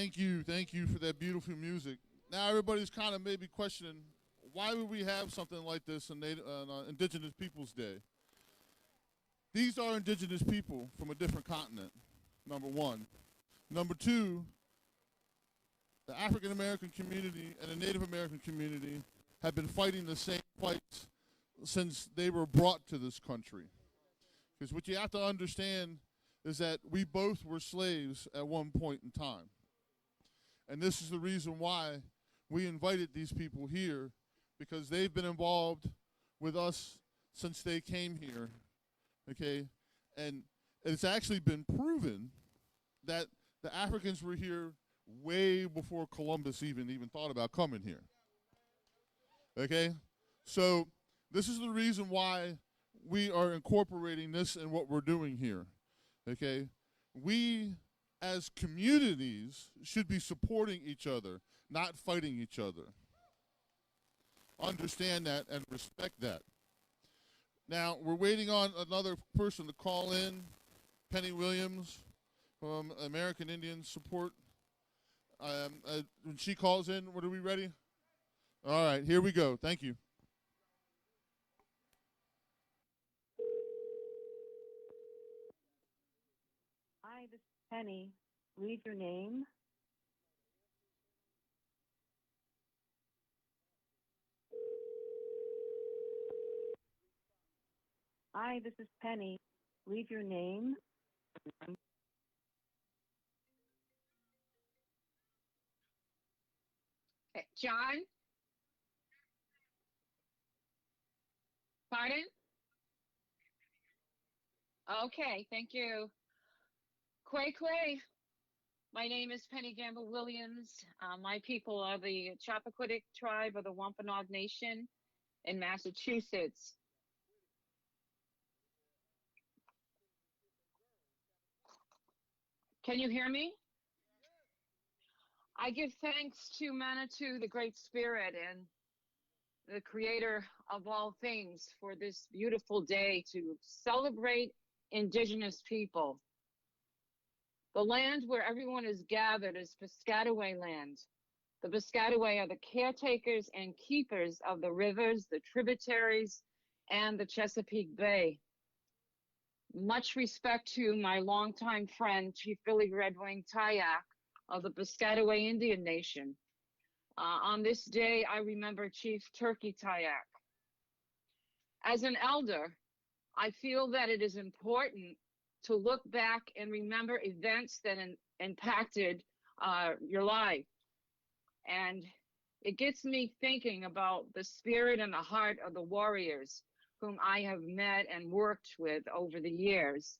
Thank you for that beautiful music. Now everybody's kind of maybe questioning, why would we have something like this on Indigenous Peoples Day? These are indigenous people from a different continent, number one. Number two, the African American community and the Native American community have been fighting the same fights since they were brought to this country. Because what you have to understand is that we both were slaves at one point in time. And this is the reason why we invited these people here, because they've been involved with us since they came here, okay? And it's actually been proven that the Africans were here way before Columbus even thought about coming here, okay? So this is the reason why we are incorporating this in what we're doing here, okay? We, as communities, should be supporting each other, not fighting each other. Understand that and respect that. Now, we're waiting on another person to call in, Penny Williams from American Indian Support. When she calls in, are we ready? All right, here we go. Thank you. Hi, this is Penny. Leave your name. Hi, this is Penny. Leave your name. John? Pardon? Okay, thank you. Quay Quay. My name is Penny Gamble Williams. My people are the Chappaquiddick tribe of the Wampanoag Nation in Massachusetts. Can you hear me? I give thanks to Manitou, the Great Spirit, and the creator of all things, for this beautiful day to celebrate Indigenous people. The land where everyone is gathered is Piscataway land. The Piscataway are the caretakers and keepers of the rivers, the tributaries, and the Chesapeake Bay. Much respect to my longtime friend, Chief Billy Redwing Tyak of the Piscataway Indian Nation. On this day, I remember Chief Turkey Tyak. As an elder, I feel that it is important to look back and remember events that impacted your life. And it gets me thinking about the spirit and the heart of the warriors whom I have met and worked with over the years.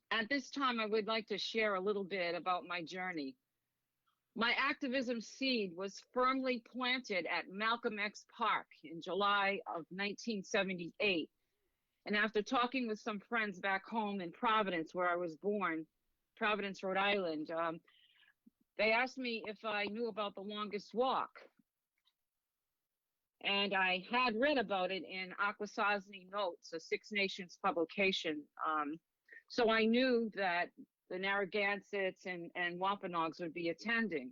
At this time, I would like to share a little bit about my journey. My activism seed was firmly planted at Malcolm X Park in July of 1978. And after talking with some friends back home in Providence, where I was born, Providence, Rhode Island, they asked me if I knew about the longest walk. And I had read about it in Akwesasne Notes, a Six Nations publication. So I knew that the Narragansetts and Wampanoags would be attending.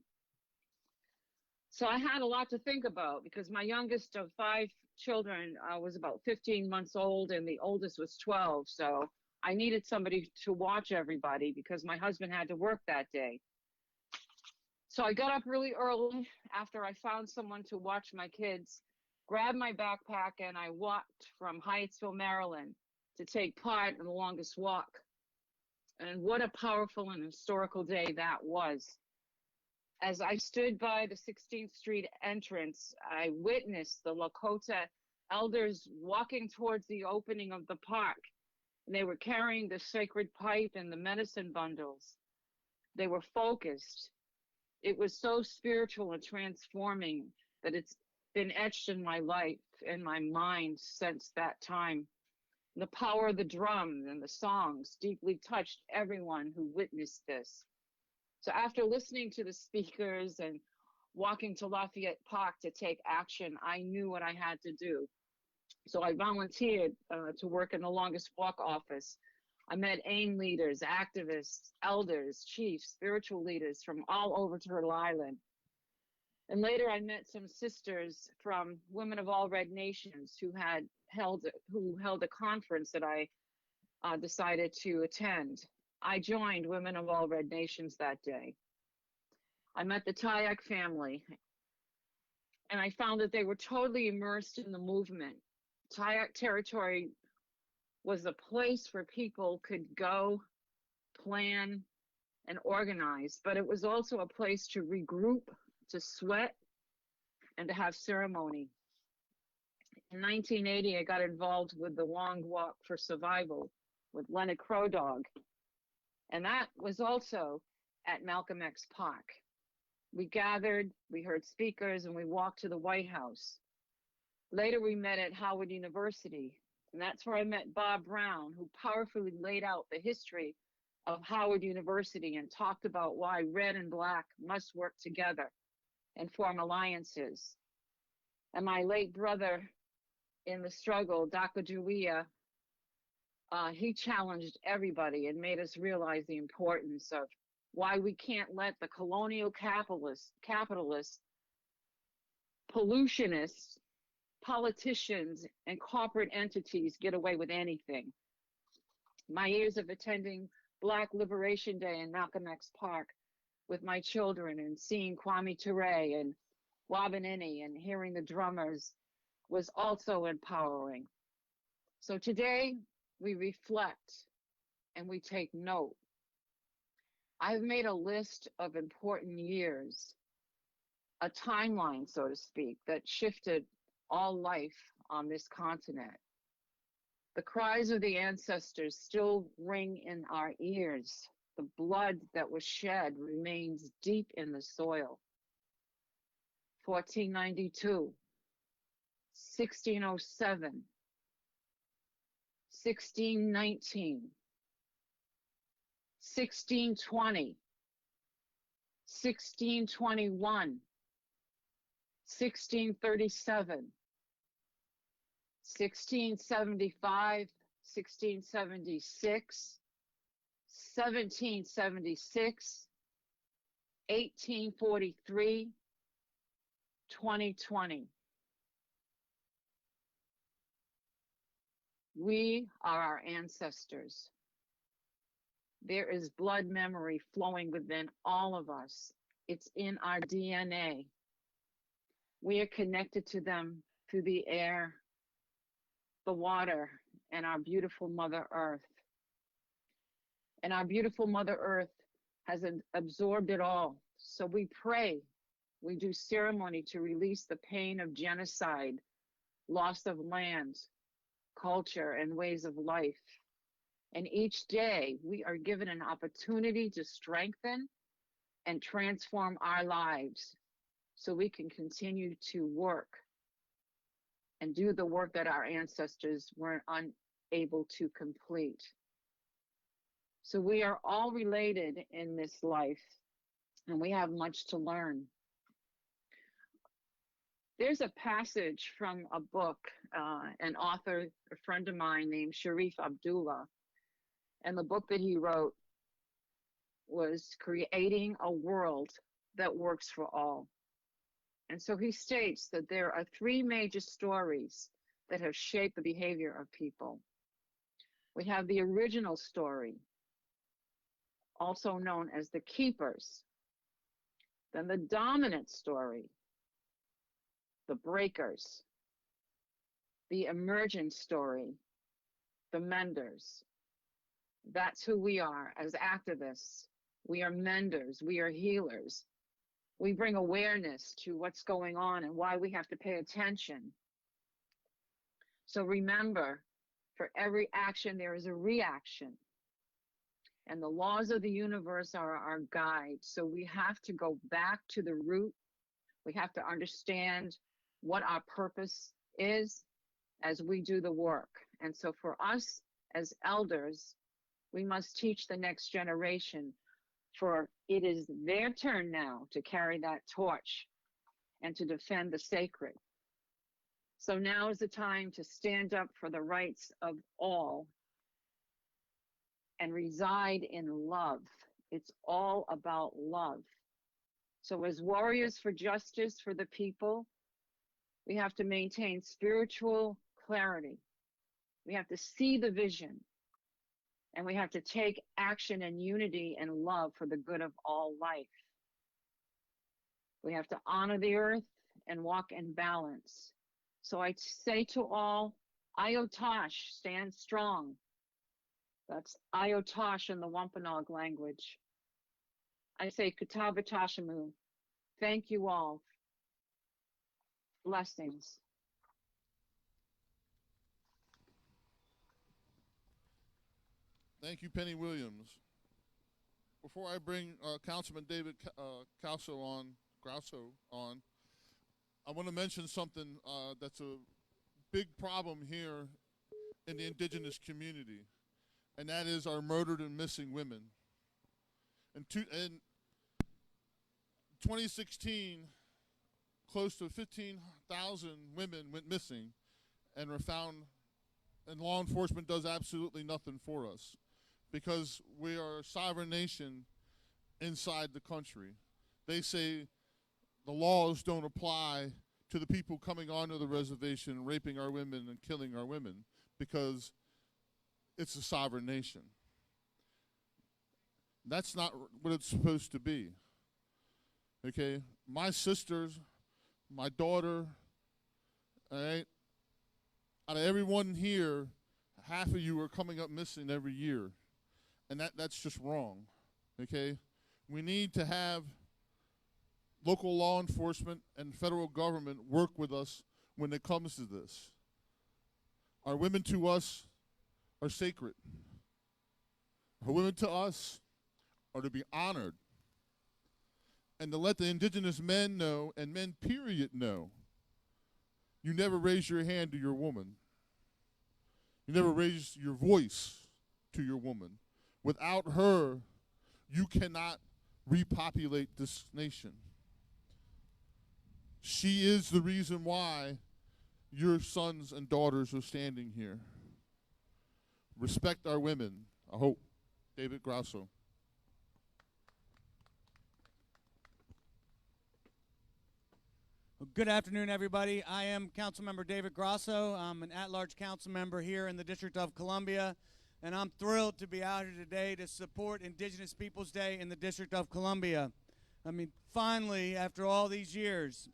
So I had a lot to think about, because my youngest of 5 children was about 15 months old and the oldest was 12. So I needed somebody to watch everybody because my husband had to work that day. So I got up really early after I found someone to watch my kids, grabbed my backpack, and I walked from Hyattsville, Maryland to take part in the longest walk. And what a powerful and historical day that was. As I stood by the 16th Street entrance, I witnessed the Lakota elders walking towards the opening of the park. And they were carrying the sacred pipe and the medicine bundles. They were focused. It was so spiritual and transforming that it's been etched in my life and my mind since that time. The power of the drum and the songs deeply touched everyone who witnessed this. So after listening to the speakers and walking to Lafayette Park to take action, I knew what I had to do. So I volunteered to work in the longest walk office. I met AIM leaders, activists, elders, chiefs, spiritual leaders from all over Turtle Island. And later I met some sisters from Women of All Red Nations who held a conference that I decided to attend. I joined Women of All Red Nations that day. I met the Tayak family, and I found that they were totally immersed in the movement. Tayak territory was a place where people could go, plan, and organize, but it was also a place to regroup, to sweat, and to have ceremony. In 1980, I got involved with the Long Walk for Survival with Leonard Crow Dog, and that was also at Malcolm X Park. We gathered, we heard speakers, and we walked to the White House. Later, we met at Howard University, and that's where I met Bob Brown, who powerfully laid out the history of Howard University and talked about why red and black must work together and form alliances. And my late brother in the struggle, Dr. Julia, he challenged everybody and made us realize the importance of why we can't let the colonial capitalists, pollutionists, politicians, and corporate entities get away with anything. My years of attending Black Liberation Day in Malcolm X Park with my children and seeing Kwame Ture and Wabanini and hearing the drummers was also empowering. So today we reflect and we take note. I've made a list of important years, a timeline, so to speak, that shifted all life on this continent. The cries of the ancestors still ring in our ears. The blood that was shed remains deep in the soil. 1492, 1607, 1619, 1620, 1621, 1637, 1675, 1676, 1776, 1843, 2020. We are our ancestors. There is blood memory flowing within all of us. It's in our DNA. We are connected to them through the air, the water, and our beautiful Mother Earth. And our beautiful Mother Earth has absorbed it all. So we pray, we do ceremony to release the pain of genocide, loss of land, culture, and ways of life. And each day we are given an opportunity to strengthen and transform our lives so we can continue to work and do the work that our ancestors weren't unable to complete. So we are all related in this life, and we have much to learn. There's a passage from a book, an author, a friend of mine named Sharif Abdullah, and the book that he wrote was Creating a World That Works for All. And so he states that there are three major stories that have shaped the behavior of people. We have the original story, also known as the keepers. Then the dominant story, the breakers. The emergent story, the menders. That's who we are as activists. We are menders, we are healers. We bring awareness to what's going on and why we have to pay attention. So remember, for every action, there is a reaction. And the laws of the universe are our guide. So we have to go back to the root. We have to understand what our purpose is as we do the work. And so for us as elders, we must teach the next generation, for it is their turn now to carry that torch and to defend the sacred. So now is the time to stand up for the rights of all and reside in love. It's all about love. So as warriors for justice for the people, we have to maintain spiritual clarity. We have to see the vision, and we have to take action in unity and love for the good of all life. We have to honor the earth and walk in balance. So I say to all, Iotosh, stand strong. That's Iotosh in the Wampanoag language. I say Katabatashamu. Thank you all. Blessings. Thank you, Penny Williams. Before I bring Councilman David Grasso on, I want to mention something that's a big problem here in the indigenous community, and that is our murdered and missing women. In 2016, close to 15,000 women went missing and were found, and law enforcement does absolutely nothing for us because we are a sovereign nation inside the country. They say the laws don't apply to the people coming onto the reservation, raping our women and killing our women because it's a sovereign nation. That's not what it's supposed to be. Okay, my sisters, my daughter, all right, out of everyone here, half of you are coming up missing every year. And that's just wrong, okay? We need to have local law enforcement and federal government work with us when it comes to this. Our women to us are sacred. Our women to us are to be honored. And to let the indigenous men know, and men period know, you never raise your hand to your woman. You never raise your voice to your woman. Without her, you cannot repopulate this nation. She is the reason why your sons and daughters are standing here. Respect our women, I hope. David Grasso. Well, good afternoon, everybody. I am Councilmember David Grasso. I'm an at-large council member here in the District of Columbia, and I'm thrilled to be out here today to support Indigenous Peoples Day in the District of Columbia. I mean, finally, after all these years.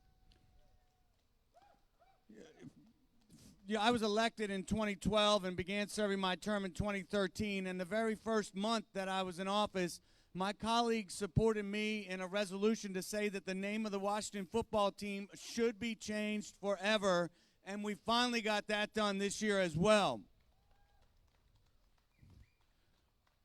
Yeah, I was elected in 2012 and began serving my term in 2013, and the very first month that I was in office, my colleagues supported me in a resolution to say that the name of the Washington football team should be changed forever, and we finally got that done this year as well.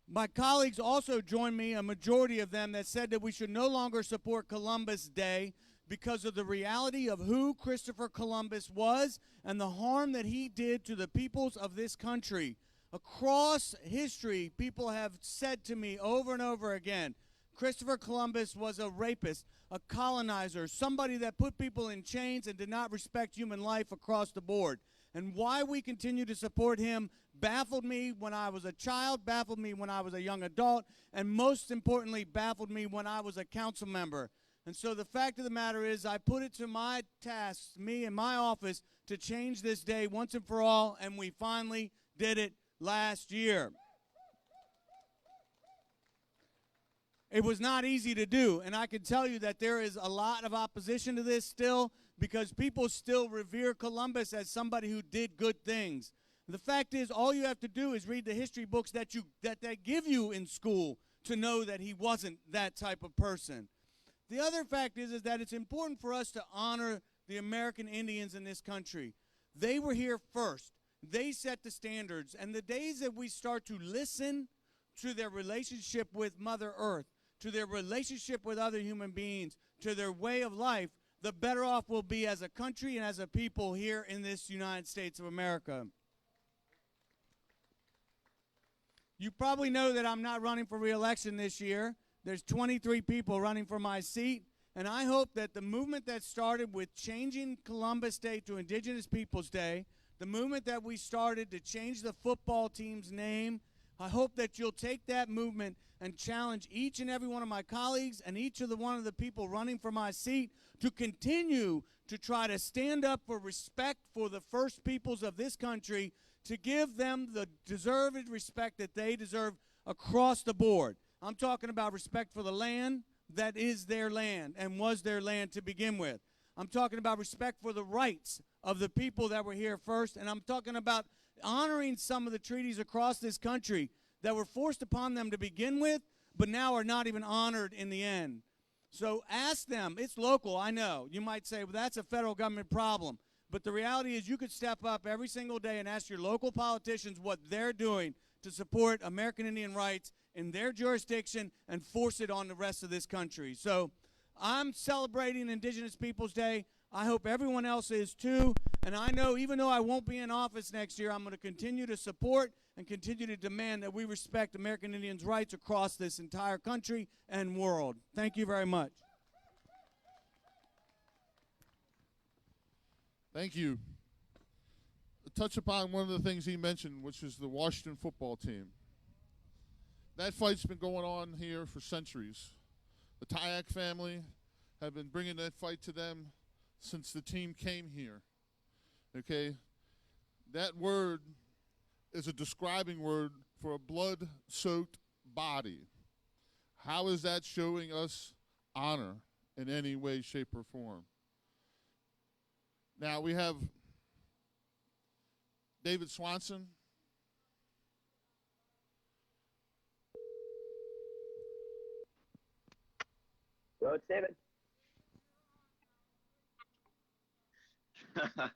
My colleagues also joined me, a majority of them, that said that we should no longer support Columbus Day because of the reality of who Christopher Columbus was and the harm that he did to the peoples of this country. Across history, people have said to me over and over again, Christopher Columbus was a rapist, a colonizer, somebody that put people in chains and did not respect human life across the board. And why we continue to support him baffled me when I was a child, baffled me when I was a young adult, and most importantly, baffled me when I was a council member. And so the fact of the matter is I put it to my task, me and my office, to change this day once and for all, and we finally did it last year. It was not easy to do, and I can tell you that there is a lot of opposition to this still because people still revere Columbus as somebody who did good things. The fact is, all you have to do is read the history books that they give you in school to know that he wasn't that type of person. The other fact is that it's important for us to honor the American Indians in this country. They were here first. They set the standards, and the days that we start to listen to their relationship with Mother Earth, to their relationship with other human beings, to their way of life, the better off we'll be as a country and as a people here in this United States of America. You probably know that I'm not running for re-election this year. There's 23 people running for my seat, and I hope that the movement that started with changing Columbus Day to Indigenous Peoples Day, the movement that we started to change the football team's name, I hope that you'll take that movement and challenge each and every one of my colleagues and each of the one of the people running for my seat to continue to try to stand up for respect for the first peoples of this country, to give them the deserved respect that they deserve across the board. I'm talking about respect for the land that is their land and was their land to begin with. I'm talking about respect for the rights of the people that were here first, and I'm talking about honoring some of the treaties across this country that were forced upon them to begin with, but now are not even honored in the end. So ask them. It's local, I know. You might say, well, that's a federal government problem. But the reality is you could step up every single day and ask your local politicians what they're doing to support American Indian rights in their jurisdiction and force it on the rest of this country. So I'm celebrating Indigenous Peoples Day. I hope everyone else is too. And I know even though I won't be in office next year, I'm going to continue to support and continue to demand that we respect American Indians' rights across this entire country and world. Thank you very much. Thank you. To touch upon one of the things he mentioned, which is the Washington football team. That fight's been going on here for centuries. The Tyak family have been bringing that fight to them since the team came here. Okay? That word is a describing word for a blood-soaked body. How is that showing us honor in any way, shape, or form? Now we have David Swanson. Go, it's David.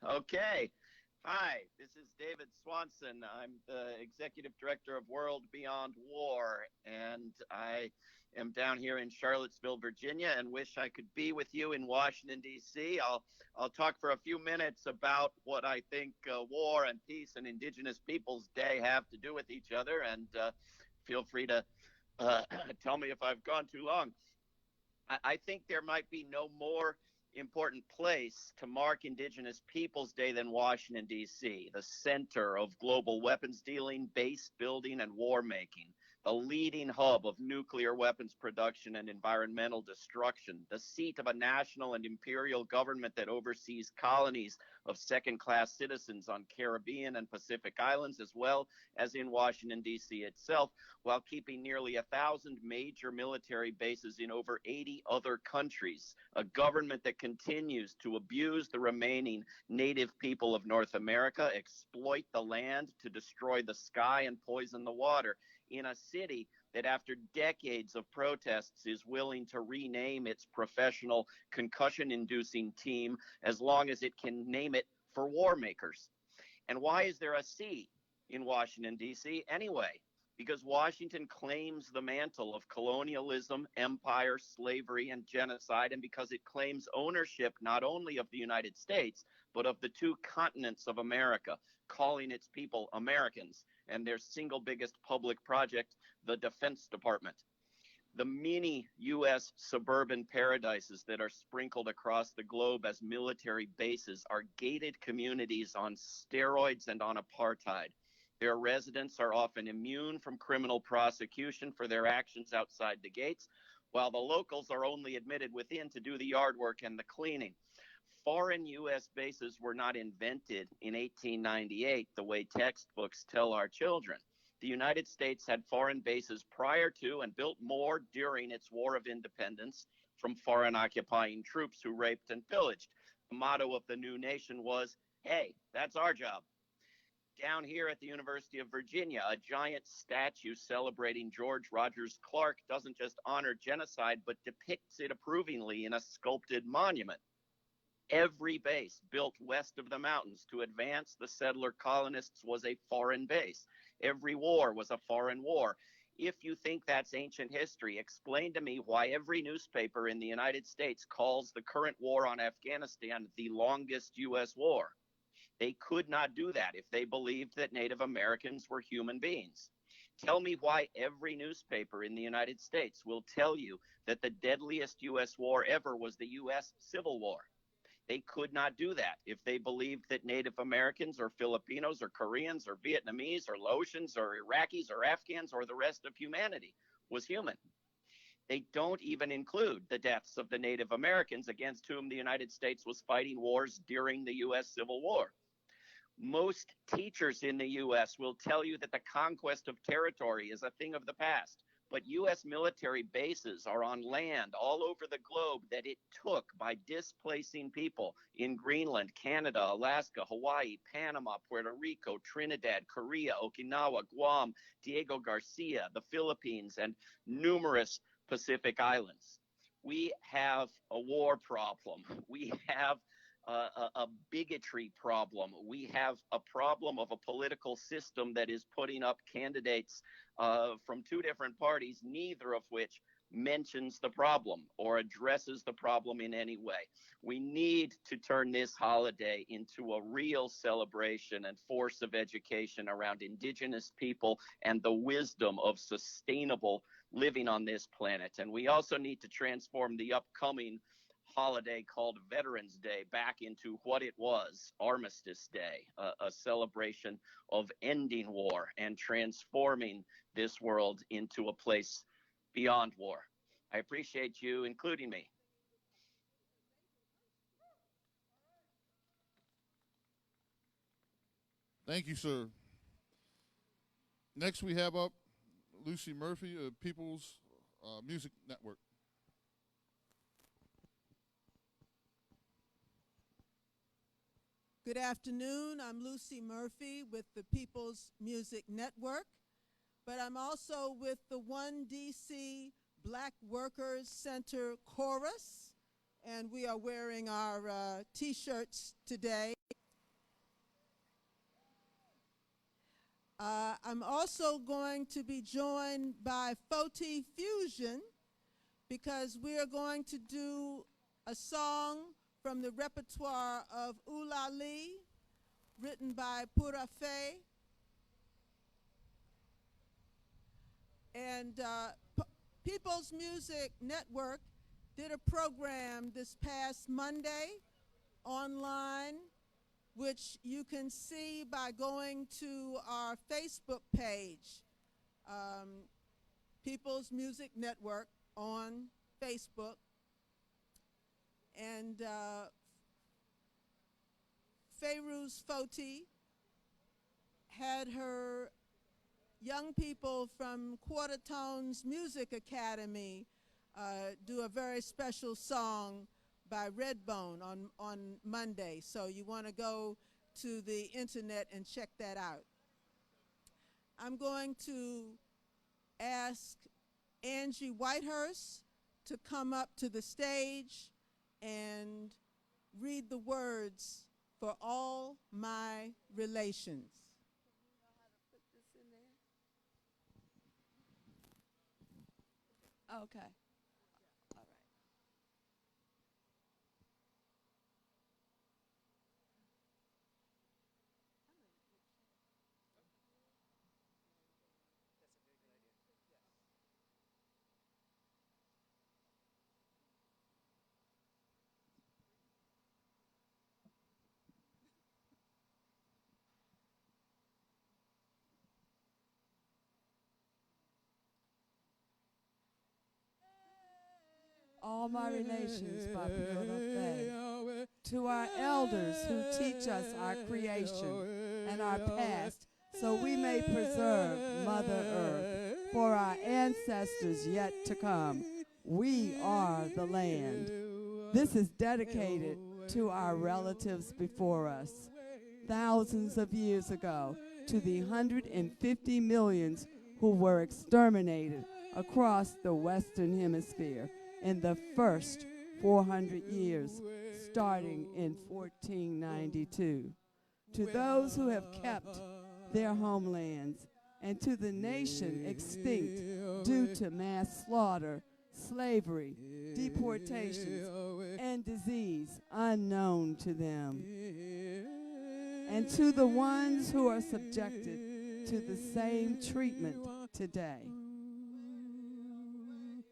Okay. Hi, this is David Swanson. I'm the Executive Director of World Beyond War, and I am down here in Charlottesville, Virginia, and wish I could be with you in Washington, D.C. I'll talk for a few minutes about what I think war and peace and Indigenous Peoples Day have to do with each other, and feel free to tell me if I've gone too long. I think there might be no more important place to mark Indigenous Peoples Day than Washington, D.C., the center of global weapons dealing, base building, and war making, the leading hub of nuclear weapons production and environmental destruction, the seat of a national and imperial government that oversees colonies of second-class citizens on Caribbean and Pacific Islands, as well as in Washington, D.C. itself, while keeping nearly 1,000 major military bases in over 80 other countries, a government that continues to abuse the remaining native people of North America, exploit the land to destroy the sky and poison the water, in a city that after decades of protests is willing to rename its professional concussion-inducing team as long as it can name it for war makers. And why is there a C in Washington, D.C. anyway? Because Washington claims the mantle of colonialism, empire, slavery, and genocide, and because it claims ownership not only of the United States, but of the two continents of America, calling its people Americans, and their single biggest public project, the Defense Department. The many U.S. suburban paradises that are sprinkled across the globe as military bases are gated communities on steroids and on apartheid. Their residents are often immune from criminal prosecution for their actions outside the gates, while the locals are only admitted within to do the yard work and the cleaning. Foreign U.S. bases were not invented in 1898 the way textbooks tell our children. The United States had foreign bases prior to and built more during its War of Independence from foreign occupying troops who raped and pillaged. The motto of the new nation was, hey, that's our job. Down here at the University of Virginia, a giant statue celebrating George Rogers Clark doesn't just honor genocide, but depicts it approvingly in a sculpted monument. Every base built west of the mountains to advance the settler colonists was a foreign base. Every war was a foreign war. If you think that's ancient history, explain to me why every newspaper in the United States calls the current war on Afghanistan the longest U.S. war. They could not do that if they believed that Native Americans were human beings. Tell me why every newspaper in the United States will tell you that the deadliest U.S. war ever was the U.S. Civil War. They could not do that if they believed that Native Americans or Filipinos or Koreans or Vietnamese or Laotians or Iraqis or Afghans or the rest of humanity was human. They don't even include the deaths of the Native Americans against whom the United States was fighting wars during the U.S. Civil War. Most teachers in the U.S. will tell you that the conquest of territory is a thing of the past. But U.S. military bases are on land all over the globe that it took by displacing people in Greenland, Canada, Alaska, Hawaii, Panama, Puerto Rico, Trinidad, Korea, Okinawa, Guam, Diego Garcia, the Philippines, and numerous Pacific islands. We have a war problem. We have a bigotry problem. We have a problem of a political system that is putting up candidates from two different parties, neither of which mentions the problem or addresses the problem in any way. We need to turn this holiday into a real celebration and force of education around Indigenous people and the wisdom of sustainable living on this planet. And we also need to transform the upcoming holiday called Veterans Day back into what it was, Armistice Day, a celebration of ending war and transforming this world into a place beyond war. I appreciate you including me. Thank you, sir. Next, we have up Lucy Murphy of People's Music Network. Good afternoon. I'm Lucy Murphy with the People's Music Network, but I'm also with the One DC Black Workers Center Chorus, and we are wearing our t-shirts today. I'm also going to be joined by Foti Fusion because we are going to do a song from the repertoire of Ulali, written by Purafe. And People's Music Network did a program this past Monday online, which you can see by going to our Facebook page, People's Music Network on Facebook. And Feiruz Foti had her young people from Quarter Tones Music Academy do a very special song by Redbone on Monday. So you want to go to the internet and check that out. I'm going to ask Angie Whitehurst to come up to the stage and read the words for all my relations. Okay. All right. All My Relations by Piotr Faye. To our elders who teach us our creation and our past so we may preserve Mother Earth for our ancestors yet to come. We are the land. This is dedicated to our relatives before us. Thousands of years ago, to the 150 millions who were exterminated across the Western Hemisphere in the first 400 years, starting in 1492. To those who have kept their homelands, and to the nation extinct due to mass slaughter, slavery, deportations, and disease unknown to them. And to the ones who are subjected to the same treatment today.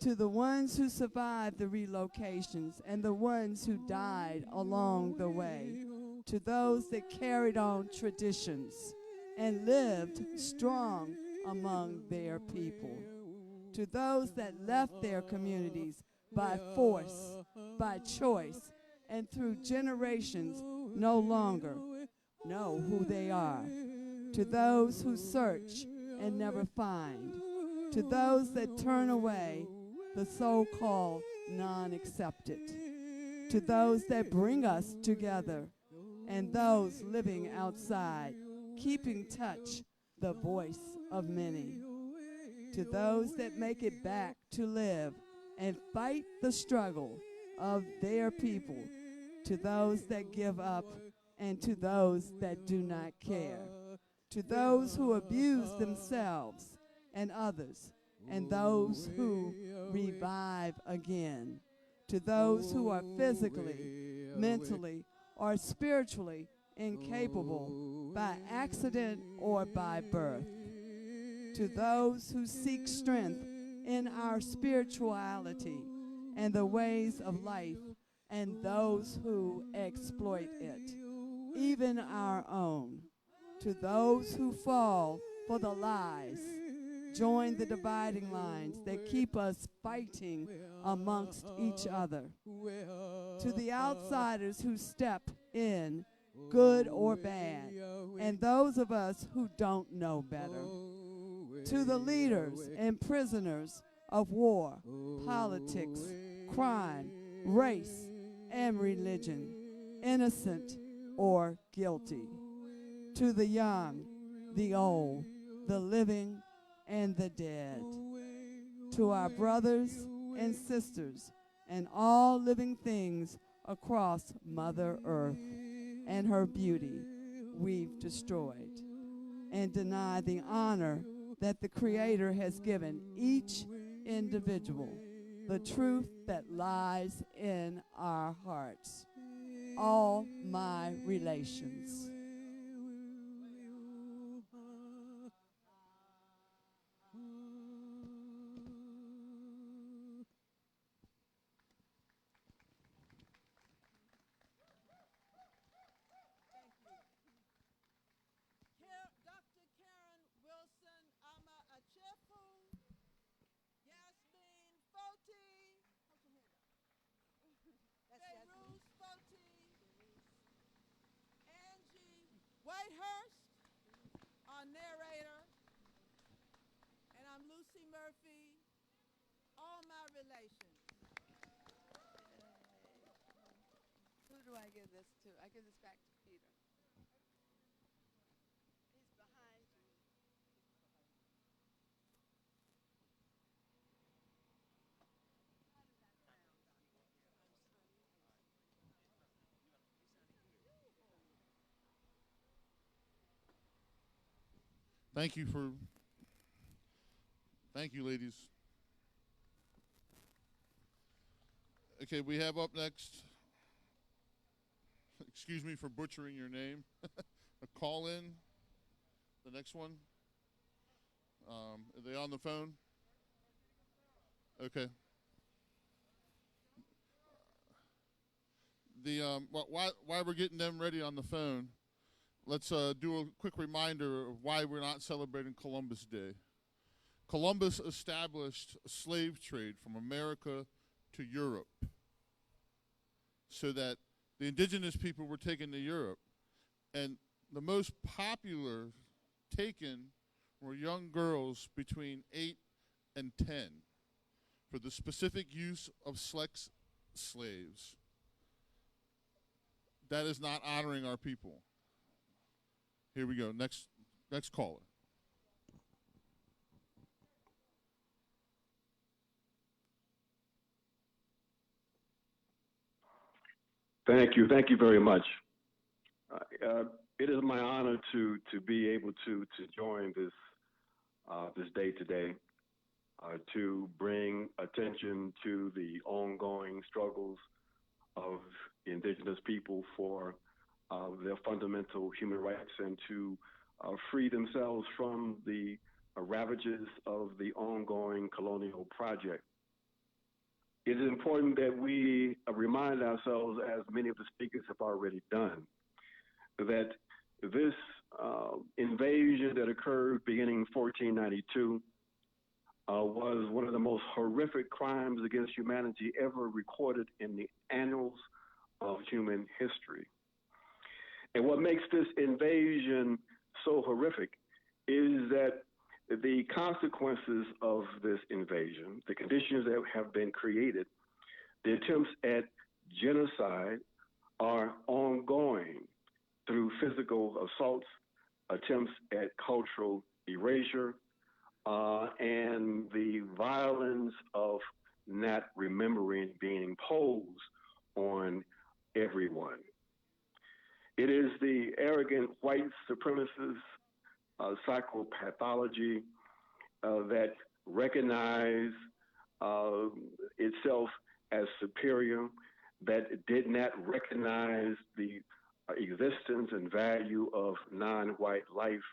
to the ones who survived the relocations and the ones who died along the way, to those that carried on traditions and lived strong among their people, to those that left their communities by force, by choice, and through generations no longer know who they are, to those who search and never find, to those that turn away the so-called non-accepted, to those that bring us together, and those living outside, keeping touch, the voice of many, to those that make it back to live and fight the struggle of their people, to those that give up, and to those that do not care, to those who abuse themselves and others, and those who revive again, to those who are physically, mentally, or spiritually incapable by accident or by birth, to those who seek strength in our spirituality and the ways of life, and those who exploit it, even our own, to those who fall for the lies, join the dividing lines that keep us fighting amongst each other, to the outsiders who step in, good or bad, and those of us who don't know better, to the leaders and prisoners of war, politics, crime, race, and religion, innocent or guilty, to the young, the old, the living, and the dead, to our brothers and sisters and all living things across Mother Earth and her beauty we've destroyed, and deny the honor that the Creator has given each individual, the truth that lies in our hearts, all my relations. Dr. Karen Wilson, Ama Achefu, Yasmin Foti, Feiruz Foti, Angie Whitehurst, our narrator, and I'm Lucy Murphy, all my relations. Who do I give this to? I give this back to Peter. He's behind you. Thank you, ladies. Okay, we have up next, excuse me for butchering your name, a call-in, the next one. Are they on the phone? Okay. While we're getting them ready on the phone, let's do a quick reminder of why we're not celebrating Columbus Day. Columbus established a slave trade from America to Europe so that the indigenous people were taken to Europe. And the most popular taken were young girls between 8 and 10 for the specific use of sex slaves. That is not honoring our people. Here we go. Next caller. Thank you. Thank you very much. It is my honor to be able to join this day today, to bring attention to the ongoing struggles of indigenous people for their fundamental human rights and to free themselves from the ravages of the ongoing colonial project. it is important that we remind ourselves, as many of the speakers have already done, that this invasion that occurred beginning in 1492 was one of the most horrific crimes against humanity ever recorded in the annals of human history. And what makes this invasion so horrific is that the consequences of this invasion, the conditions that have been created, the attempts at genocide are ongoing through physical assaults, attempts at cultural erasure, and the violence of not remembering being imposed on everyone. It is the arrogant white supremacist psychopathology that recognize itself as superior, that did not recognize the existence and value of non-white life,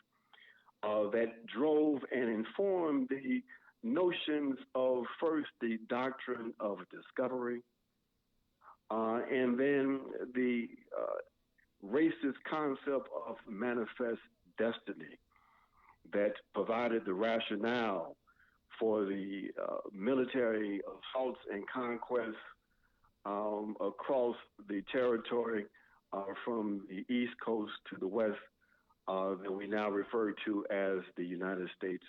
that drove and informed the notions of first the doctrine of discovery, and then the racist concept of manifest destiny that provided the rationale for the military assaults and conquests across the territory from the East Coast to the West that we now refer to as the United States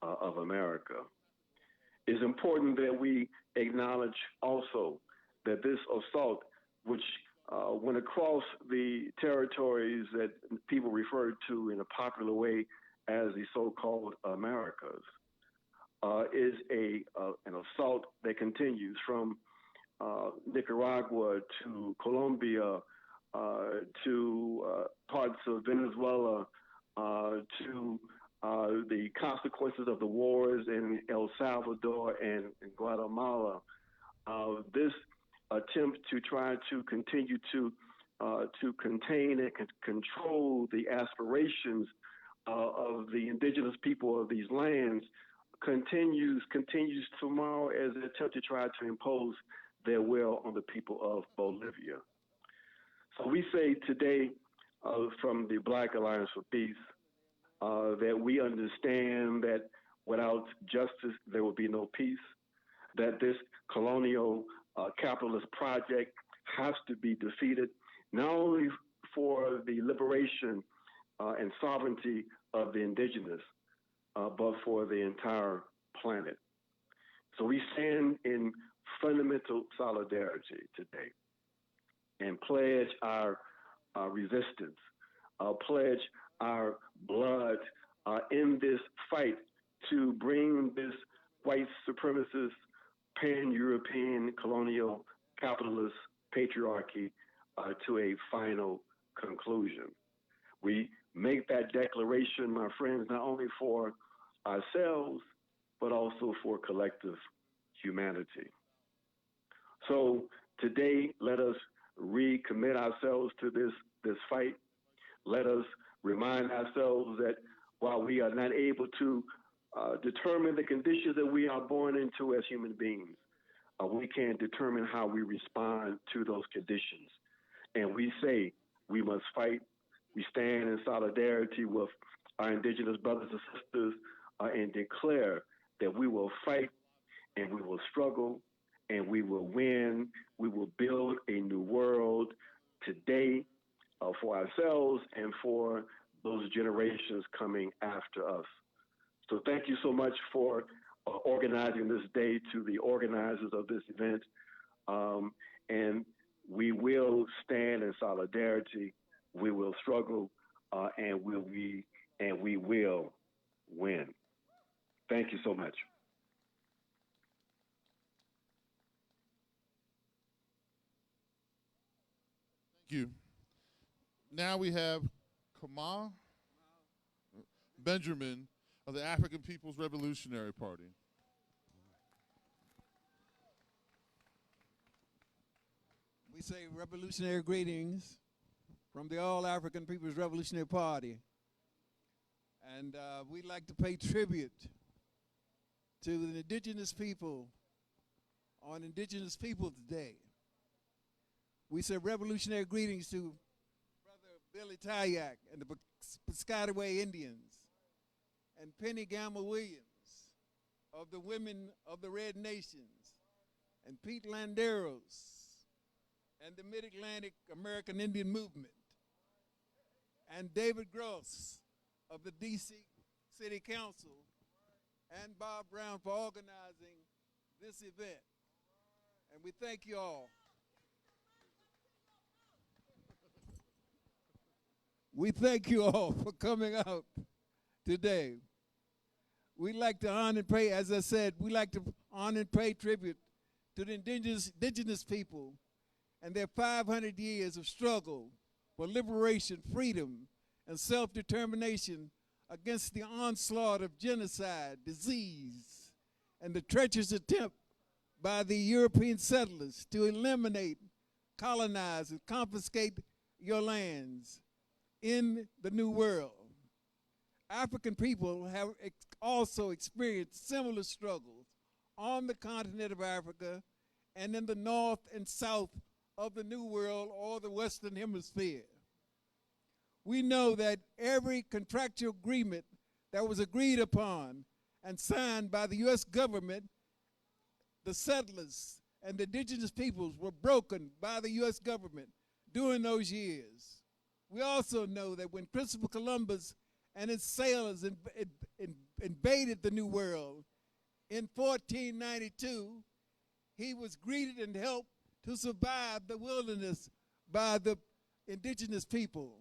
of America. It's important that we acknowledge also that this assault, which went across the territories that people refer to in a popular way as the so-called Americas, is an assault that continues from Nicaragua to Colombia to parts of Venezuela to the consequences of the wars in El Salvador and Guatemala. This attempt to try to continue to contain and control the aspirations of the indigenous people of these lands continues tomorrow as an attempt to try to impose their will on the people of Bolivia. So we say today from the Black Alliance for Peace that we understand that without justice there will be no peace, that this colonial capitalist project has to be defeated, not only for the liberation and sovereignty of the indigenous, but for the entire planet. So we stand in fundamental solidarity today and pledge our resistance, pledge our blood in this fight to bring this white supremacist, pan-European, colonial, capitalist patriarchy to a final conclusion. We make that declaration, my friends, not only for ourselves, but also for collective humanity. So today, let us recommit ourselves to this fight. Let us remind ourselves that while we are not able to determine the conditions that we are born into as human beings, we can determine how we respond to those conditions. And we say we must fight. We stand in solidarity with our indigenous brothers and sisters and declare that we will fight and we will struggle and we will win. We will build a new world today for ourselves and for those generations coming after us. So thank you so much for organizing this day, to the organizers of this event. And we will stand in solidarity. We will struggle, and we will win. Thank you so much. Thank you. Now we have Kamal Benjamin of the African People's Revolutionary Party. We say revolutionary greetings from the All African People's Revolutionary Party. And we'd like to pay tribute to the indigenous people on Indigenous Peoples Day. We say revolutionary greetings to Brother Billy Tyack and the Piscataway Indians, and Penny Gamble Williams of the Women of the Red Nations, and Pete Landeros and the Mid-Atlantic American Indian Movement, and David Gross of the D.C. City Council, and Bob Brown for organizing this event. And we thank you all. We thank you all for coming out today. We'd like to honor and pay, as I said, we like to honor and pay tribute to the indigenous people and their 500 years of struggle for liberation, freedom, and self-determination against the onslaught of genocide, disease, and the treacherous attempt by the European settlers to eliminate, colonize, and confiscate your lands in the New World. African people have also experienced similar struggles on the continent of Africa and in the north and south of the New World or the Western Hemisphere. We know that every contractual agreement that was agreed upon and signed by the U.S. government, the settlers and the indigenous peoples were broken by the U.S. government during those years. We also know that when Christopher Columbus and his sailors invaded the New World in 1492, he was greeted and helped to survive the wilderness by the indigenous people.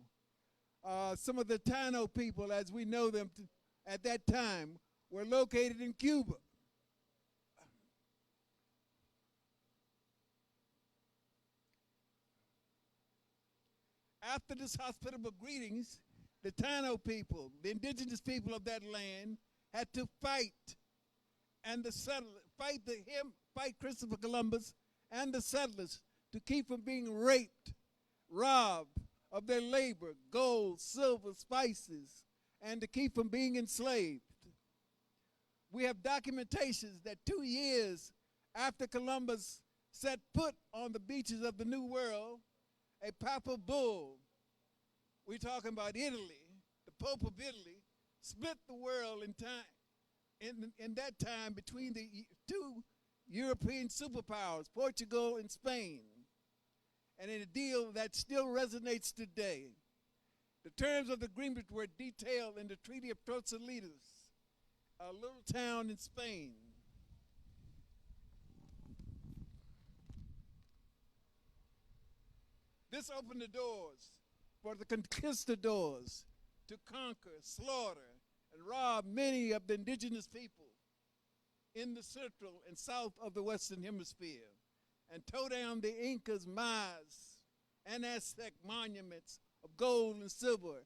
Some of the Taino people, as we know them at that time, were located in Cuba. After this hospitable greetings, the Taino people, the indigenous people of that land, had to fight and the settlers, fight Christopher Columbus and the settlers to keep from being raped, robbed of their labor, gold, silver, spices, and to keep from being enslaved. We have documentations that 2 years after Columbus set foot on the beaches of the New World, a papal bull, we're talking about Italy, the Pope of Italy, split the world in time, in that time between the two European superpowers, Portugal and Spain, and in a deal that still resonates today. The terms of the agreement were detailed in the Treaty of Torcelitas, a little town in Spain. This opened the doors for the conquistadors to conquer, slaughter, and rob many of the indigenous people in the central and south of the Western Hemisphere, and tow down the Incas, Mayas, and Aztec monuments of gold and silver,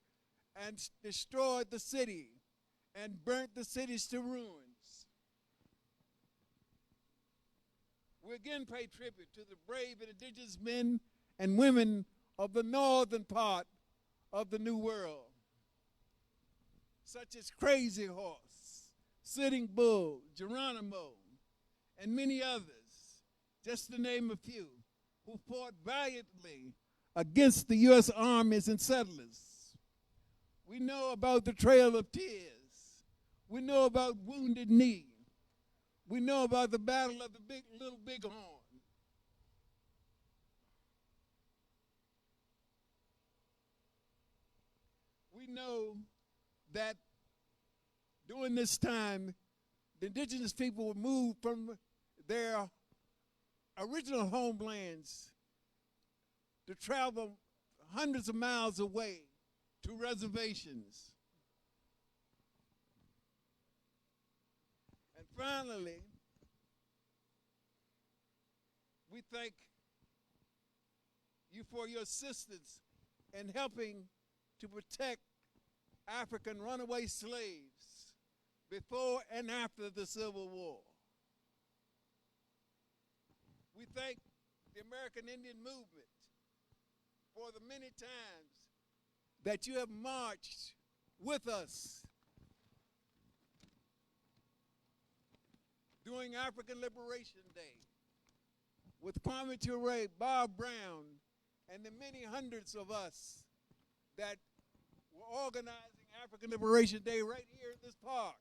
and destroyed the city and burnt the cities to ruins. We again pay tribute to the brave and indigenous men and women of the northern part of the New World, such as Crazy Horse, Sitting Bull, Geronimo, and many others, just to name a few, who fought valiantly against the U.S. armies and settlers. We know about the Trail of Tears. We know about Wounded Knee. We know about the Battle of the Little Bighorn. We know that during this time, the indigenous people were moved from their original homelands to travel hundreds of miles away to reservations. And finally, we thank you for your assistance in helping to protect African runaway slaves before and after the Civil War. We thank the American Indian Movement for the many times that you have marched with us during African Liberation Day with Kwame Ture, Bob Brown, and the many hundreds of us that were organizing African Liberation Day right here in this park.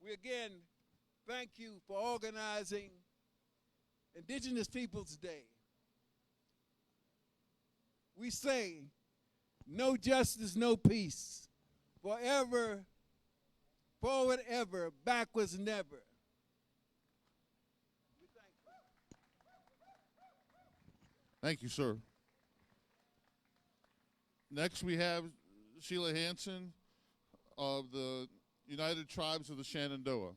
We again thank you for organizing Indigenous Peoples Day. We say, no justice, no peace. Forever, forward ever, backwards never. We thank you. Thank you, sir. Next, we have Sheila Hansen of the United Tribes of the Shenandoah.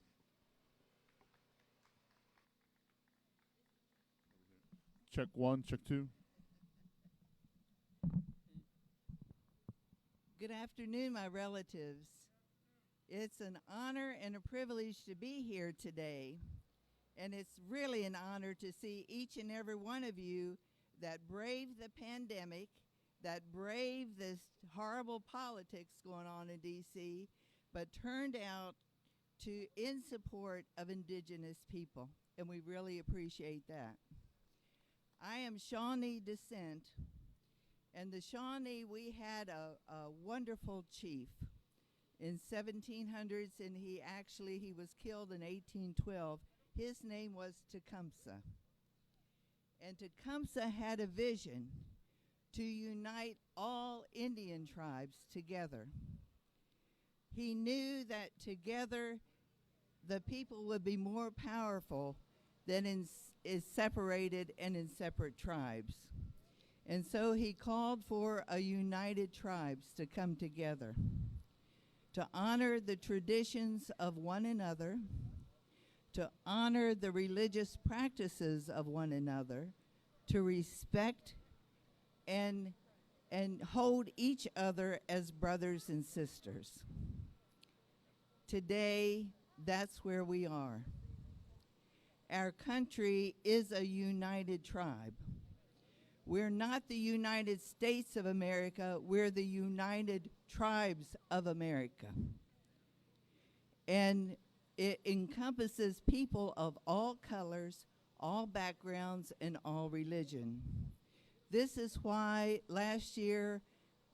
Check one, check two. Good afternoon, my relatives. It's an honor and a privilege to be here today. And it's really an honor to see each and every one of you that braved the pandemic, that braved this horrible politics going on in D.C., but turned out in support of Indigenous people. And we really appreciate that. I am Shawnee descent. And the Shawnee, we had a wonderful chief in 1700s, and he was killed in 1812. His name was Tecumseh. And Tecumseh had a vision to unite all Indian tribes together. He knew that together the people would be more powerful than is separated and in separate tribes. And so he called for a united tribes to come together, to honor the traditions of one another, to honor the religious practices of one another, to respect and hold each other as brothers and sisters. Today, that's where we are. Our country is a united tribe. We're not the United States of America, we're the United Tribes of America. And it encompasses people of all colors, all backgrounds, and all religion. This is why last year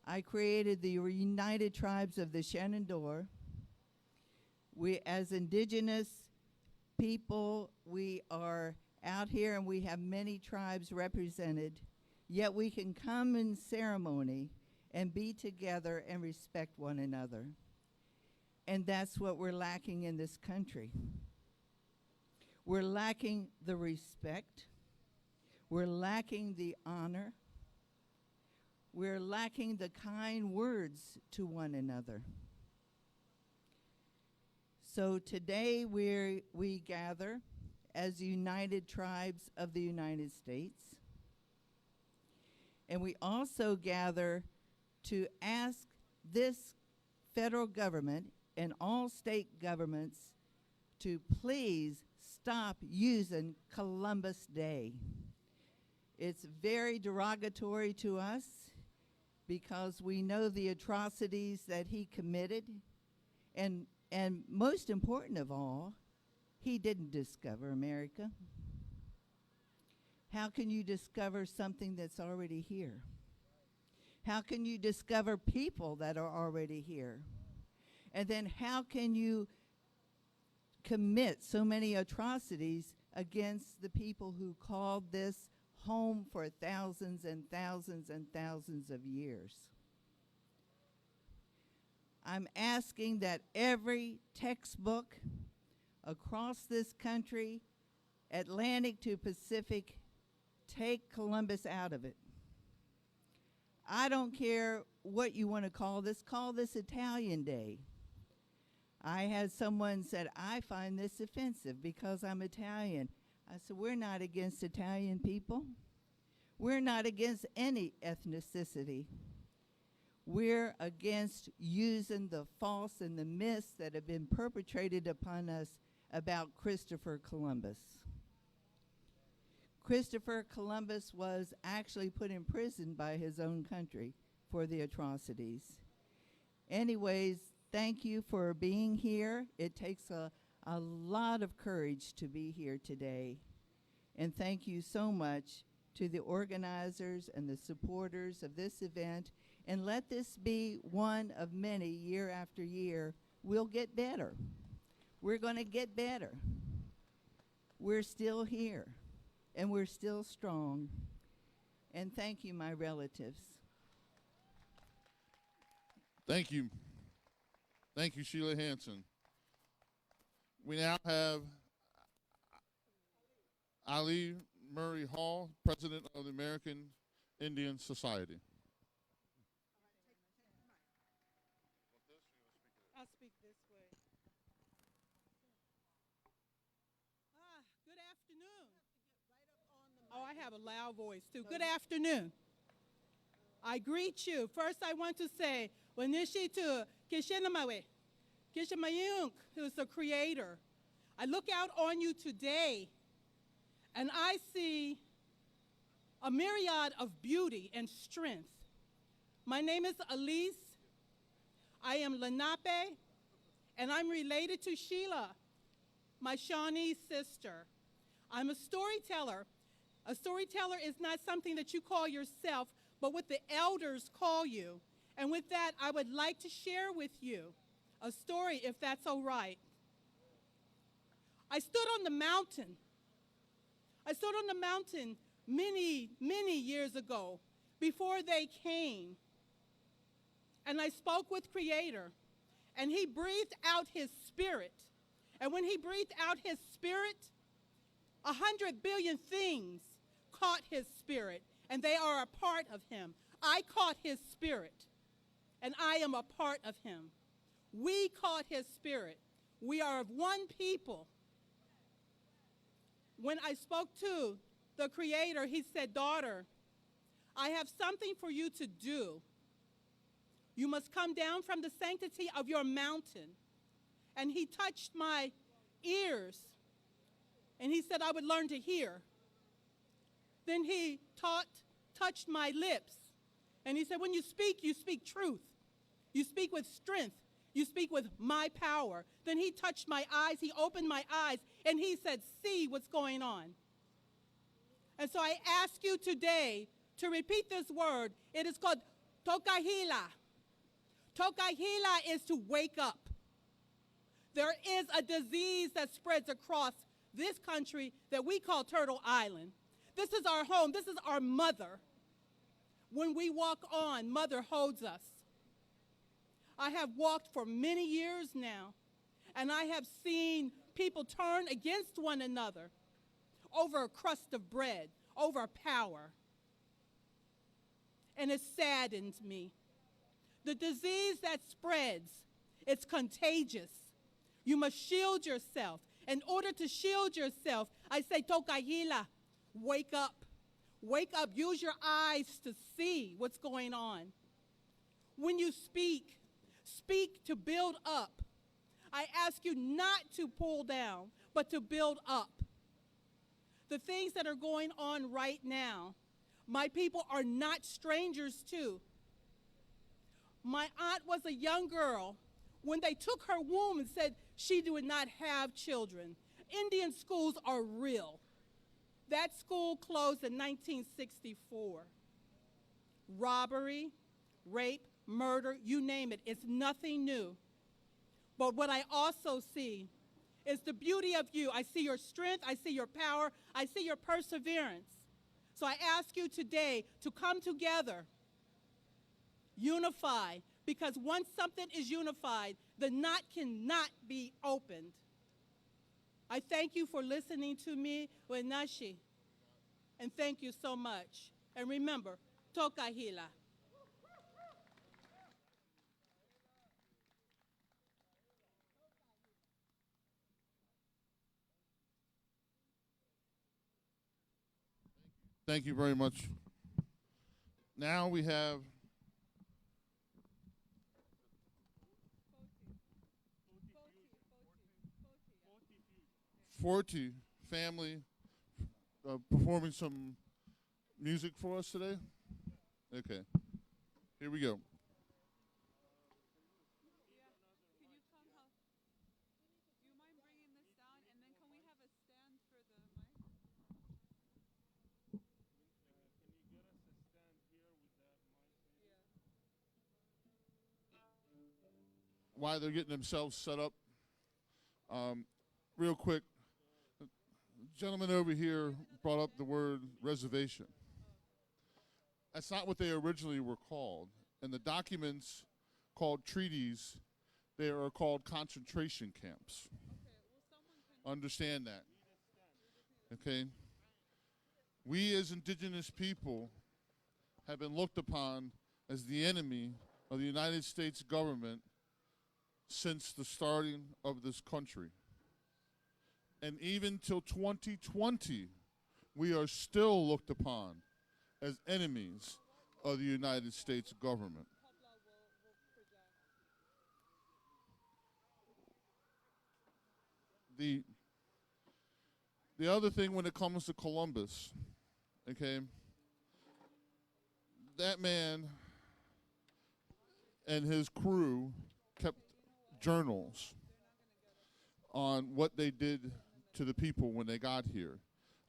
I created the United Tribes of the Shenandoah. We, as Indigenous people, we are out here and we have many tribes represented. Yet we can come in ceremony and be together and respect one another. And that's what we're lacking in this country. We're lacking the respect. We're lacking the honor. We're lacking the kind words to one another. So today we gather as United Tribes of the United States. And we also gather to ask this federal government and all state governments to please stop using Columbus Day. It's very derogatory to us because we know the atrocities that he committed. And most important of all, he didn't discover America. How can you discover something that's already here? How can you discover people that are already here? And then how can you commit so many atrocities against the people who called this home for thousands and thousands and thousands of years? I'm asking that every textbook across this country, Atlantic to Pacific, take Columbus out of it. I don't care what you want to call this Italian Day. I had someone said, I find this offensive because I'm Italian. I said, we're not against Italian people. We're not against any ethnicity. We're against using the false and the myths that have been perpetrated upon us about Christopher Columbus. Christopher Columbus was actually put in prison by his own country for the atrocities. Anyways, thank you for being here. It takes a a lot of courage to be here today. And thank you so much to the organizers and the supporters of this event. And let this be one of many year after year. We'll get better. We're going to get better. We're still here, and we're still strong. And thank you, my relatives. Thank you. Thank you, Sheila Hansen. We now have Ali Murray Hall, President of the American Indian Society. I'll speak this way. Good afternoon. Oh, I have a loud voice too. Good afternoon. I greet you. First, I want to say, Wanishi to Kishinamawe, Kishimayunk, who's the creator. I look out on you today, and I see a myriad of beauty and strength. My name is Elise. I am Lenape, and I'm related to Sheila, my Shawnee sister. I'm a storyteller. A storyteller is not something that you call yourself, but what the elders call you. And with that, I would like to share with you a story, if that's all right. I stood on the mountain. I stood on the mountain many, many years ago, before they came. And I spoke with Creator, and he breathed out his spirit. And when he breathed out his spirit, 100 billion things caught his spirit, and they are a part of him. I caught his spirit, and I am a part of him. We caught his spirit. We are of one people. When I spoke to the Creator, he said, daughter, I have something for you to do. You must come down from the sanctity of your mountain. And he touched my ears, and he said I would learn to hear. Then he touched my lips, and he said, when you speak truth. You speak with strength. You speak with my power. Then he touched my eyes. He opened my eyes, and he said, see what's going on. And so I ask you today to repeat this word. It is called Tokahila. Tokahila is to wake up. There is a disease that spreads across this country that we call Turtle Island. This is our home. This is our mother. When we walk on, mother holds us. I have walked for many years now, and I have seen people turn against one another over a crust of bread, over power. And it saddens me. The disease that spreads, it's contagious. You must shield yourself. In order to shield yourself, I say, Tokahila, wake up. Wake up. Use your eyes to see what's going on. When you speak, speak to build up. I ask you not to pull down, but to build up. The things that are going on right now, my people are not strangers to. My aunt was a young girl when they took her womb and said she would not have children. Indian schools are real. That school closed in 1964. Robbery, rape, murder, you name it, it's nothing new. But what I also see is the beauty of you. I see your strength, I see your power, I see your perseverance. So I ask you today to come together, unify, because once something is unified, the knot cannot be opened. I thank you for listening to me, Wenashi, and thank you so much. And remember, Tokahila. Thank you very much. Now we have Forty family performing some music for us today. Okay, here we go. Can you come help? Do you mind bringing while they're getting themselves set up, real quick, the gentleman over here brought up the word reservation. That's not what they originally were called. In the documents called treaties, they are called concentration camps. Understand that. Okay? We as indigenous people have been looked upon as the enemy of the United States government since the starting of this country. And even till 2020, we are still looked upon as enemies of the United States government. The other thing when it comes to Columbus, okay, that man and his crew kept journals on what they did to the people when they got here,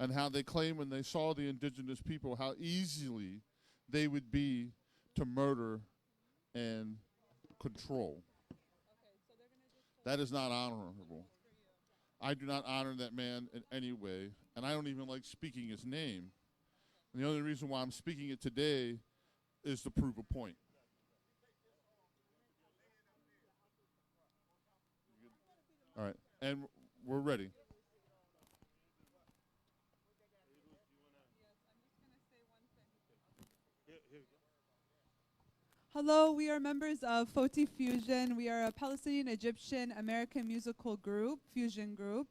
and how they claim when they saw the indigenous people how easily they would be to murder and control. That is not honorable. I do not honor that man in any way, and I don't even like speaking his name. And the only reason why I'm speaking it today is to prove a point. All right, and we're ready. Hello, we are members of Foti Fusion. We are a Palestinian Egyptian American musical group, fusion group.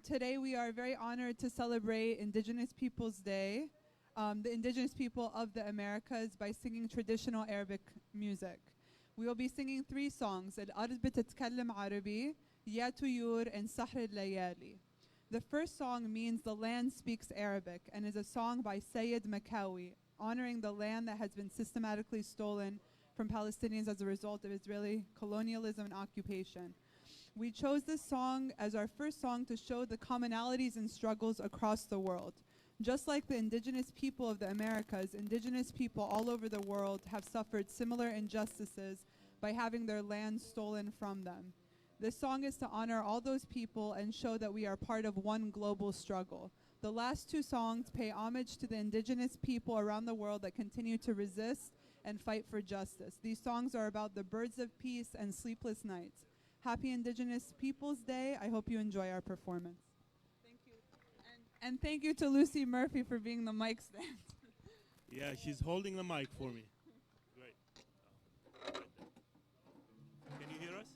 Today we are very honored to celebrate Indigenous Peoples Day, the indigenous people of the Americas, by singing traditional Arabic music. We will be singing 3 songs, الأرض بتتكلم عربي, يا طيور, and سحر الليالي. The first song means the land speaks Arabic and is a song by Sayyid Makawi, honoring the land that has been systematically stolen from Palestinians as a result of Israeli colonialism and occupation. We chose this song as our first song to show the commonalities and struggles across the world. Just like the indigenous people of the Americas, indigenous people all over the world have suffered similar injustices by having their land stolen from them. This song is to honor all those people and show that we are part of one global struggle. The last 2 songs pay homage to the indigenous people around the world that continue to resist and fight for justice. These songs are about the birds of peace and sleepless nights. Happy Indigenous Peoples Day. I hope you enjoy our performance. Thank you. And thank you to Lucy Murphy for being the mic stand. Yeah, she's holding the mic for me. Great. Can you hear us?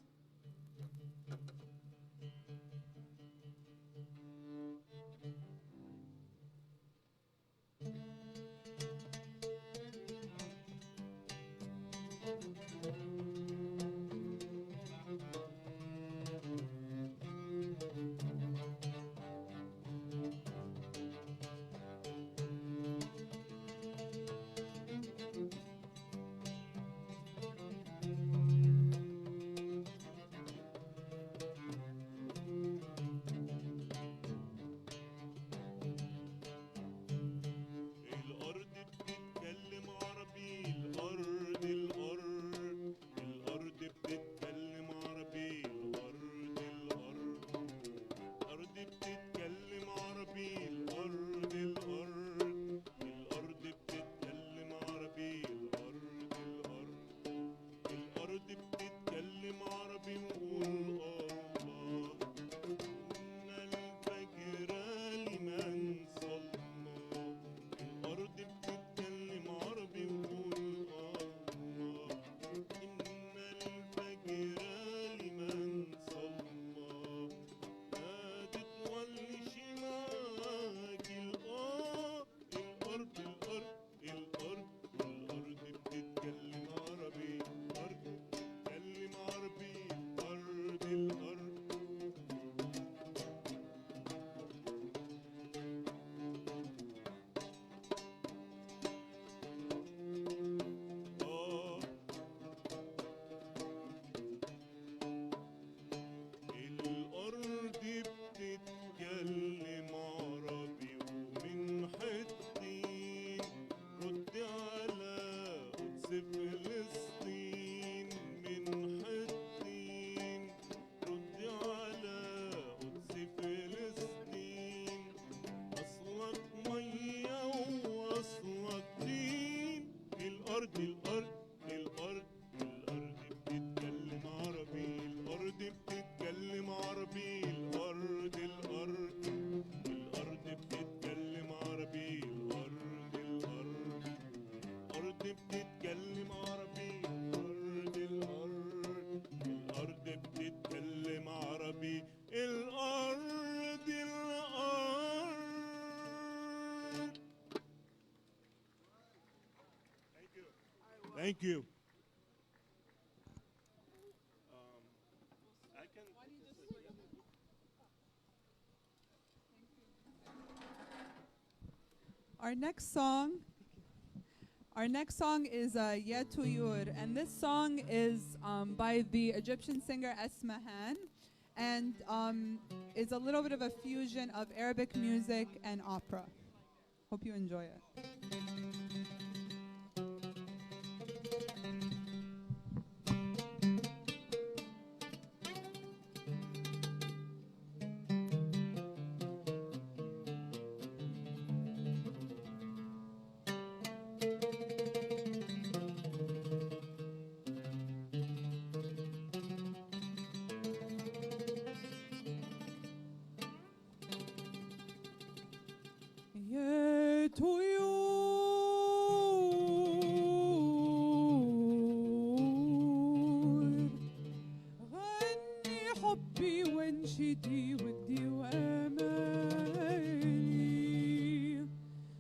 Thank you. I can. Our next song is Ya Tuyur, and this song is by the Egyptian singer Esmahan, and is a little bit of a fusion of Arabic music and opera. Hope you enjoy it. يا طيور غني حبي وانشدي ودي وامالي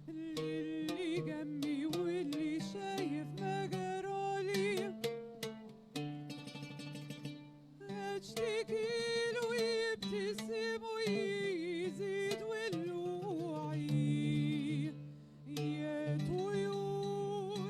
اللي جنبي واللي شايف ما جرالي اشتكي له يبتسم ويزيد ولوعي يا طيور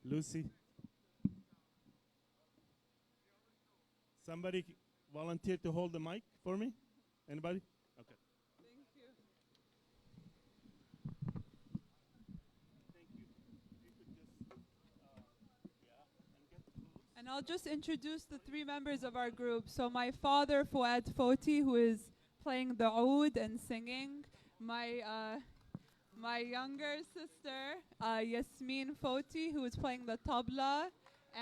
Lucy. Somebody volunteer to hold the mic for me? Anybody? Okay. And I'll just introduce the three members of our group. So my father, Fuad Foti, who is playing the oud and singing. My younger sister, Yasmin Foti, who is playing the tabla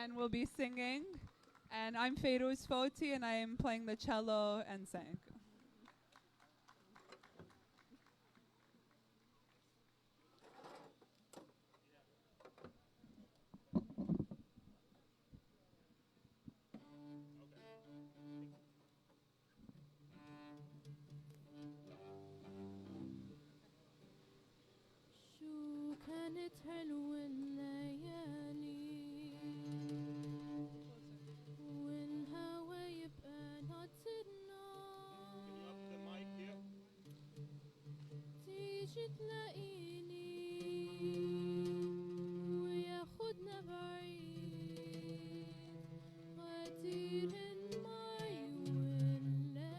and will be singing. And I'm Ferouz Foti, and I am playing the cello and sing. كانت حلوة الليالي والهوا يبقى ناطرنا تيجي تلاقيني ويا ياخدنا بعيد غدير المي والليالي.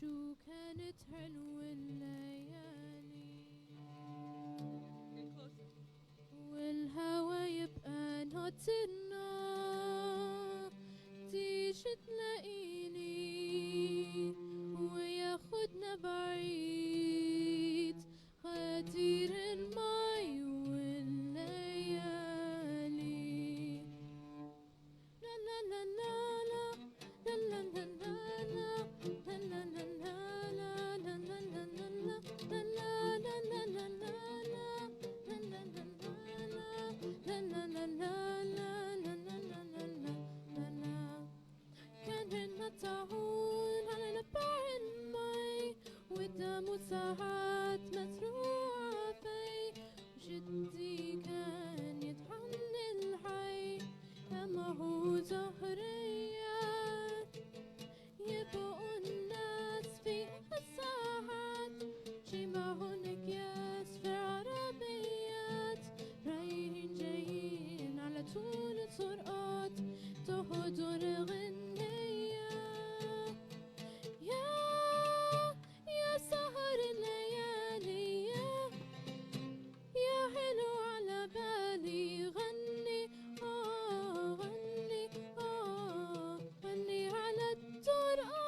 شو كانت حلوة الليالي والهوا يبقى ناطرنا تيجي تلاقيني وياخدنا بعيد غدير المي والليالي. لا لا لا لا لا لا لا لا لا تعون على نبع المي قدامه ساعات مزروعة في جدي كان يطحن الحي لما هو زهريات يبقوا الناس في الساعات جمعهن أكياس في عربيات رايحين جايين على طول الطرقات تهدوا الغنية. يا سهر الليالي يا حلو على بالي غني غني غني على الطرقات.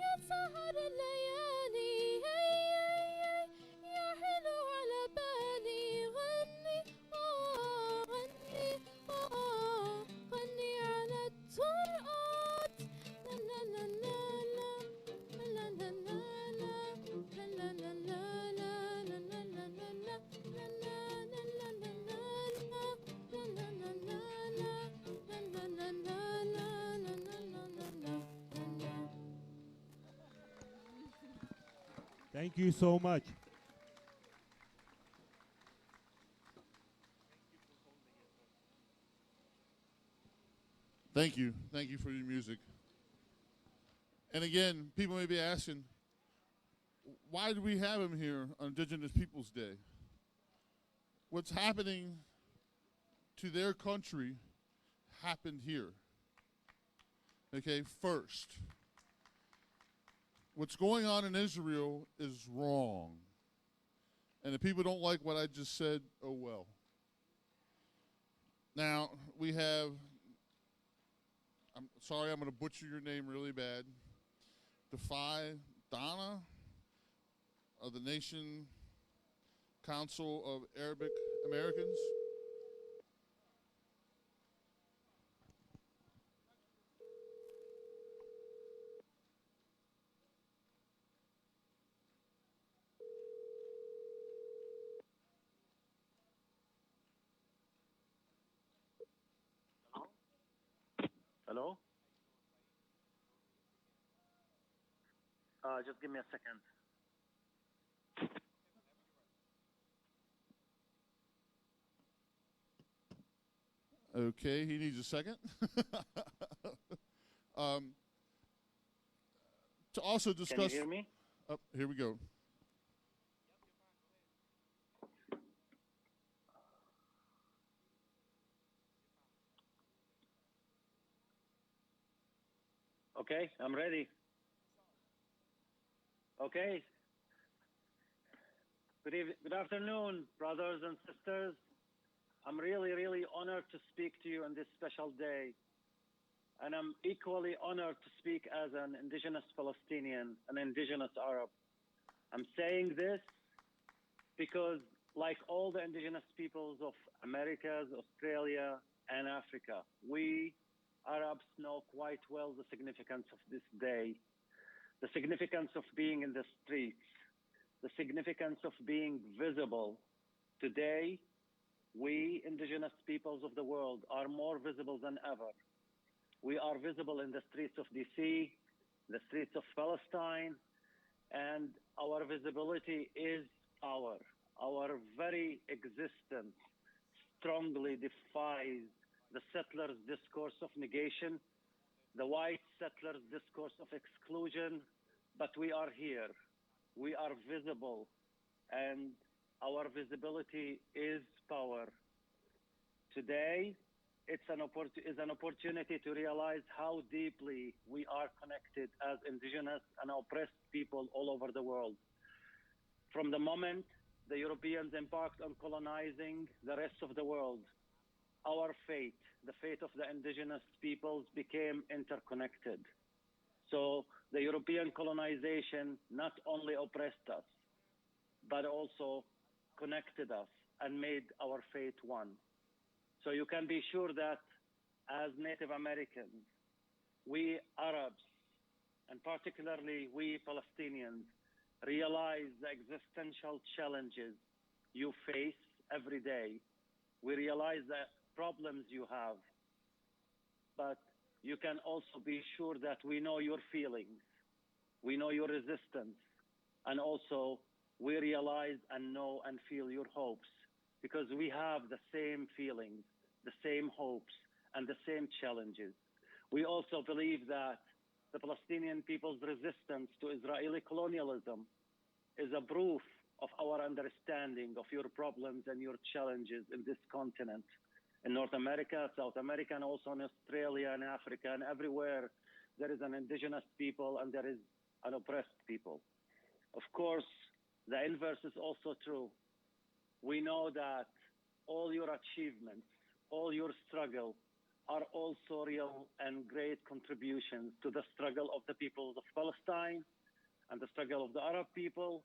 يا سهر الليالي يا حلو على بالي غني غني غني على الطرقات. لا لا لا لا لا لا لا لا لا Thank you so much. Thank you. Thank you for your music. And again, people may be asking, why do we have him here on Indigenous Peoples Day? What's happening to their country happened here. Okay, first. What's going on in Israel is wrong. And if people don't like what I just said, oh well. Now, we have, I'm sorry, I'm going to butcher your name really bad. Defy Donna of the Nation Council of Arabic Americans. Hello? Just give me a second. Okay, he needs a second. To also discuss. Can you hear me? Oh, here we go. Okay, I'm ready. Okay. Good afternoon, brothers and sisters. I'm really, really honored to speak to you on this special day. And I'm equally honored to speak as an indigenous Palestinian, an indigenous Arab. I'm saying this because, like all the indigenous peoples of Americas, Australia, and Africa, we Arabs know quite well the significance of this day, the significance of being in the streets, the significance of being visible. Today, we indigenous peoples of the world are more visible than ever. We are visible in the streets of DC, the streets of Palestine, and our visibility is power. Our very existence strongly defies the settlers' discourse of negation, the white settlers' discourse of exclusion, but we are here. We are visible, and our visibility is power. Today, it's an opportunity to realize how deeply we are connected as indigenous and oppressed people all over the world. From the moment the Europeans embarked on colonizing the rest of the world, our fate, the fate of the indigenous peoples, became interconnected. So the European colonization not only oppressed us, but also connected us and made our fate one. So you can be sure that as Native Americans, we Arabs, and particularly we Palestinians, realize the existential challenges you face every day. We realize the problems you have, but you can also be sure that we know your feelings, we know your resistance, and also we realize and know and feel your hopes, because we have the same feelings, the same hopes, and the same challenges. We also believe that the Palestinian people's resistance to Israeli colonialism is a proof of our understanding of your problems and your challenges in this continent, in North America, South America, and also in Australia and Africa, and everywhere there is an indigenous people and there is an oppressed people. Of course, the inverse is also true. We know that all your achievements, all your struggle are also real and great contributions to the struggle of the peoples of Palestine and the struggle of the Arab people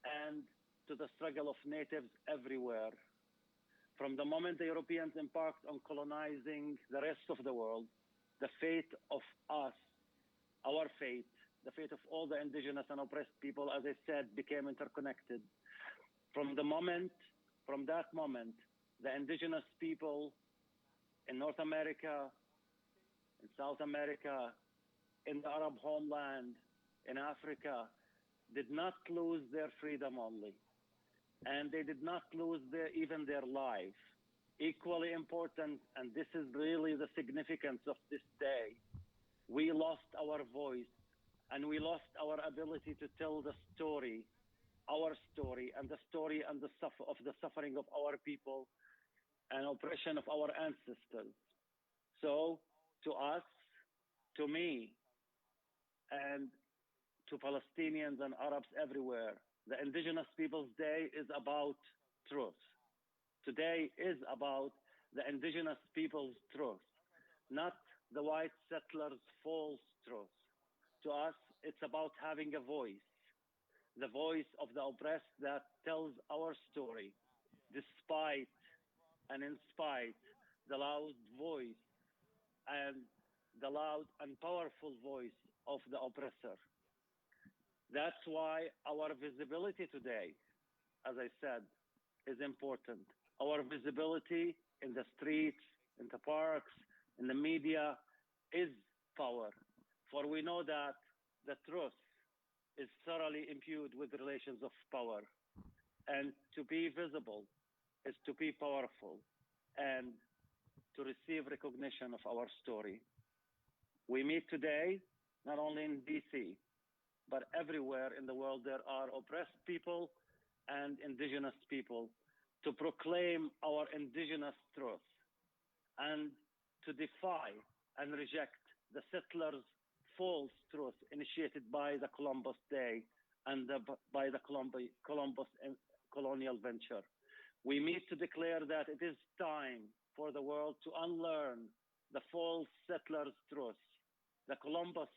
and to the struggle of natives everywhere. From the moment the Europeans embarked on colonizing the rest of the world, the fate of us, our fate, the fate of all the indigenous and oppressed people, as I said, became interconnected. From that moment, the indigenous people in North America, in South America, in the Arab homeland, in Africa, did not lose their freedom only, and they did not lose even their life. Equally important, and this is really the significance of this day, we lost our voice and we lost our ability to tell the story, our story, and the story and the suffering of our people and oppression of our ancestors. So to us, to me, and to Palestinians and Arabs everywhere, the Indigenous Peoples Day is about truth. Today is about the Indigenous Peoples' truth, not the white settlers' false truth. To us, it's about having a voice, the voice of the oppressed that tells our story, despite and in spite the loud voice and the loud and powerful voice of the oppressor. That's why our visibility today, as I said, is important. Our visibility in the streets, in the parks, in the media is power. For we know that the truth is thoroughly imbued with relations of power. And to be visible is to be powerful and to receive recognition of our story. We meet today, not only in DC, but everywhere in the world there are oppressed people and indigenous people to proclaim our indigenous truth and to defy and reject the settlers' false truth initiated by the Columbus Day and by the Columbus colonial venture. We meet to declare that it is time for the world to unlearn the false settlers' truth, the Columbus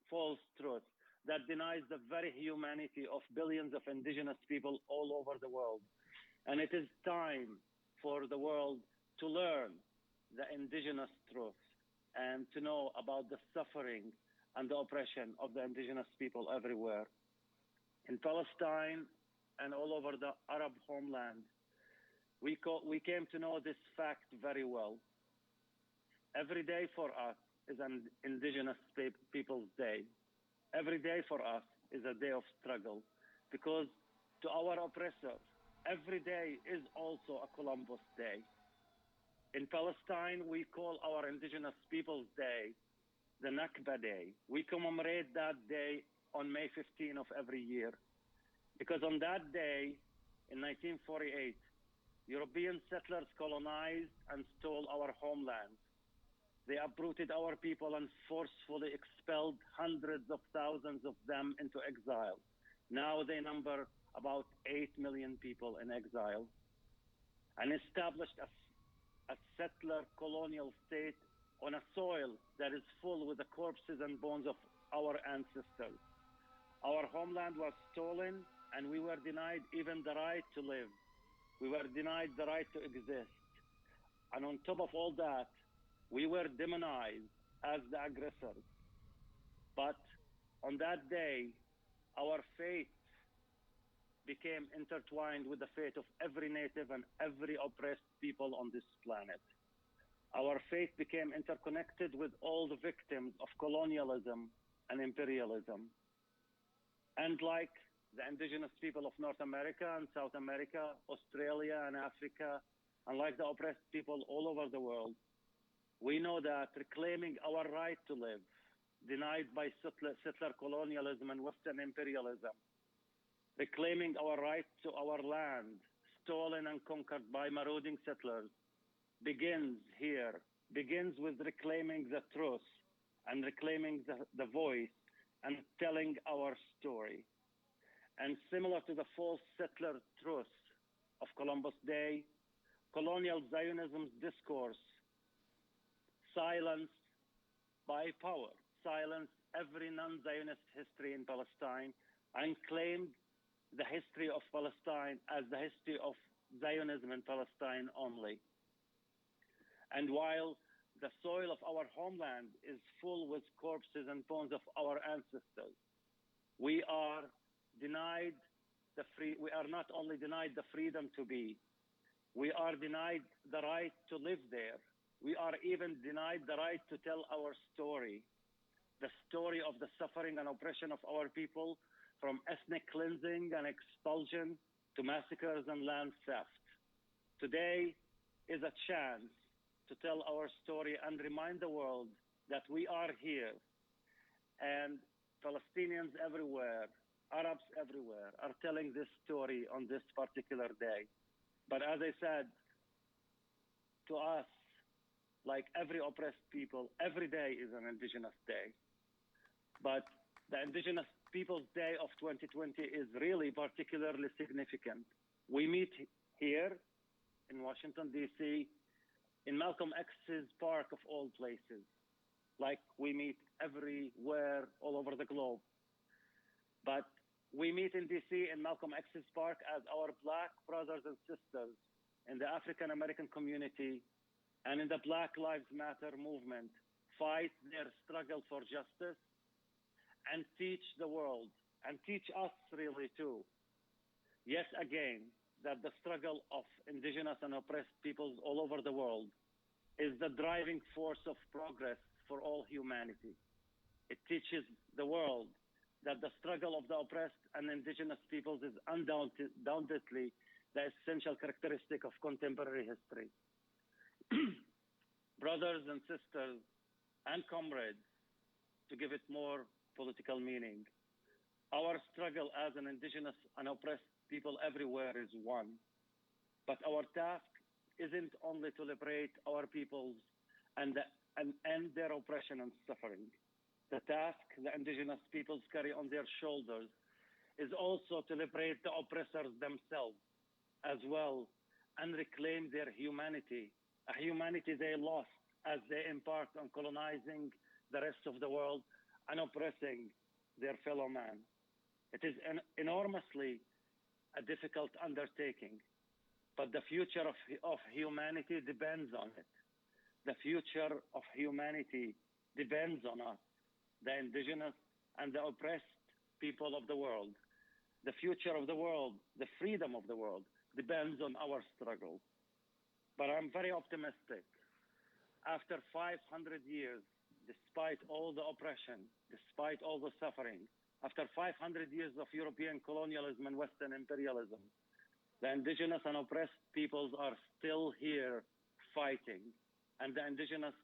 false truth that denies the very humanity of billions of indigenous people all over the world. And it is time for the world to learn the indigenous truth and to know about the suffering and the oppression of the indigenous people everywhere. In Palestine and all over the Arab homeland, we came to know this fact very well. Every day for us, is an Indigenous Peoples Day. Every day for us is a day of struggle because to our oppressors, every day is also a Columbus Day. In Palestine, we call our Indigenous Peoples Day the Nakba Day. We commemorate that day on May 15 of every year because on that day in 1948, European settlers colonized and stole our homeland. They uprooted our people and forcefully expelled hundreds of thousands of them into exile. Now they number about 8 million people in exile and established a settler colonial state on a soil that is full with the corpses and bones of our ancestors. Our homeland was stolen and we were denied even the right to live. We were denied the right to exist. And on top of all that, we were demonized as the aggressors. But on that day, our fate became intertwined with the fate of every native and every oppressed people on this planet. Our fate became interconnected with all the victims of colonialism and imperialism. And like the indigenous people of North America and South America, Australia and Africa, and like the oppressed people all over the world, we know that reclaiming our right to live, denied by settler colonialism and Western imperialism, reclaiming our right to our land, stolen and conquered by marauding settlers, begins here, begins with reclaiming the truth and reclaiming the voice and telling our story. And similar to the false settler truth of Columbus Day, colonial Zionism's discourse silenced by power, silenced every non-Zionist history in Palestine and claimed the history of Palestine as the history of Zionism in Palestine only. And while the soil of our homeland is full with corpses and bones of our ancestors, we are not only denied the freedom to be, we are denied the right to live there. We are even denied the right to tell our story, the story of the suffering and oppression of our people, from ethnic cleansing and expulsion to massacres and land theft. Today is a chance to tell our story and remind the world that we are here, and Palestinians everywhere, Arabs everywhere are telling this story on this particular day. But as I said, to us, like every oppressed people, every day is an Indigenous Day. But the Indigenous Peoples Day of 2020 is really particularly significant. We meet here in Washington, D.C., in Malcolm X's park of all places, like we meet everywhere all over the globe. But we meet in D.C. in Malcolm X's park as our Black brothers and sisters in the African American community and in the Black Lives Matter movement fight their struggle for justice and teach the world and teach us really too, yet again, that the struggle of indigenous and oppressed peoples all over the world is the driving force of progress for all humanity. It teaches the world that the struggle of the oppressed and indigenous peoples is undoubtedly the essential characteristic of contemporary history. Brothers and sisters and comrades, to give it more political meaning, our struggle as an indigenous and oppressed people everywhere is one. But our task isn't only to liberate our peoples and end their oppression and suffering. The task the indigenous peoples carry on their shoulders is also to liberate the oppressors themselves as well and reclaim their humanity, a humanity they lost as they embarked on colonizing the rest of the world and oppressing their fellow man. It is enormously a difficult undertaking, but the future of humanity depends on it. The future of humanity depends on us, the indigenous and the oppressed people of the world. The future of the world, the freedom of the world, depends on our struggle. But I'm very optimistic. After 500 years, despite all the oppression, despite all the suffering, after 500 years of European colonialism and Western imperialism, the indigenous and oppressed peoples are still here fighting. And the Indigenous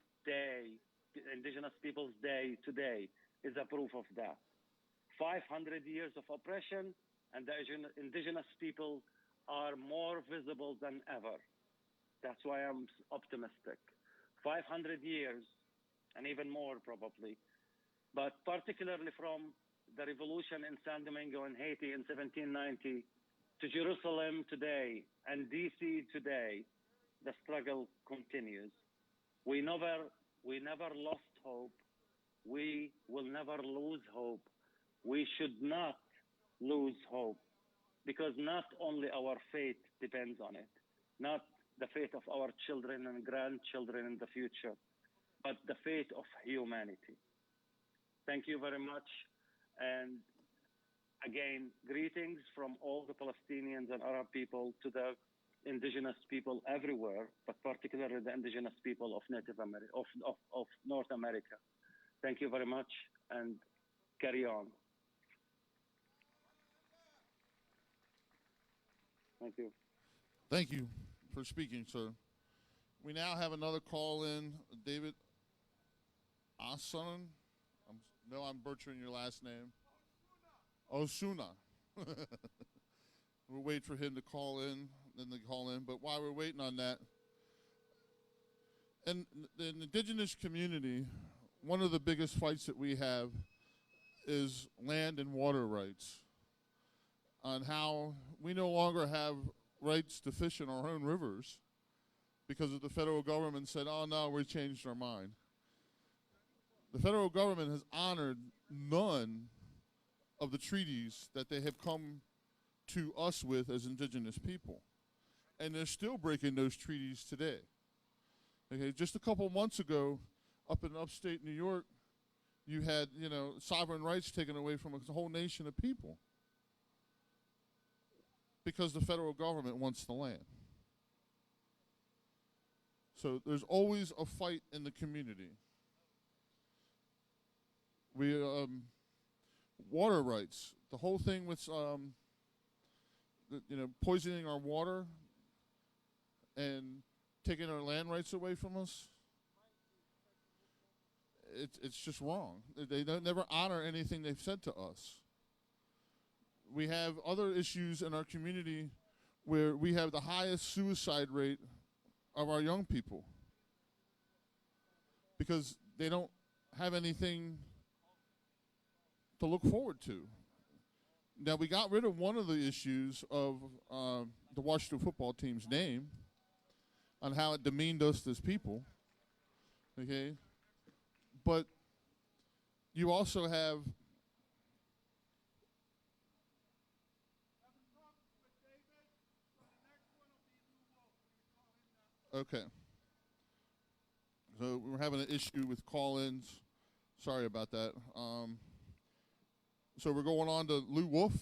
Peoples Day today is a proof of that. 500 years of oppression, and the indigenous people are more visible than ever. That's why I'm optimistic. 500 years, and even more probably, but particularly from the revolution in San Domingo in Haiti in 1790 to Jerusalem today and DC today, the struggle continues. We never lost hope. We will never lose hope. We should not lose hope, because not only our fate depends on it, not the fate of our children and grandchildren in the future, but the fate of humanity. Thank you very much. And again, greetings from all the Palestinians and Arab people to the indigenous people everywhere, but particularly the indigenous people of Native America, of North America. Thank you very much, and carry on. Thank you. Thank you for speaking, sir. We now have another call in, David Asan. No, I'm butchering your last name. Osuna. We'll wait for him to call in, but while we're waiting on that, in the indigenous community, one of the biggest fights that we have is land and water rights, on how we no longer have rights to fish in our own rivers because of the federal government said, oh no, we changed our mind. The federal government has honored none of the treaties that they have come to us with as indigenous people. And they're still breaking those treaties today. Okay, just a couple months ago, up in upstate New York, you had, sovereign rights taken away from a whole nation of people because the federal government wants the land. So there's always a fight in the community. Water rights, the whole thing with poisoning our water and taking our land rights away from us, it's just wrong. They don't never honor anything they've said to us. We have other issues in our community where we have the highest suicide rate of our young people because they don't have anything to look forward to. Now, we got rid of one of the issues of the Washington football team's name on how it demeaned us as people, okay? But you also have okay. So we're having an issue with call-ins. Sorry about that. So we're going on to Lou Wolf.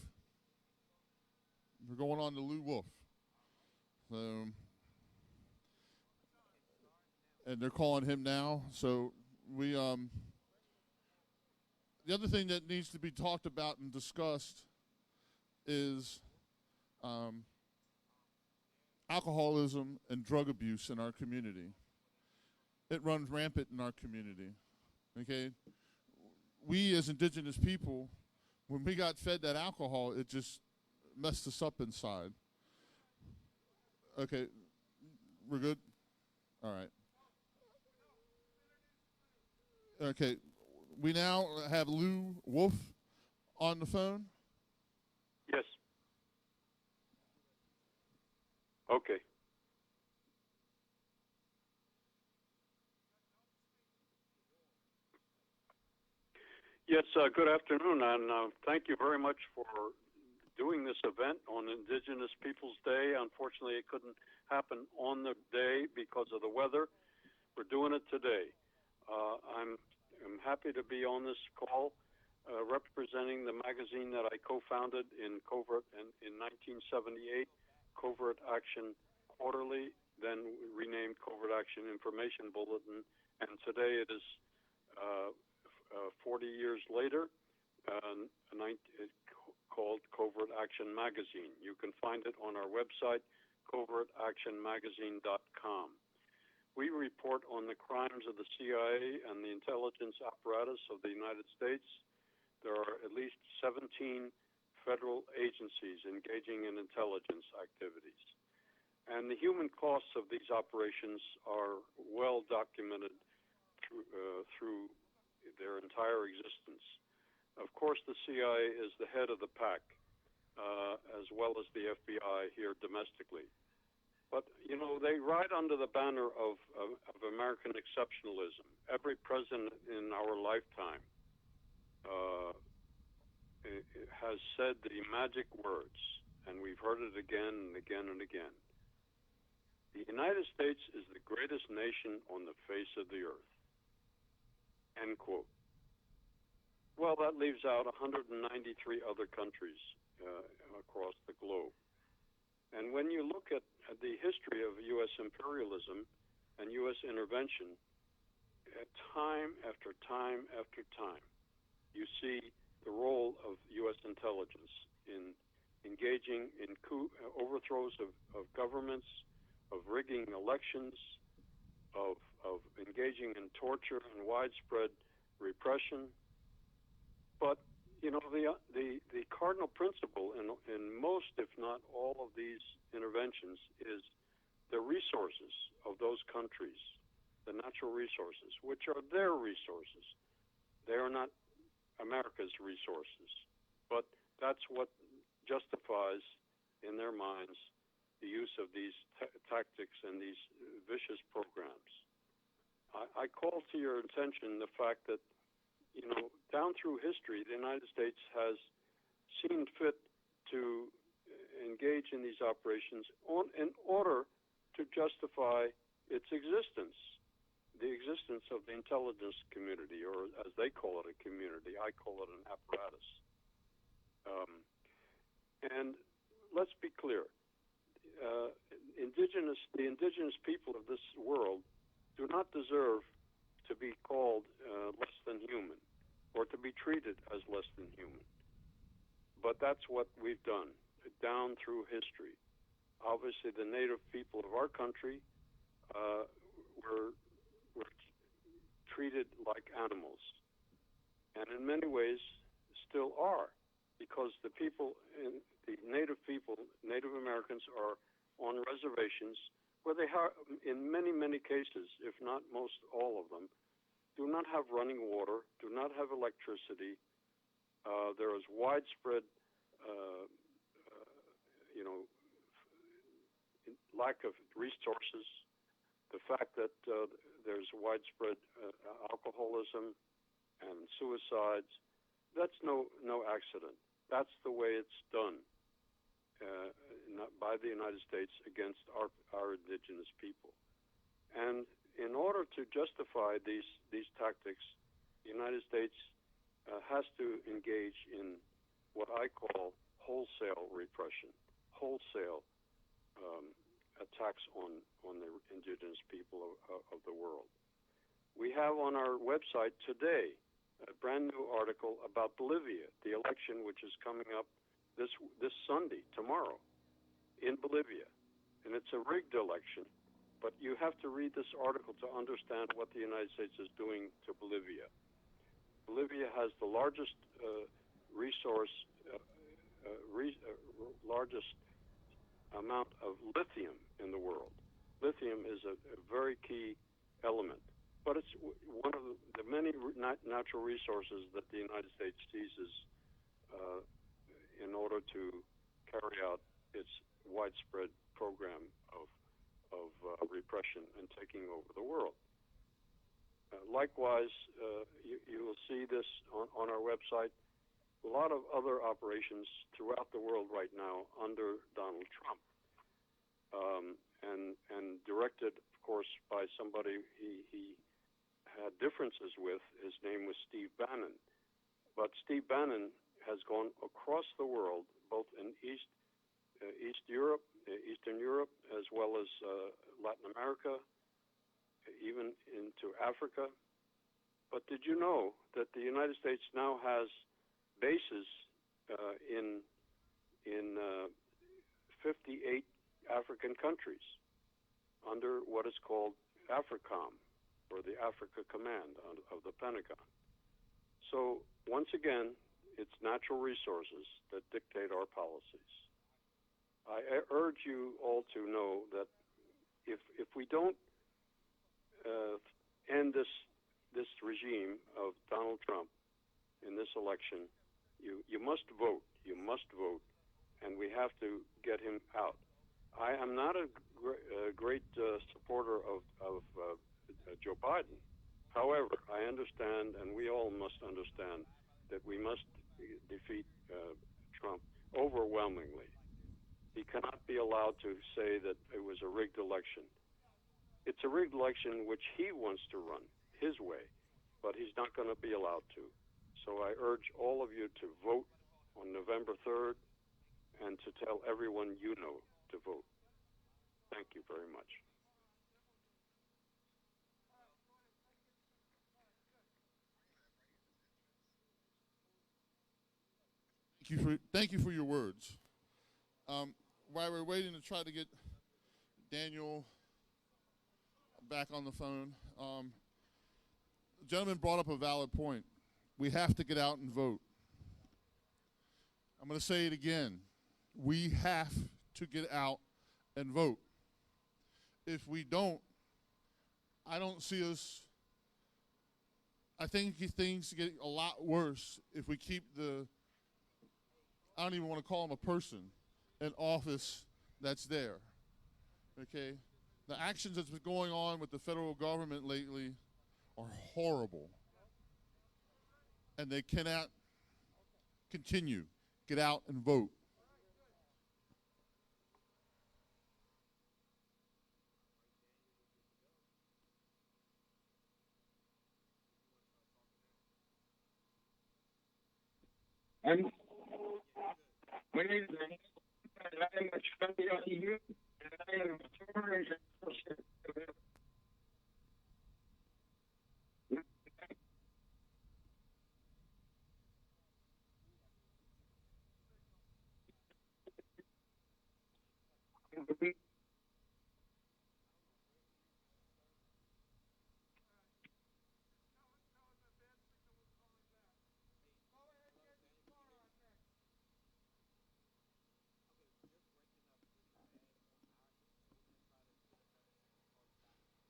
And they're calling him now. So we the other thing that needs to be talked about and discussed is alcoholism and drug abuse in our community. It runs rampant in our community. Okay? We as indigenous people, when we got fed that alcohol, it just messed us up inside. Okay, we're good? All right. Okay, we now have Lou Wolf on the phone. Yes. Okay. Yes, good afternoon, and thank you very much for doing this event on Indigenous Peoples Day. Unfortunately, it couldn't happen on the day because of the weather. We're doing it today. I'm happy to be on this call representing the magazine that I co-founded in Covert in 1978, Covert Action Quarterly, then renamed Covert Action Information Bulletin, and today it is 40 years later, called Covert Action Magazine. You can find it on our website, covertactionmagazine.com. We report on the crimes of the CIA and the intelligence apparatus of the United States. There are at least 17 federal agencies engaging in intelligence activities. And the human costs of these operations are well documented through their entire existence. Of course, the CIA is the head of the pack, as well as the FBI here domestically. But, you know, they ride under the banner of American exceptionalism. Every president in our lifetime has said the magic words, and we've heard it again and again and again. The United States is the greatest nation on the face of the earth. End quote. Well, that leaves out 193 other countries across the globe. And when you look at the history of U.S. imperialism and U.S. intervention, time after time after time, you see the role of U.S. intelligence in engaging in overthrows of governments, of rigging elections, of engaging in torture and widespread repression. But you know, the cardinal principle in most, if not all, of these interventions is the resources of those countries, the natural resources, which are their resources. They are not America's resources. But that's what justifies, in their minds, the use of these tactics and these vicious programs. I call to your attention the fact that, you know, down through history, the United States has seen fit to engage in these operations in order to justify its existence, the existence of the intelligence community, or as they call it, a community. I call it an apparatus. And let's be clear. The indigenous people of this world do not deserve to be called less than human, or to be treated as less than human. But that's what we've done down through history. Obviously, the native people of our country were treated like animals, and in many ways still are, because the native Americans are on reservations where they have, in many, many cases, if not most all of them, do not have running water, do not have electricity. There is widespread, lack of resources. The fact that there's widespread alcoholism and suicides, that's no accident. That's the way it's done by the United States against our indigenous people. And in order to justify these tactics, the United States has to engage in what I call wholesale repression, wholesale attacks on the indigenous people of the world. We have on our website today a brand new article about Bolivia, the election which is coming up this Sunday, tomorrow, in Bolivia. And it's a rigged election, but you have to read this article to understand what the United States is doing to Bolivia. Bolivia has the largest largest amount of lithium in the world. Lithium is a very key element, but it's one of the many natural resources that the United States seizes in order to carry out its widespread program of repression and taking over the world. Likewise, you will see this on our website. A lot of other operations throughout the world right now under Donald Trump, and directed, of course, by somebody he had differences with. His name was Steve Bannon. But Steve Bannon has gone across the world, both in Eastern Europe, as well as Latin America, even into Africa, But did you know that the United States now has bases in 58 African countries under what is called AFRICOM, or the Africa Command of the Pentagon? So once again, it's natural resources that dictate our policies. I urge you all to know that if we don't end this regime of Donald Trump in this election, you must vote. You must vote, and we have to get him out. I am not a great supporter of Joe Biden. However, I understand, and we all must understand, that we must defeat Trump overwhelmingly. He cannot be allowed to say that it was a rigged election. It's a rigged election which he wants to run his way, but he's not going to be allowed to. So I urge all of you to vote on November 3rd and to tell everyone you know to vote. Thank you very much. Thank you for your words. While we're waiting to try to get Daniel back on the phone, the gentleman brought up a valid point. We have to get out and vote. I'm going to say it again. We have to get out and vote. If we don't, I don't see us. I think things get a lot worse if we keep I don't even want to call him a person, an office that's there. Okay? The actions that's been going on with the federal government lately are horrible. And they cannot continue. Get out and vote. My name is Daniel, and I am a champion youth, and I am a former and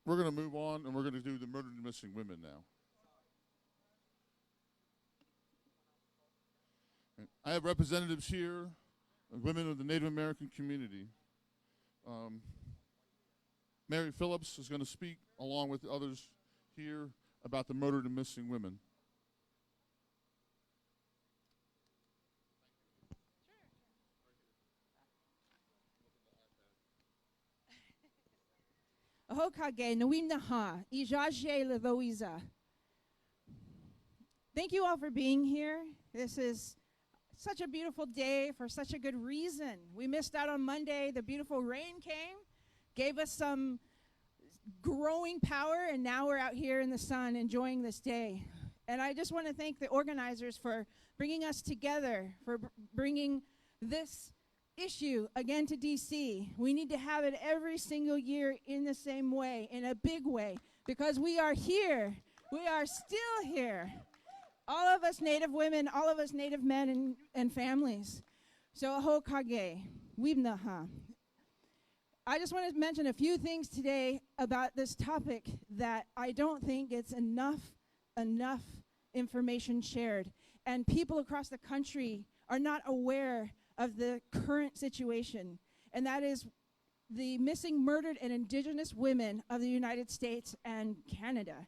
We're going to move on, and we're going to do the murdered and missing women now. I have representatives here, women of the Native American community. Mary Phillips is going to speak, along with others here, about the murdered and missing women. Hokage Nwimnaha, Ijaje Levoiza. Thank you all for being here. This is such a beautiful day for such a good reason. We missed out on Monday. The beautiful rain came, gave us some growing power, and now we're out here in the sun enjoying this day. And I just want to thank the organizers for bringing us together, for bringing this issue again to DC. We need to have it every single year in the same way, in a big way, because we are here. We are still here. All of us Native women, all of us Native men and families. So Hokage, Wibnaha. I just want to mention a few things today about this topic that I don't think gets enough information shared. And people across the country are not aware of the current situation, and that is the missing, murdered, and Indigenous women of the United States and Canada.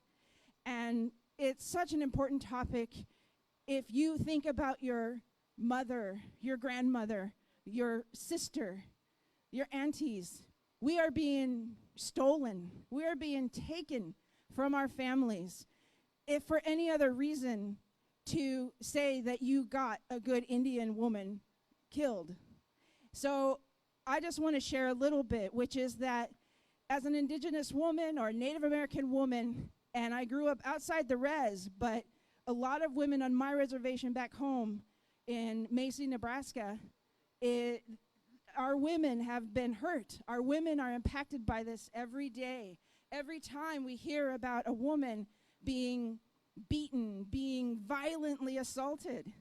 And it's such an important topic. If you think about your mother, your grandmother, your sister, your aunties, we are being stolen. We are being taken from our families. If for any other reason to say that you got a good Indian woman killed. So I just want to share a little bit, which is that as an Indigenous woman or Native American woman, And I grew up outside the res, but a lot of women on my reservation back home in Macy, Nebraska, our women have been hurt. Our women are impacted by this every day. Every time we hear about a woman being beaten, being violently assaulted.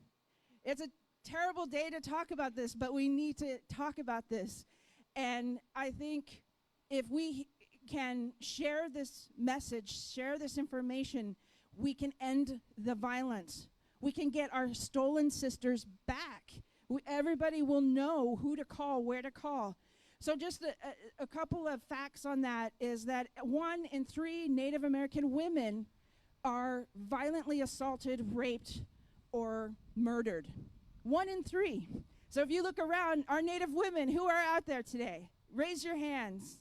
It's a terrible day to talk about this, but we need to talk about this. And I think if we can share this message, share this information, we can end the violence. We can get our stolen sisters back. Everybody will know who to call, where to call. So just a couple of facts on that is that 1 in 3 Native American women are violently assaulted, raped, or murdered. 1 in 3. So if you look around, our Native women, who are out there today? Raise your hands.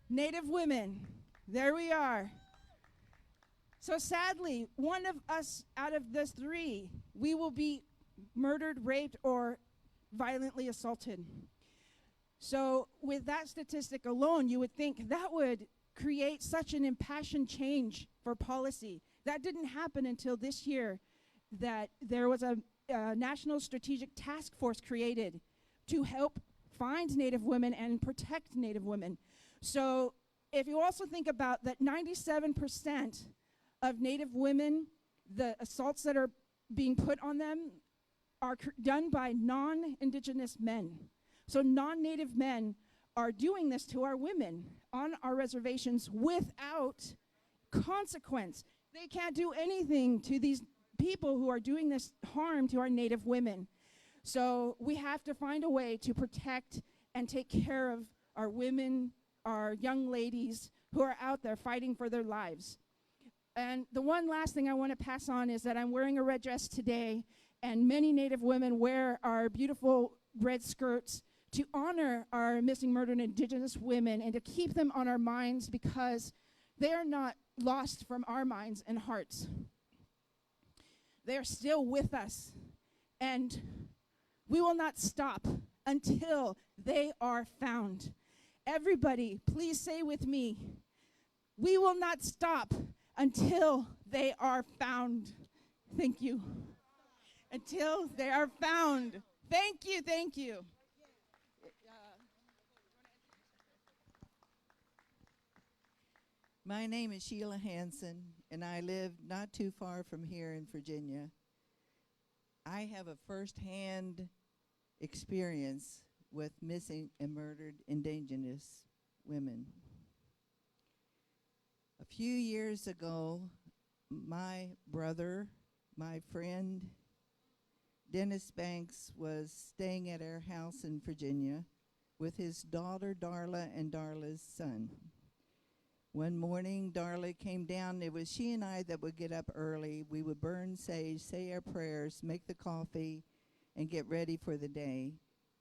Native women. There we are. So sadly, one of us out of this 3, we will be murdered, raped, or violently assaulted. So with that statistic alone, you would think that would create such an impassioned change for policy. That didn't happen until this year, that there was a National Strategic Task Force created to help find Native women and protect Native women. So if you also think about that 97% of Native women, the assaults that are being put on them are done by non-Indigenous men. So non-Native men are doing this to our women on our reservations without consequence. They can't do anything to these people who are doing this harm to our Native women. So we have to find a way to protect and take care of our women, our young ladies who are out there fighting for their lives. And the one last thing I want to pass on is that I'm wearing a red dress today, and many Native women wear our beautiful red skirts to honor our missing, murdered Indigenous women and to keep them on our minds, because they are not lost from our minds and hearts. They are still with us, and we will not stop until they are found. Everybody, please say with me, we will not stop until they are found. Thank you. Until they are found. Thank you, thank you. My name is Sheila Hansen, and I live not too far from here in Virginia. I have a first-hand experience with missing and murdered Indigenous women. A few years ago, my brother, my friend, Dennis Banks, was staying at our house in Virginia with his daughter, Darla, and Darla's son. One morning, Darla came down. It was she and I that would get up early. We would burn sage, say our prayers, make the coffee, and get ready for the day.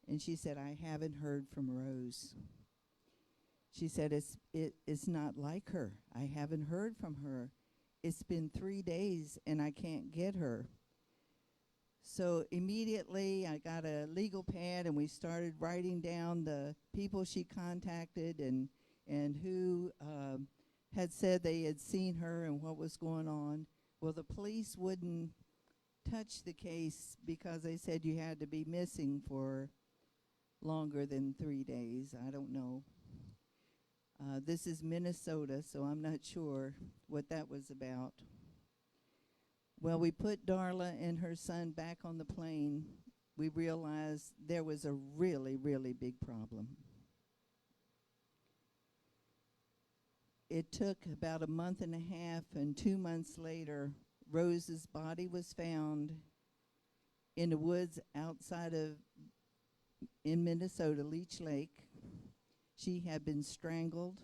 And she said, I haven't heard from Rose. She said, it's not like her. I haven't heard from her. It's been 3 days, and I can't get her. So immediately, I got a legal pad, and we started writing down the people she contacted and who had said they had seen her and what was going on. Well, the police wouldn't touch the case because they said you had to be missing for longer than 3 days. I don't know. This is Minnesota, so I'm not sure what that was about. Well, we put Darla and her son back on the plane. We realized there was a really, really big problem. It took about a month and a half, and 2 months later, Rose's body was found in the woods outside of, in Minnesota, Leech Lake. She had been strangled.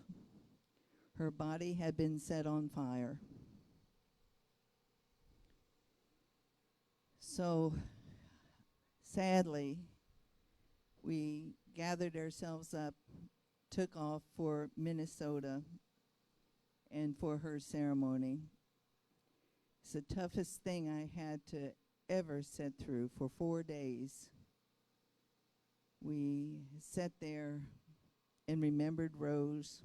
Her body had been set on fire. So, sadly, we gathered ourselves up, took off for Minnesota and for her ceremony. It's the toughest thing I had to ever sit through for 4 days. We sat there and remembered Rose.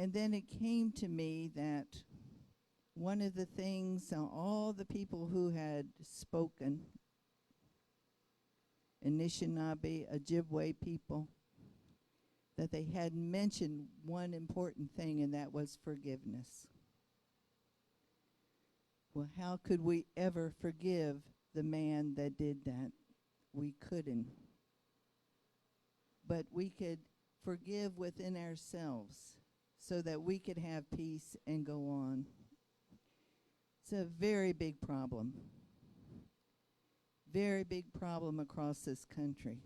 And then it came to me that one of the things, all the people who had spoken, Anishinaabe, Ojibwe people, that they had mentioned one important thing, and that was forgiveness. Well, how could we ever forgive the man that did that? We couldn't. But we could forgive within ourselves so that we could have peace and go on. It's a very big problem. Very big problem across this country.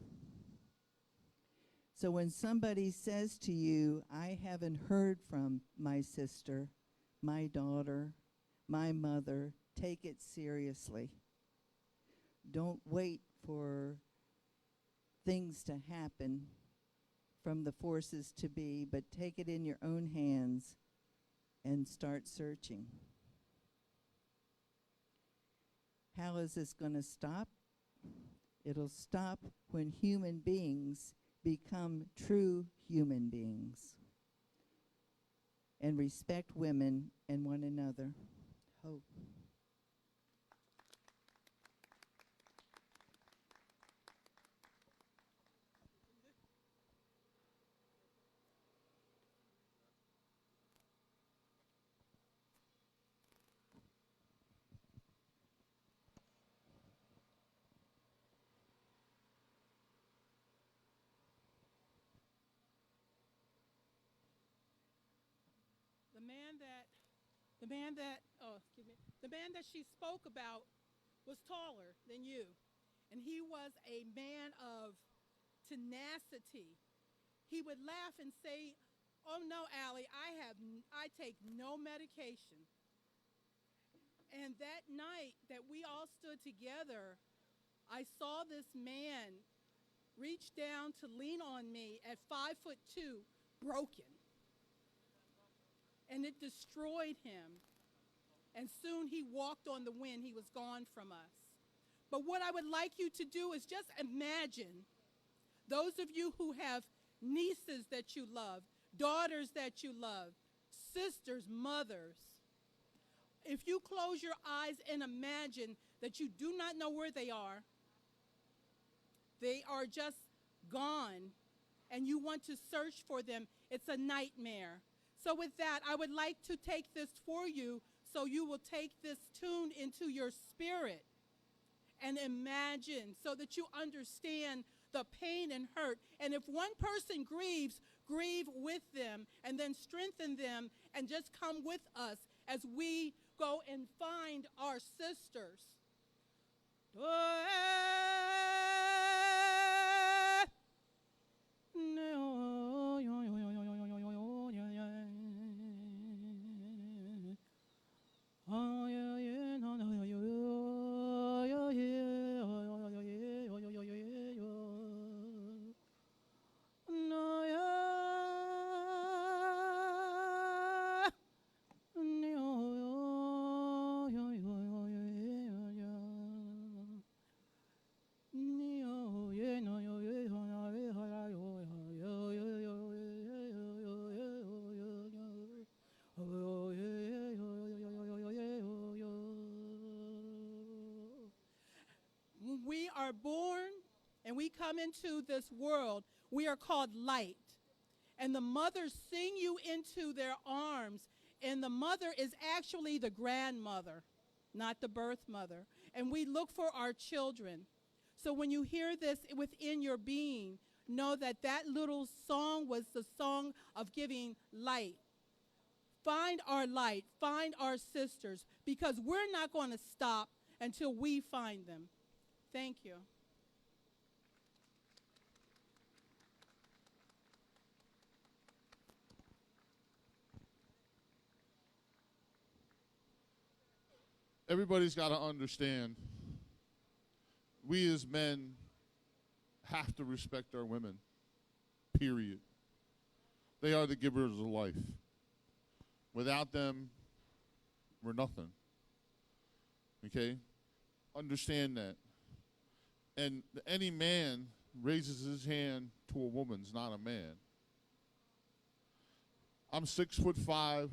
So when somebody says to you, I haven't heard from my sister, my daughter, my mother, take it seriously. Don't wait for things to happen from the forces to be, but take it in your own hands and start searching. How is this going to stop? It'll stop when human beings become true human beings and respect women and one another. Hope. The man that she spoke about was taller than you, and he was a man of tenacity. He would laugh and say, "Oh no, Allie, I take no medication." And that night that we all stood together, I saw this man reach down to lean on me at 5'2", broken. And it destroyed him. And soon he walked on the wind. He was gone from us. But what I would like you to do is just imagine those of you who have nieces that you love, daughters that you love, sisters, mothers. If you close your eyes and imagine that you do not know where they are just gone, and you want to search for them, it's a nightmare. So with that, I would like to take this for you so you will take this tune into your spirit and imagine so that you understand the pain and hurt. And if one person grieves, grieve with them and then strengthen them and just come with us as we go and find our sisters. We are born and we come into this world, we are called light. And the mothers sing you into their arms, and the mother is actually the grandmother, not the birth mother. And we look for our children. So when you hear this within your being, know that that little song was the song of giving light. Find our light, find our sisters, because we're not going to stop until we find them. Thank you. Everybody's got to understand, we as men have to respect our women, period. They are the givers of life. Without them, we're nothing. Okay? Understand that. And any man raises his hand to a woman's not a man. I'm 6'5",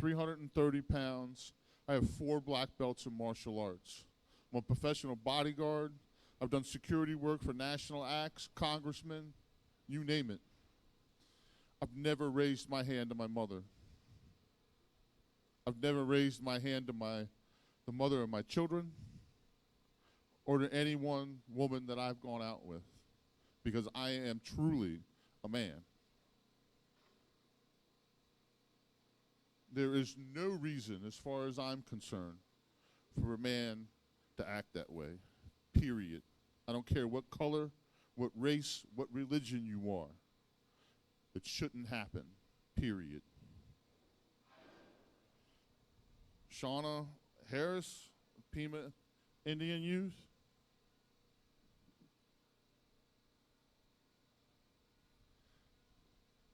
330 pounds. I have 4 black belts in martial arts. I'm a professional bodyguard. I've done security work for national acts, congressmen, you name it. I've never raised my hand to my mother. I've never raised my hand to the mother of my children or to any one woman that I've gone out with, because I am truly a man. There is no reason, as far as I'm concerned, for a man to act that way, period. I don't care what color, what race, what religion you are. It shouldn't happen, period. Shauna Harris, Pima Indian Youth.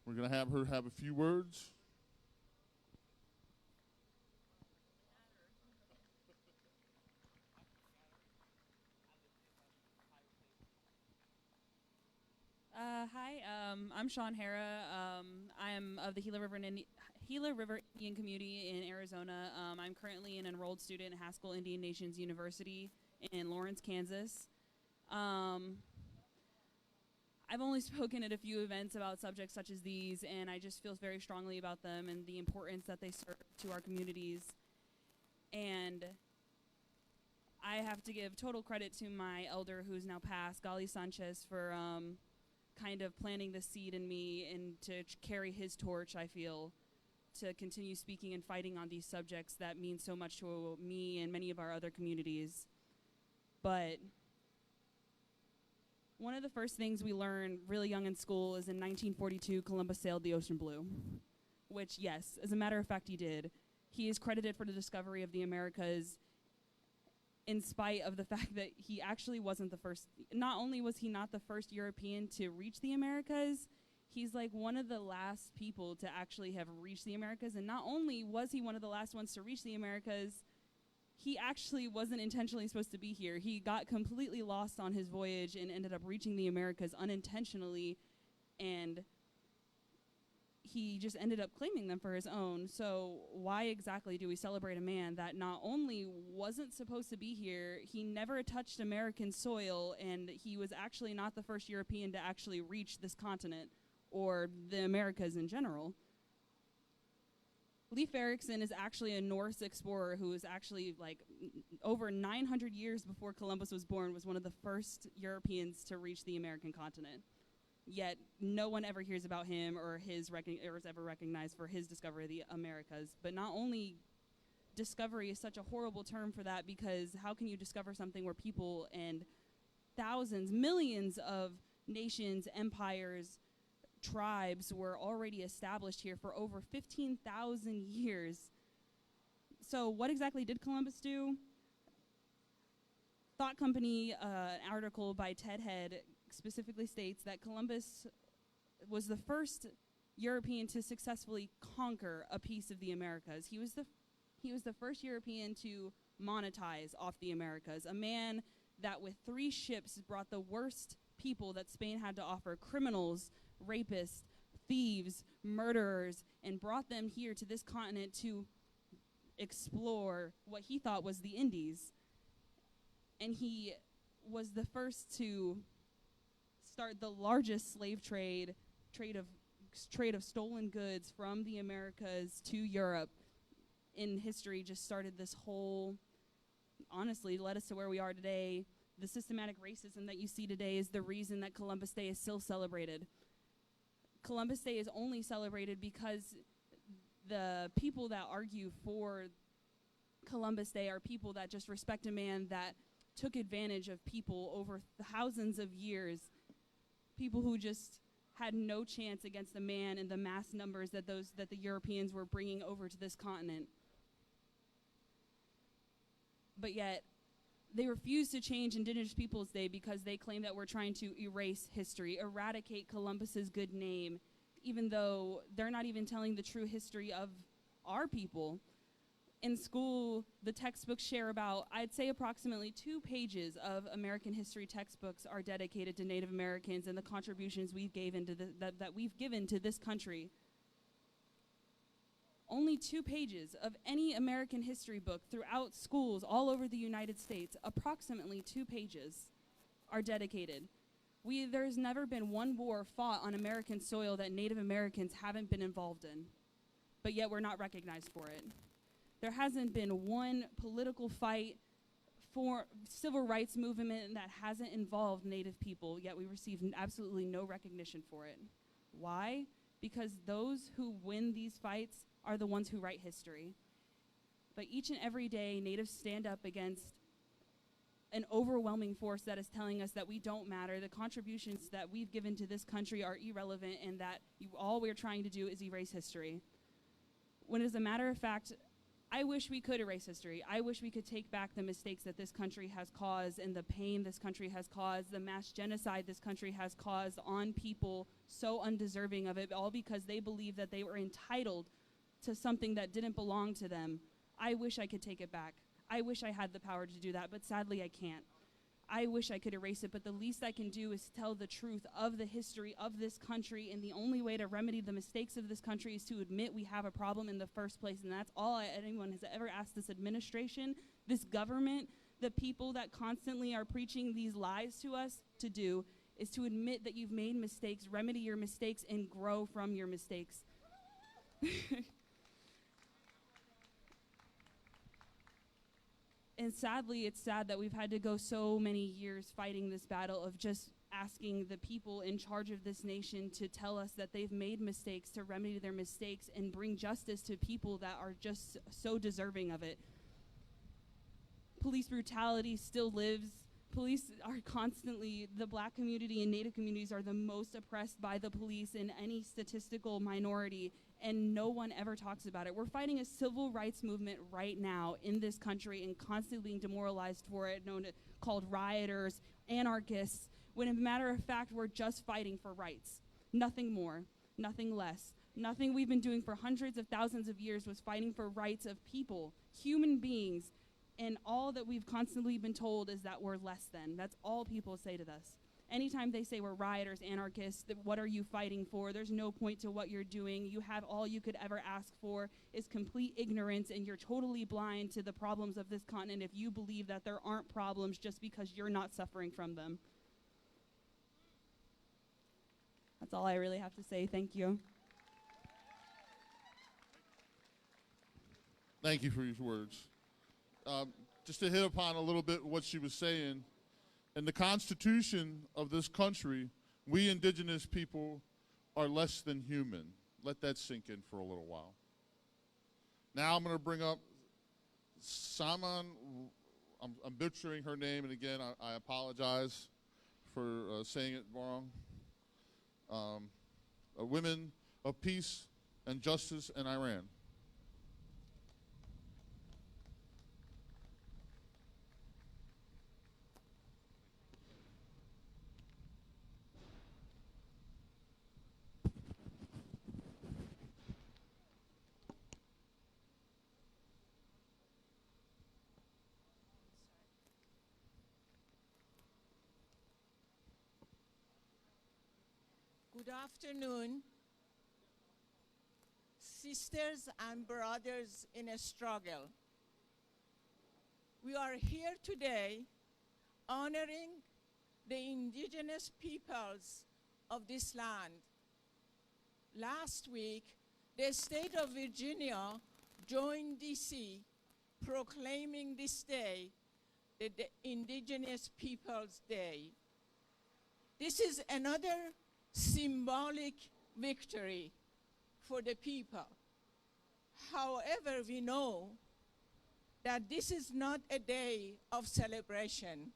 We're going to have her have a few words. Hi, I'm Sean Hara. I am of the Gila River Indian Community in Arizona. I'm currently an enrolled student at Haskell Indian Nations University in Lawrence, Kansas. I've only spoken at a few events about subjects such as these, and I just feel very strongly about them and the importance that they serve to our communities. And I have to give total credit to my elder, who's now passed, Gali Sanchez, for kind of planting the seed in me and to carry his torch, I feel, to continue speaking and fighting on these subjects that mean so much to me and many of our other communities. But one of the first things we learn really young in school is in 1942, Columbus sailed the ocean blue, which, yes, as a matter of fact, he did. He is credited for the discovery of the Americas in spite of the fact that he actually wasn't the first. Not only was he not the first European to reach the Americas, he's like one of the last people to actually have reached the Americas. And not only was he one of the last ones to reach the Americas, he actually wasn't intentionally supposed to be here. He got completely lost on his voyage and ended up reaching the Americas unintentionally, and he just ended up claiming them for his own. So why exactly do we celebrate a man that not only wasn't supposed to be here, he never touched American soil, and he was actually not the first European to actually reach this continent or the Americas in general? Leif Erikson is actually a Norse explorer who was actually like over 900 years before Columbus was born, was one of the first Europeans to reach the American continent. Yet no one ever hears about him or is ever recognized for his discovery of the Americas. But not only discovery is such a horrible term for that, because how can you discover something where people and thousands, millions of nations, empires, tribes were already established here for over 15,000 years? So what exactly did Columbus do? Thought Company, an article by Ted Head, specifically states that Columbus was the first European to successfully conquer a piece of the Americas. He was the first European to monetize off the Americas, a man that with 3 ships brought the worst people that Spain had to offer, criminals, rapists, thieves, murderers, and brought them here to this continent to explore what he thought was the Indies. And he was the first to start the largest slave trade of stolen goods from the Americas to Europe in history. Just started this whole, honestly, led us to where we are today. The systematic racism that you see today is the reason that Columbus Day is still celebrated. Columbus Day is only celebrated because the people that argue for Columbus Day are people that just respect a man that took advantage of people over thousands of years, people who just had no chance against the man and the mass numbers that the Europeans were bringing over to this continent. But yet, they refuse to change Indigenous Peoples Day because they claim that we're trying to erase history, eradicate Columbus's good name, even though they're not even telling the true history of our people. In school, the textbooks share about, I'd say approximately 2 pages of American history textbooks are dedicated to Native Americans and the contributions we've given to that we've given to this country. Only 2 pages of any American history book throughout schools all over the United States, approximately 2 pages, are dedicated. There's never been one war fought on American soil that Native Americans haven't been involved in, but yet we're not recognized for it. There hasn't been one political fight for civil rights movement that hasn't involved Native people, yet we receive absolutely no recognition for it. Why? Because those who win these fights are the ones who write history. But each and every day, Natives stand up against an overwhelming force that is telling us that we don't matter, the contributions that we've given to this country are irrelevant, and that all we're trying to do is erase history. When as a matter of fact, I wish we could erase history. I wish we could take back the mistakes that this country has caused and the pain this country has caused, the mass genocide this country has caused on people so undeserving of it, all because they believe that they were entitled to something that didn't belong to them. I wish I could take it back. I wish I had the power to do that, but sadly I can't. I wish I could erase it, but the least I can do is tell the truth of the history of this country, and the only way to remedy the mistakes of this country is to admit we have a problem in the first place, and that's all anyone has ever asked this administration, this government, the people that constantly are preaching these lies to us to do, is to admit that you've made mistakes, remedy your mistakes, and grow from your mistakes. And sadly, it's sad that we've had to go so many years fighting this battle of just asking the people in charge of this nation to tell us that they've made mistakes, to remedy their mistakes, and bring justice to people that are just so deserving of it. Police brutality still lives. Police are constantly, the Black community and Native communities are the most oppressed by the police in any statistical minority, and no one ever talks about it. We're fighting a civil rights movement right now in this country and constantly being demoralized for it, called rioters, anarchists, when in matter of fact, we're just fighting for rights. Nothing more, nothing less. Nothing we've been doing for hundreds of thousands of years was fighting for rights of people, human beings, and all that we've constantly been told is that we're less than. That's all people say to us. Anytime they say we're rioters, anarchists, what are you fighting for? There's no point to what you're doing. You have all you could ever ask for is complete ignorance, and you're totally blind to the problems of this continent if you believe that there aren't problems just because you're not suffering from them. That's all I really have to say. Thank you. Thank you for these words. Just to hit upon a little bit what she was saying, in the Constitution of this country, we indigenous people are less than human. Let that sink in for a little while. Now I'm going to bring up Saman. I'm butchering her name, and again, I apologize for saying it wrong. Women of peace and justice in Iran. Good afternoon, sisters and brothers in a struggle. We are here today honoring the indigenous peoples of this land. Last week, the state of Virginia joined DC proclaiming this day the Indigenous Peoples Day. This is another symbolic victory for the people. However, we know that this is not a day of celebration,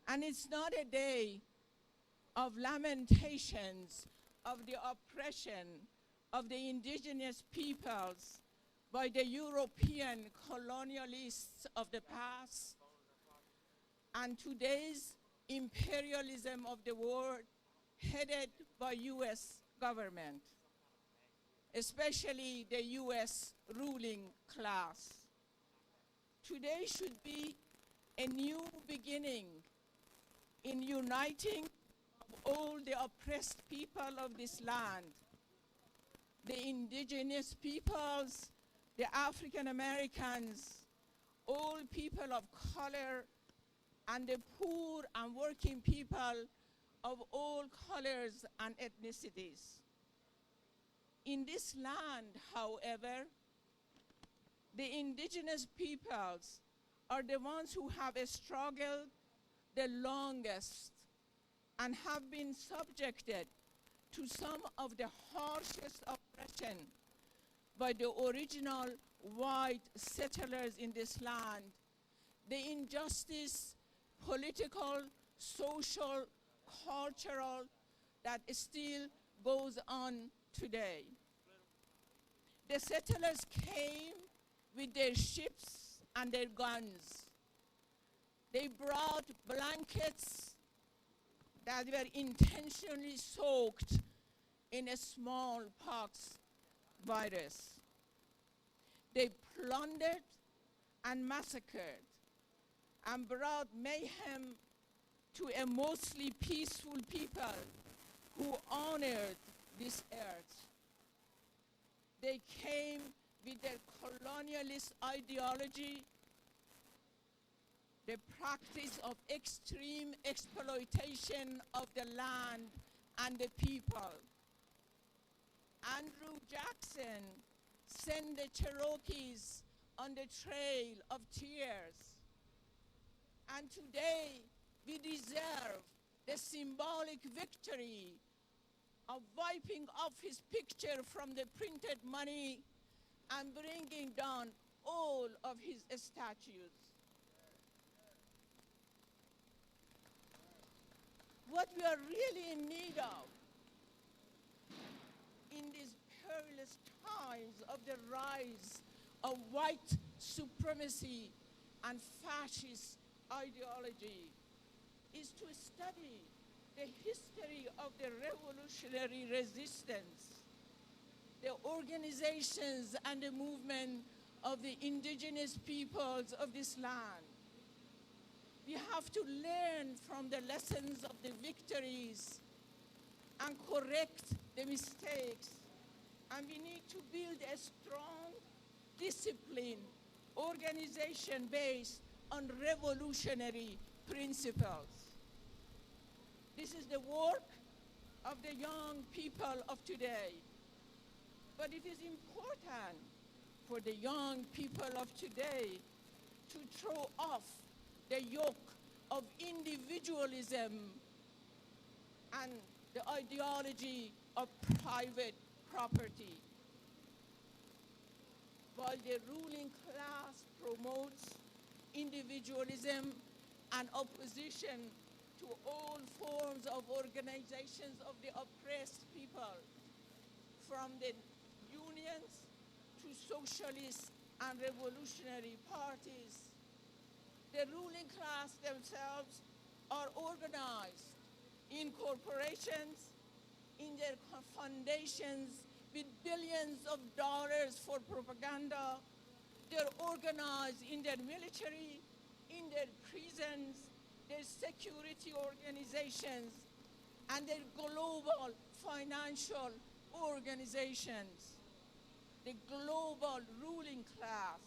and it's not a day of lamentations of the oppression of the indigenous peoples by the European colonialists of the past and today's imperialism of the world headed by US government, especially the US ruling class. Today should be a new beginning in uniting all the oppressed people of this land the indigenous peoples, the African Americans, all people of color, and the poor and working people of all colors and ethnicities. In this land, however, the indigenous peoples are the ones who have struggled the longest and have been subjected to some of the harshest oppression by the original white settlers in this land. The injustice, political, social, cultural, that still goes on today. The settlers came with their ships and their guns. They brought blankets that were intentionally soaked in a smallpox virus. They plundered and massacred and brought mayhem to a mostly peaceful people who honored this earth. They came with their colonialist ideology, the practice of extreme exploitation of the land and the people. Andrew Jackson sent the Cherokees on the trail of tears. And today, we deserve the symbolic victory of wiping off his picture from the printed money and bringing down all of his statues. What we are really in need of in these perilous times of the rise of white supremacy and fascist ideology is to study the history of the revolutionary resistance, the organizations and the movement of the indigenous peoples of this land. We have to learn from the lessons of the victories and correct the mistakes. And we need to build a strong, disciplined organization based on revolutionary principles. This is the work of the young people of today. But it is important for the young people of today to throw off the yoke of individualism and the ideology of private property. While the ruling class promotes individualism and opposition to all forms of organizations of the oppressed people, from the unions to socialist and revolutionary parties, the ruling class themselves are organized in corporations, in their foundations with billions of dollars for propaganda. They're organized in their military, in their prisons, their security organizations, and their global financial organizations. The global ruling class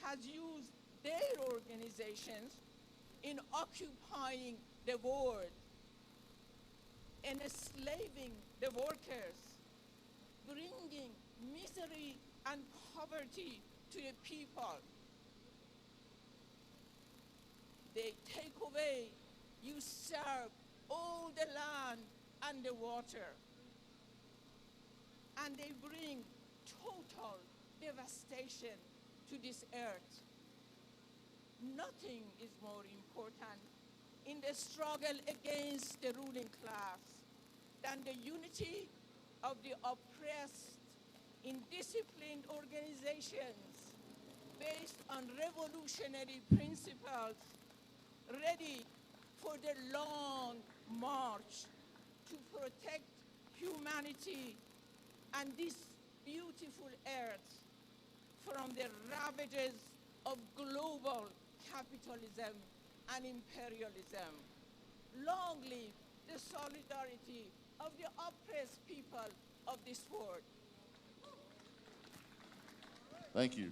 has used their organizations in occupying the world, enslaving the workers, bringing misery and poverty to the people. They take away, usurp all the land and the water, and they bring total devastation to this earth. Nothing is more important in the struggle against the ruling class than the unity of the oppressed in disciplined organizations based on revolutionary principles, ready for the long march to protect humanity and this beautiful earth from the ravages of global capitalism and imperialism. Long live the solidarity of the oppressed people of this world. Thank you.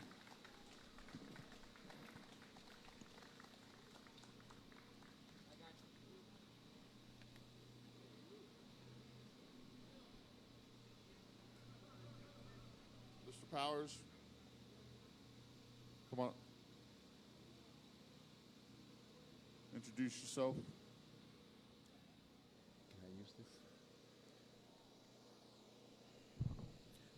Mr. Powers, come on. Introduce yourself.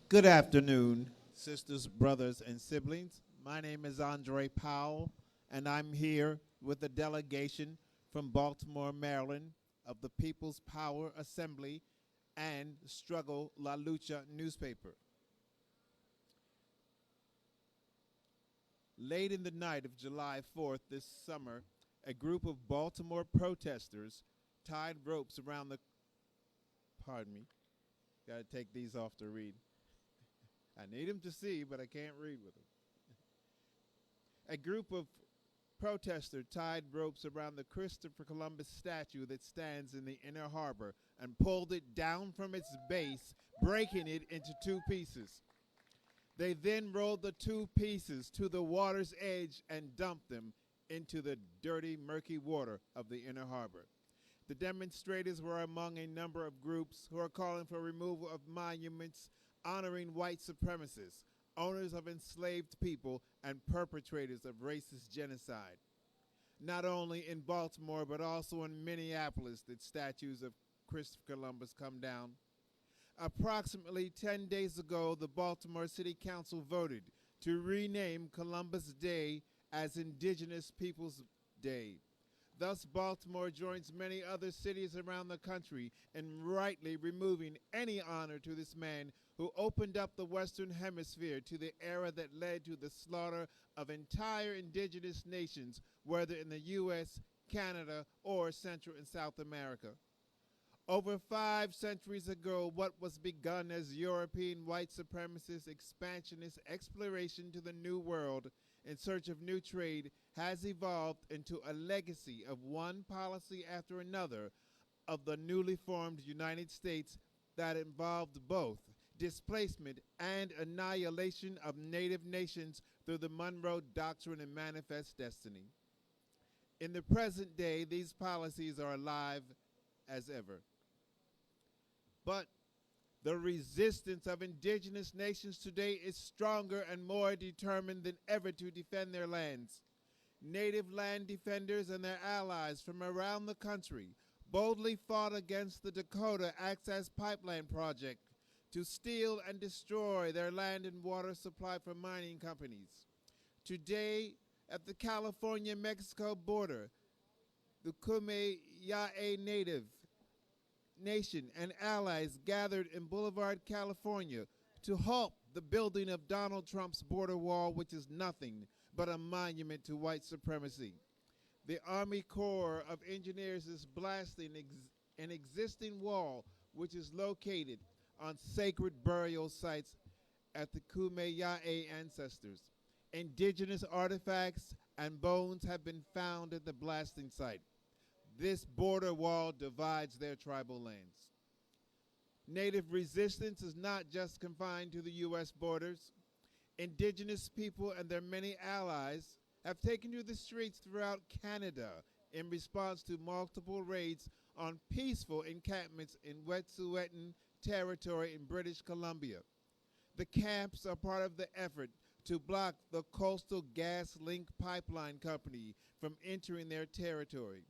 Good afternoon, sisters, brothers, and siblings. My name is Andre Powell, and I'm here with a delegation from Baltimore, Maryland, of the People's Power Assembly and Struggle La Lucha newspaper. Late in the night of July 4th this summer, a group of Baltimore protesters tied ropes around the, pardon me, gotta take these off to read. I need them to see, but I can't read with them. A group of protesters tied ropes around the Christopher Columbus statue that stands in the inner harbor and pulled it down from its base, breaking it into two pieces. They then rolled the two pieces to the water's edge and dumped them into the dirty, murky water of the inner harbor. The demonstrators were among a number of groups who are calling for removal of monuments honoring white supremacists, owners of enslaved people, and perpetrators of racist genocide. Not only in Baltimore, but also in Minneapolis did statues of Christopher Columbus come down. Approximately 10 days ago, the Baltimore City Council voted to rename Columbus Day as Indigenous Peoples Day. Thus, Baltimore joins many other cities around the country in rightly removing any honor to this man who opened up the Western Hemisphere to the era that led to the slaughter of entire indigenous nations, whether in the U.S., Canada, or Central and South America. Over 5 centuries ago, what was begun as European white supremacist expansionist exploration to the New World in search of new trade has evolved into a legacy of one policy after another of the newly formed United States that involved both displacement and annihilation of native nations through the Monroe Doctrine and Manifest Destiny. In the present day, these policies are alive as ever. But the resistance of indigenous nations today is stronger and more determined than ever to defend their lands. Native land defenders and their allies from around the country boldly fought against the Dakota Access Pipeline Project to steal and destroy their land and water supply from mining companies. Today, at the California-Mexico border, the Kumeyaay Native Nation and allies gathered in Boulevard, California to halt the building of Donald Trump's border wall, which is nothing but a monument to white supremacy. The Army Corps of Engineers is blasting an existing wall, which is located on sacred burial sites at the Kumeyaay ancestors. Indigenous artifacts and bones have been found at the blasting site. This border wall divides their tribal lands. Native resistance is not just confined to the U.S. borders. Indigenous people and their many allies have taken to the streets throughout Canada in response to multiple raids on peaceful encampments in Wet'suwet'en territory in British Columbia. The camps are part of the effort to block the Coastal Gas Link Pipeline Company from entering their territory.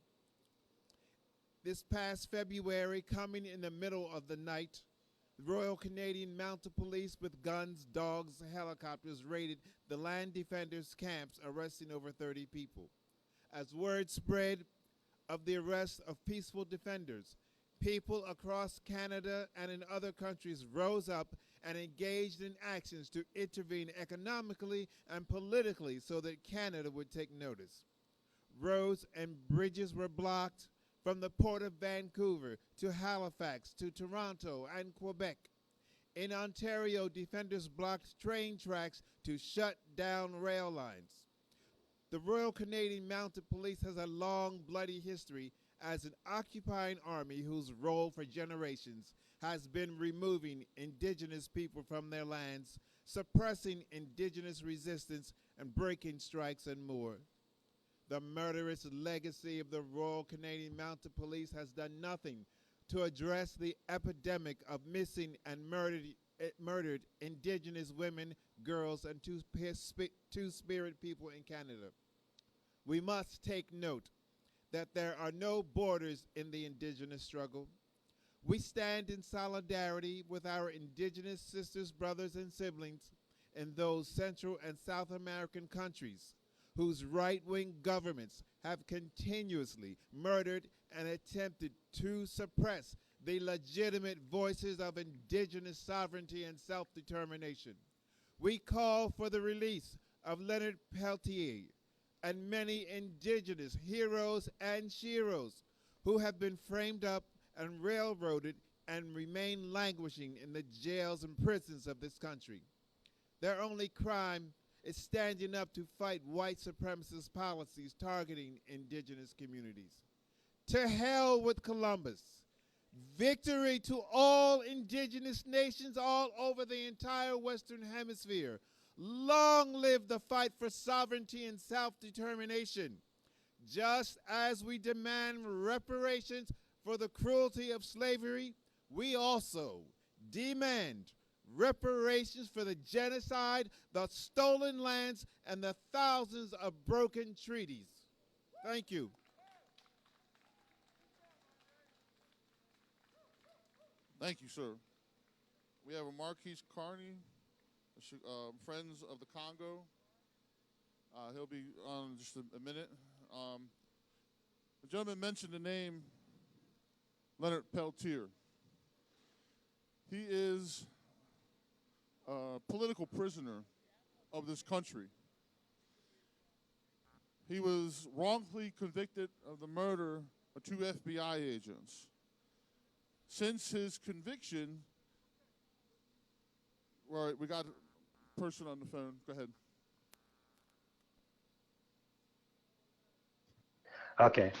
This past February, coming in the middle of the night, the Royal Canadian Mounted Police with guns, dogs, and helicopters raided the land defenders' camps, arresting over 30 people. As word spread of the arrest of peaceful defenders, people across Canada and in other countries rose up and engaged in actions to intervene economically and politically so that Canada would take notice. Roads and bridges were blocked from the port of Vancouver to Halifax to Toronto and Quebec. In Ontario, defenders blocked train tracks to shut down rail lines. The Royal Canadian Mounted Police has a long, bloody history as an occupying army whose role for generations has been removing Indigenous people from their lands suppressing indigenous resistance, and breaking strikes and more. The murderous legacy of the Royal Canadian Mounted Police has done nothing to address the epidemic of missing and murdered Indigenous women, girls, and Two-Spirit people in Canada. We must take note that there are no borders in the Indigenous struggle. We stand in solidarity with our Indigenous sisters, brothers, and siblings in those Central and South American countries whose right-wing governments have continuously murdered and attempted to suppress the legitimate voices of Indigenous sovereignty and self-determination. We call for the release of Leonard Peltier and many Indigenous heroes and sheroes who have been framed up and railroaded and remain languishing in the jails and prisons of this country. Their only crime is standing up to fight white supremacist policies targeting Indigenous communities. To hell with Columbus. Victory to all Indigenous nations all over the entire Western Hemisphere. Long live the fight for sovereignty and self-determination. Just as we demand reparations for the cruelty of slavery, we also demand reparations for the genocide, the stolen lands, and the thousands of broken treaties. Thank you. Thank you, sir. We have a Marquise Carney, Friends of the Congo. He'll be on just a minute. The gentleman mentioned the name Leonard Peltier. He is a political prisoner of this country. He was wrongfully convicted of the murder of 2 FBI agents. Since his conviction, right, we got a person on the phone. Go ahead. Okay.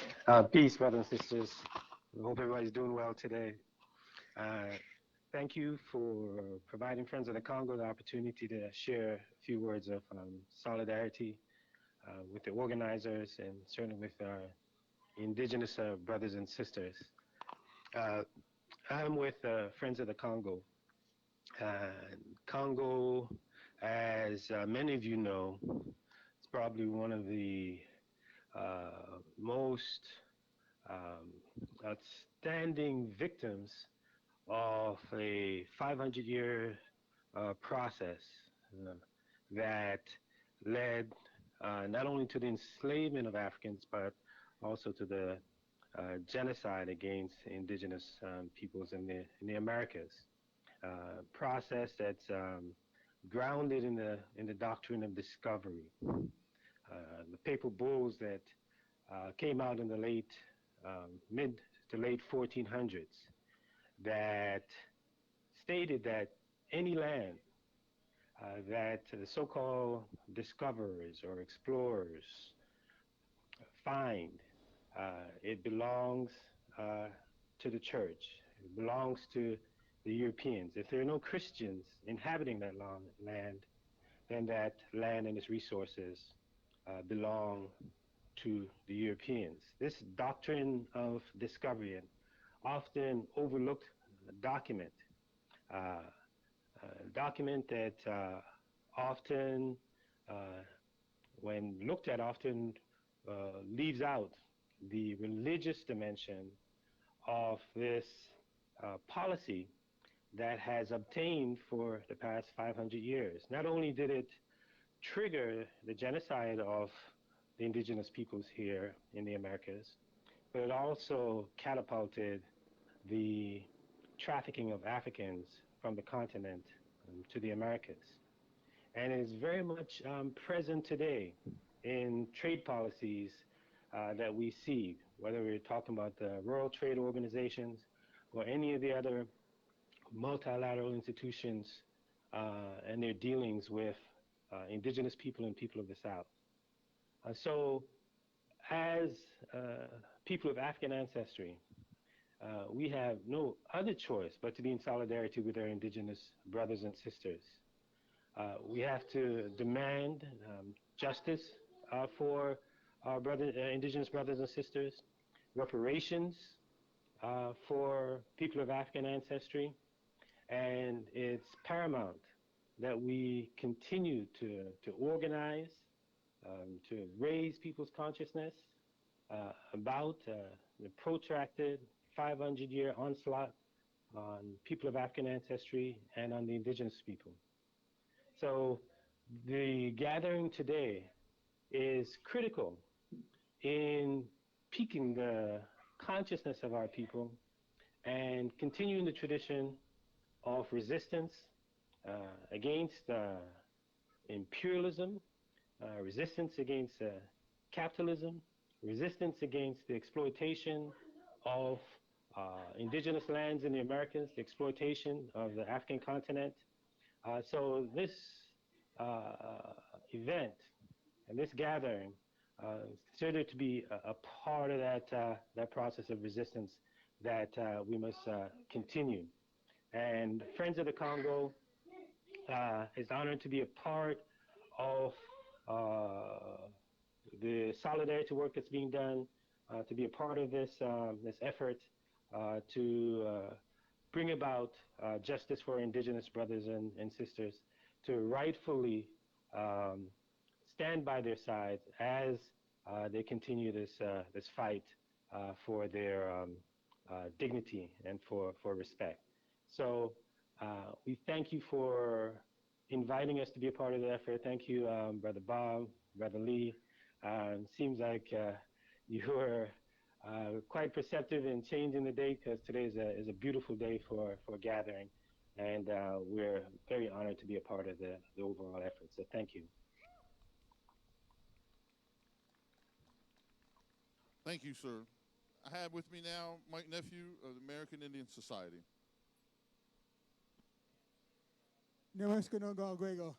Peace, brothers and sisters. I hope everybody's doing well today. Thank you for providing Friends of the Congo the opportunity to share a few words of solidarity with the organizers and certainly with our Indigenous brothers and sisters. I'm with Friends of the Congo. Congo, as many of you know, is probably one of the most outstanding victims of a 500-year process that led not only to the enslavement of Africans, but also to the genocide against Indigenous peoples in the Americas. Process that's grounded in the doctrine of discovery. The papal bulls that came out in the mid to late 1400s that stated that any land that the so-called discoverers or explorers find, it belongs to the church. It belongs to the Europeans. If there are no Christians inhabiting that land, then that land and its resources belong to the Europeans. This doctrine of discovery, an often overlooked document that often, when looked at, often leaves out the religious dimension of this policy that has obtained for the past 500 years. Not only did it trigger the genocide of the Indigenous peoples here in the Americas, but it also catapulted the trafficking of Africans from the continent to the Americas. And it is very much present today in trade policies that we see, whether we're talking about the World Trade Organizations or any of the other multilateral institutions and their dealings with Indigenous people and people of the South. So as people of African ancestry, we have no other choice but to be in solidarity with our Indigenous brothers and sisters. We have to demand justice for our indigenous brothers and sisters, reparations for people of African ancestry, and it's paramount that we continue to organize, to raise people's consciousness about the protracted 500-year onslaught on people of African ancestry and on the indigenous people. So the gathering today is critical in piquing the consciousness of our people and continuing the tradition of resistance against imperialism, resistance against capitalism, resistance against the exploitation of indigenous lands in the Americas, the exploitation of the African continent. So this event and this gathering is considered to be a part of that process of resistance that we must continue. And Friends of the Congo is honored to be a part of the solidarity work that's being done, to be a part of this effort to bring about justice for indigenous brothers and sisters, to rightfully stand by their sides as they continue this fight for their dignity and for respect. So we thank you for inviting us to be a part of the effort. Thank you, Brother Bob, Brother Lee. Seems like you were quite perceptive in changing the date, because today is a beautiful day for gathering, and we're very honored to be a part of the overall effort. So thank you. Thank you, sir. I have with me now Mike Nephew of the American Indian Society. Namaskar Grego.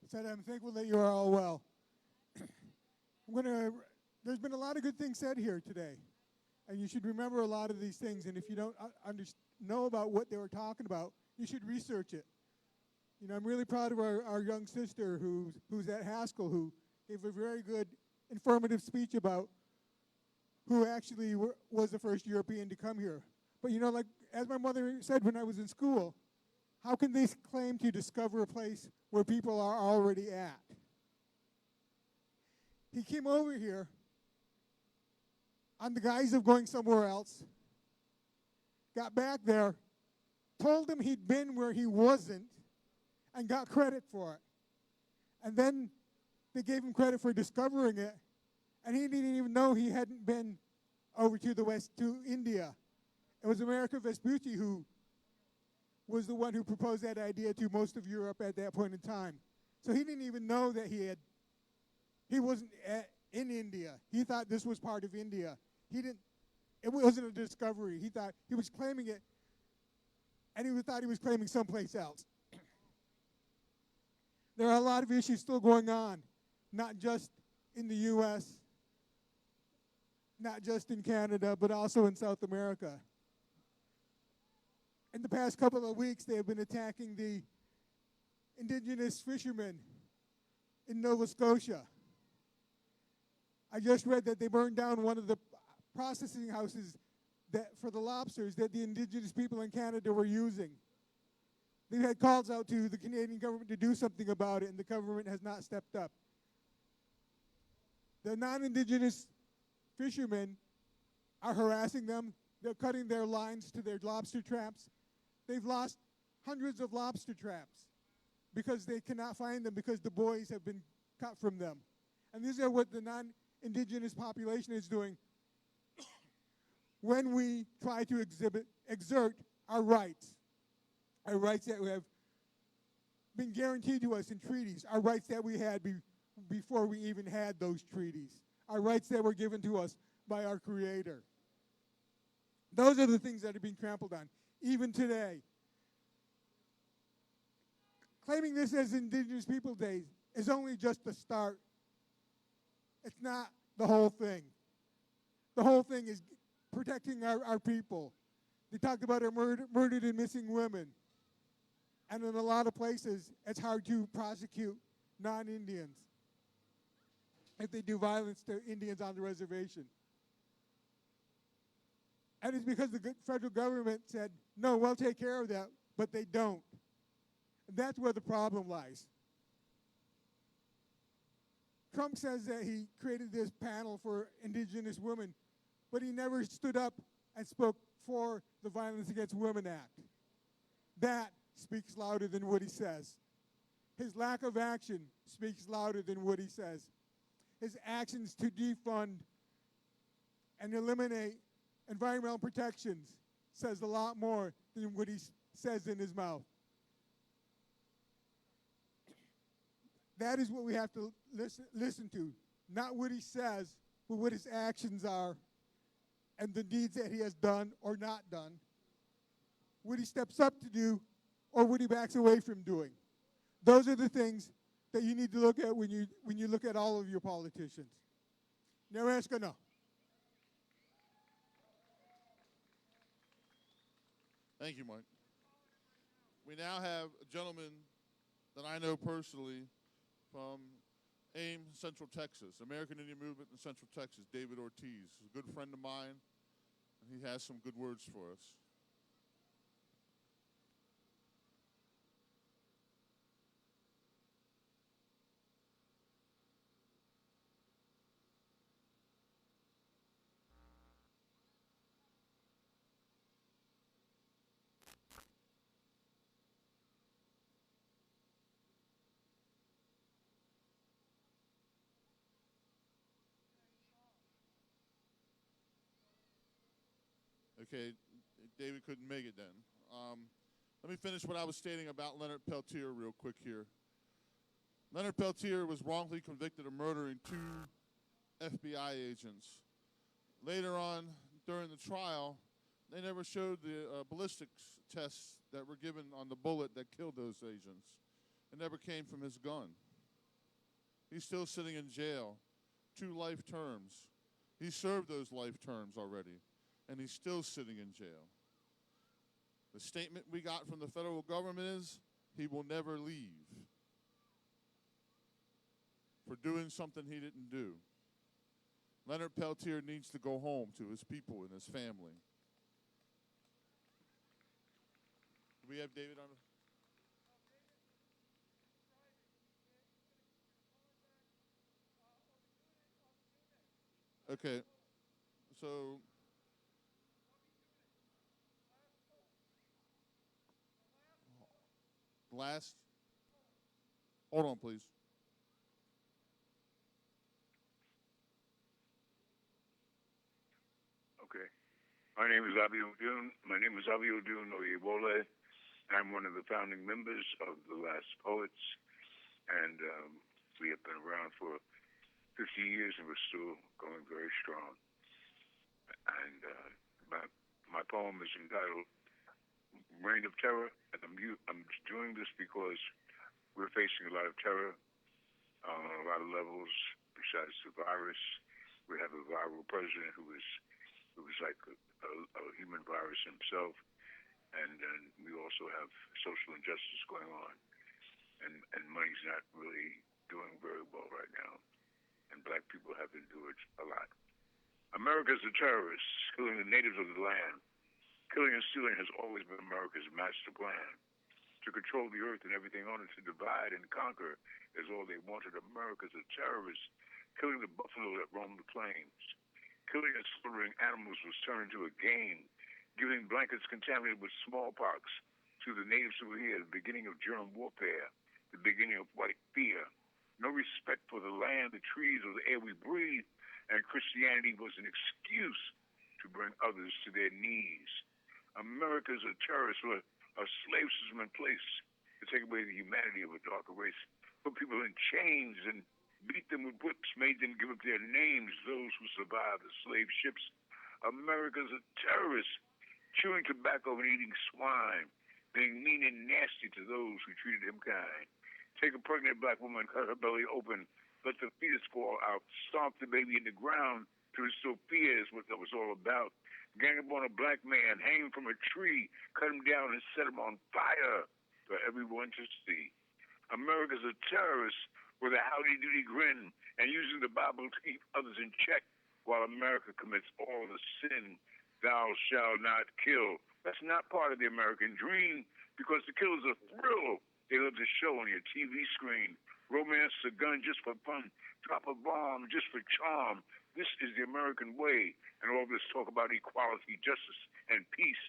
Said I'm thankful that you are all well. There's been a lot of good things said here today, and you should remember a lot of these things, and if you don't know about what they were talking about, you should research it. You know, I'm really proud of our young sister who's at Haskell, who gave a very good, informative speech about who actually was the first European to come here. But you know, like as my mother said when I was in school, how can they claim to discover a place where people are already at? He came over here on the guise of going somewhere else, got back there, told him he'd been where he wasn't, and got credit for it. And then they gave him credit for discovering it, and he didn't even know he hadn't been over to the west, to India. It was America Vespucci who was the one who proposed that idea to most of Europe at that point in time. So he didn't even know that he wasn't in India. He thought this was part of India. It wasn't a discovery. He thought he was claiming it, and he thought he was claiming someplace else. There are a lot of issues still going on, not just in the U.S., not just in Canada, but also in South America. In the past couple of weeks, they have been attacking the indigenous fishermen in Nova Scotia. I just read that they burned down one of the processing houses for the lobsters that the indigenous people in Canada were using. They've had calls out to the Canadian government to do something about it, and the government has not stepped up. The non-indigenous fishermen are harassing them. They're cutting their lines to their lobster traps. They've lost hundreds of lobster traps because they cannot find them because the buoys have been cut from them. And these are what the non-indigenous population is doing when we try to exert our rights that have been guaranteed to us in treaties, our rights that we had before we even had those treaties, our rights that were given to us by our Creator. Those are the things that are being trampled on, even today. Claiming this as Indigenous Peoples Day is only just the start. It's not the whole thing. The whole thing is protecting our people. They talked about our murdered and missing women. And in a lot of places, it's hard to prosecute non-Indians if they do violence to Indians on the reservation. And it's because the federal government said, no, we'll take care of that, but they don't. And that's where the problem lies. Trump says that he created this panel for indigenous women, but he never stood up and spoke for the Violence Against Women Act. That speaks louder than what he says. His lack of action speaks louder than what he says. His actions to defund and eliminate environmental protections says a lot more than what he says in his mouth. That is what we have to listen to, not what he says, but what his actions are and the deeds that he has done or not done, what he steps up to do or what he backs away from doing. Those are the things that you need to look at when you look at all of your politicians. Nereska, Thank you, Mike. We now have a gentleman that I know personally from AIM, Central Texas, American Indian Movement in Central Texas, David Ortiz. He's a good friend of mine, and he has some good words for us. Okay, David couldn't make it then. Let me finish what I was stating about Leonard Peltier real quick here. Leonard Peltier was wrongfully convicted of murdering 2 FBI agents. Later on, during the trial, they never showed the ballistics tests that were given on the bullet that killed those agents. It never came from his gun. He's still sitting in jail, 2 life terms. He served those life terms already, and he's still sitting in jail. The statement we got from the federal government is he will never leave for doing something he didn't do. Leonard Peltier needs to go home to his people and his family. Do we have David on? Okay, so hold on, please. Okay. My name is Abiodun. Oyewole. I'm one of the founding members of the Last Poets, and we have been around for 50 years, and we're still going very strong. And my poem is entitled Reign of Terror, and I'm doing this because we're facing a lot of terror on a lot of levels besides the virus. We have a viral president who is like a human virus himself, and we also have social injustice going on, and money's not really doing very well right now, and black people have endured a lot. America's a terrorist, killing the natives of the land. Killing and stealing has always been America's master plan. To control the earth and everything on it, to divide and conquer is all they wanted. America's a terrorist, killing the buffalo that roam the plains. Killing and slaughtering animals was turned into a game, giving blankets contaminated with smallpox to the natives who were here, the beginning of germ warfare, the beginning of white fear. No respect for the land, the trees, or the air we breathe, and Christianity was an excuse to bring others to their knees. America's a terrorist where a slave system in place to take away the humanity of a darker race, put people in chains and beat them with whips, made them give up their names, those who survived the slave ships. America's a terrorist, chewing tobacco and eating swine, being mean and nasty to those who treated him kind. Take a pregnant black woman, cut her belly open, let the fetus fall out, stomp the baby in the ground to instill fear is what that was all about. Gang up on a black man, hang him from a tree, cut him down and set him on fire. for everyone to see. America's a terrorist with a howdy-doody grin and using the Bible to keep others in check while America commits all the sin. Thou shalt not kill. That's not part of the American dream because the kill is a thrill they love to show on your TV screen. Romance a gun just for fun. Drop a bomb just for charm. This is the American way. And all this talk about equality, justice, and peace,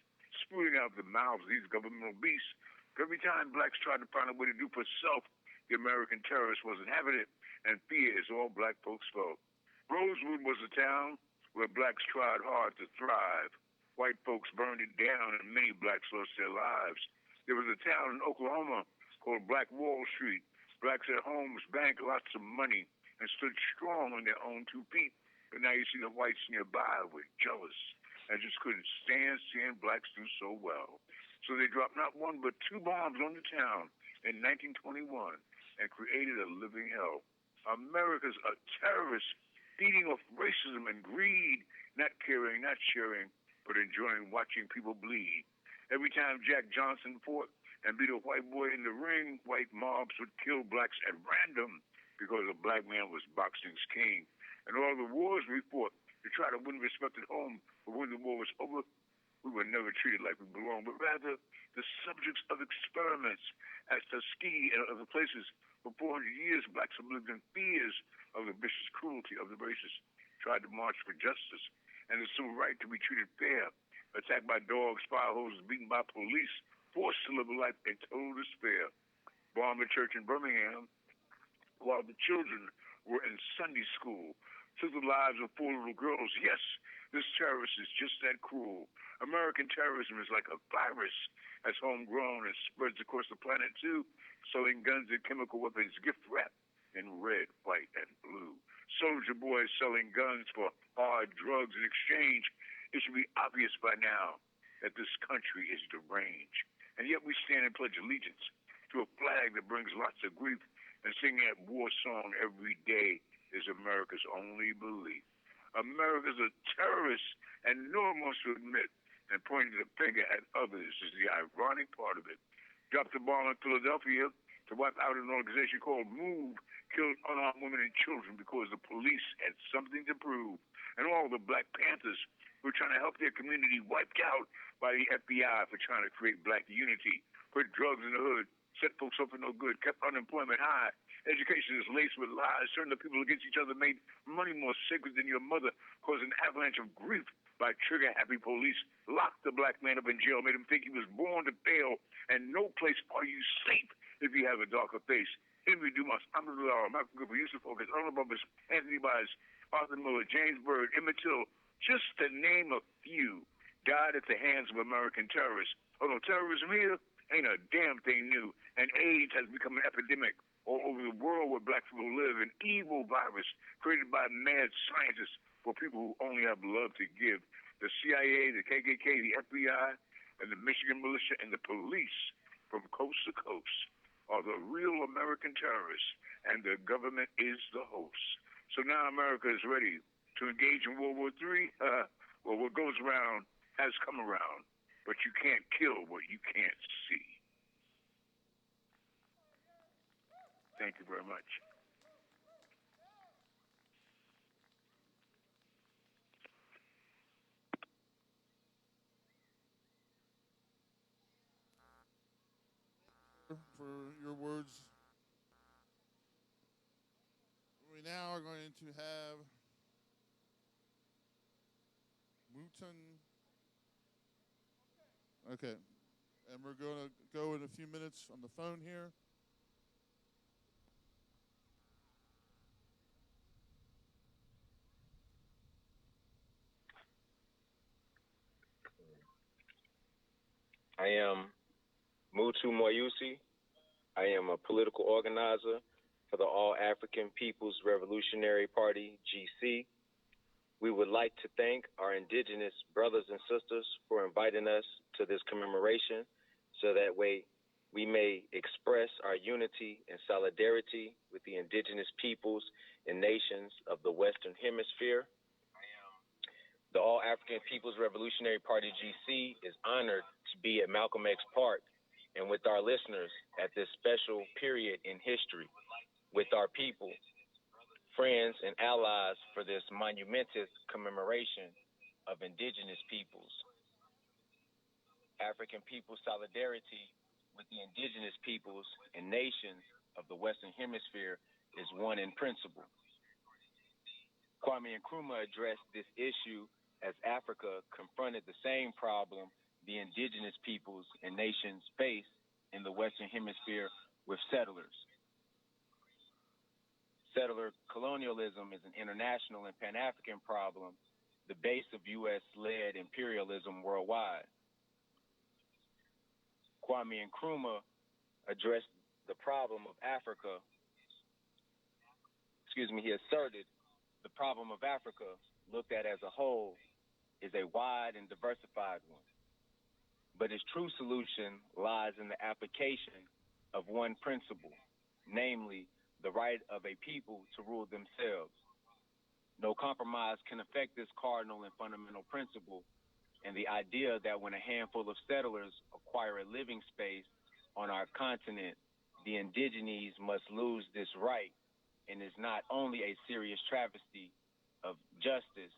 spewing out the mouths of these governmental beasts. Every time blacks tried to find a way to do for self, the American terrorist wasn't having it, and fear is all black folks felt. Rosewood was a town where blacks tried hard to thrive. White folks burned it down, and many blacks lost their lives. There was a town in Oklahoma called Black Wall Street. Blacks at homes banked lots of money and stood strong on their own 2 feet. But now you see the whites nearby were jealous and just couldn't stand seeing blacks do so well. So they dropped not 1 but 2 bombs on the town in 1921 and created a living hell. America's a terrorist, feeding off racism and greed, not caring, not sharing, but enjoying watching people bleed. Every time Jack Johnson fought and beat a white boy in the ring, white mobs would kill blacks at random because a black man was boxing's king. And all the wars we fought to try to win respect at home, but when the war was over, we were never treated like we belonged, but rather the subjects of experiments at Tuskegee and other places. For 400 years, blacks have lived in fears of the vicious cruelty of the racists, tried to march for justice and the civil right to be treated fair, attacked by dogs, fire hoses, beaten by police, forced to live a life in total despair. Bombed a church in Birmingham while the children were in Sunday school, took the lives of 4 little girls. Yes, this terrorist is just that cruel. American terrorism is like a virus that's homegrown and spreads across the planet too, selling guns and chemical weapons gift wrapped in red, white, and blue. Soldier boys selling guns for hard drugs in exchange. It should be obvious by now that this country is deranged. And yet we stand and pledge allegiance to a flag that brings lots of grief, and singing that war song every day is America's only belief. America's a terrorist, and no one wants to admit, and pointing the finger at others is the ironic part of it. Dropped a bomb in Philadelphia to wipe out an organization called MOVE, killed unarmed women and children because the police had something to prove. And all the Black Panthers who were trying to help their community wiped out by the FBI for trying to create black unity, put drugs in the hood, set folks up for no good, kept unemployment high. Education is laced with lies, turned the people against each other, made money more sacred than your mother, caused an avalanche of grief by trigger-happy police, locked the black man up in jail, made him think he was born to fail, and no place are you safe if you have a darker face. Henry Dumas, Amadou, Malcolm Cooper, Yusuf Focus, Arnold Bumpus, Anthony Bias, Arthur Miller, James Byrd, Emmett Till, just to name a few, died at the hands of American terrorists. Although terrorism here ain't a damn thing new, and AIDS has become an epidemic all over the world where black people live, an evil virus created by mad scientists for people who only have love to give. The CIA, the KKK, the FBI, and the Michigan militia and the police from coast to coast are the real American terrorists, and the government is the host. So now America is ready to engage in World War III. Well, what goes around has come around, but you can't kill what you can't see. Thank you very much. For your words. We now are going to have Wooten. Okay. And we're going to go in a few minutes on the phone here. I am Mutu Moyusi. I am a political organizer for the All-African Peoples Revolutionary Party, GC. We would like to thank our indigenous brothers and sisters for inviting us to this commemoration so that way we may express our unity and solidarity with the indigenous peoples and nations of the Western Hemisphere. The All-African Peoples Revolutionary Party, GC, is honored to be at Malcolm X Park and with our listeners at this special period in history, with our people, friends, and allies for this monumentous commemoration of Indigenous peoples. African people's solidarity with the Indigenous peoples and nations of the Western Hemisphere is one in principle. Kwame Nkrumah addressed this issue as Africa confronted the same problem the Indigenous peoples and nations face in the Western Hemisphere with settlers. Settler colonialism is an international and Pan-African problem, the base of U.S.-led imperialism worldwide. Kwame Nkrumah addressed the problem of Africa, he asserted the problem of Africa, looked at as a whole, is a wide and diversified one. But its true solution lies in the application of one principle, namely the right of a people to rule themselves. No compromise can affect this cardinal and fundamental principle, and the idea that when a handful of settlers acquire a living space on our continent, the indigenes must lose this right, and is not only a serious travesty of justice,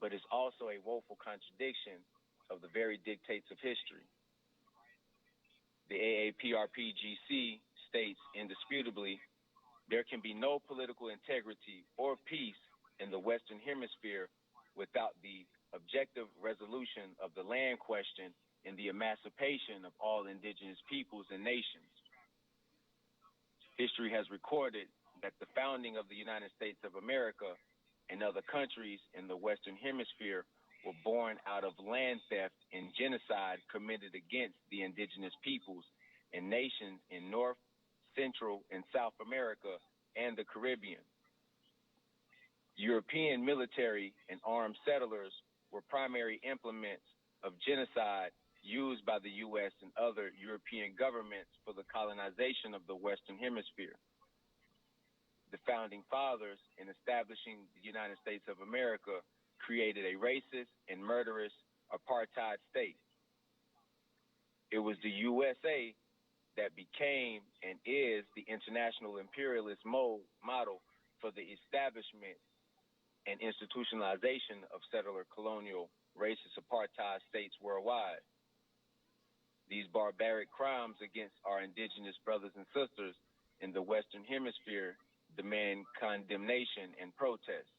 but is also a woeful contradiction of the very dictates of history. The A-APRP-GC states indisputably, there can be no political integrity or peace in the Western Hemisphere without the objective resolution of the land question and the emancipation of all indigenous peoples and nations. History has recorded that the founding of the United States of America and other countries in the Western Hemisphere were born out of land theft and genocide committed against the indigenous peoples and nations in North, Central, and South America and the Caribbean. European military and armed settlers were primary implements of genocide used by the U.S. and other European governments for the colonization of the Western Hemisphere. The founding fathers, in establishing the United States of America, created a racist and murderous apartheid state. It was the USA that became and is the international imperialist model for the establishment and institutionalization of settler colonial racist apartheid states worldwide. These barbaric crimes against our indigenous brothers and sisters in the Western Hemisphere demand condemnation and protest.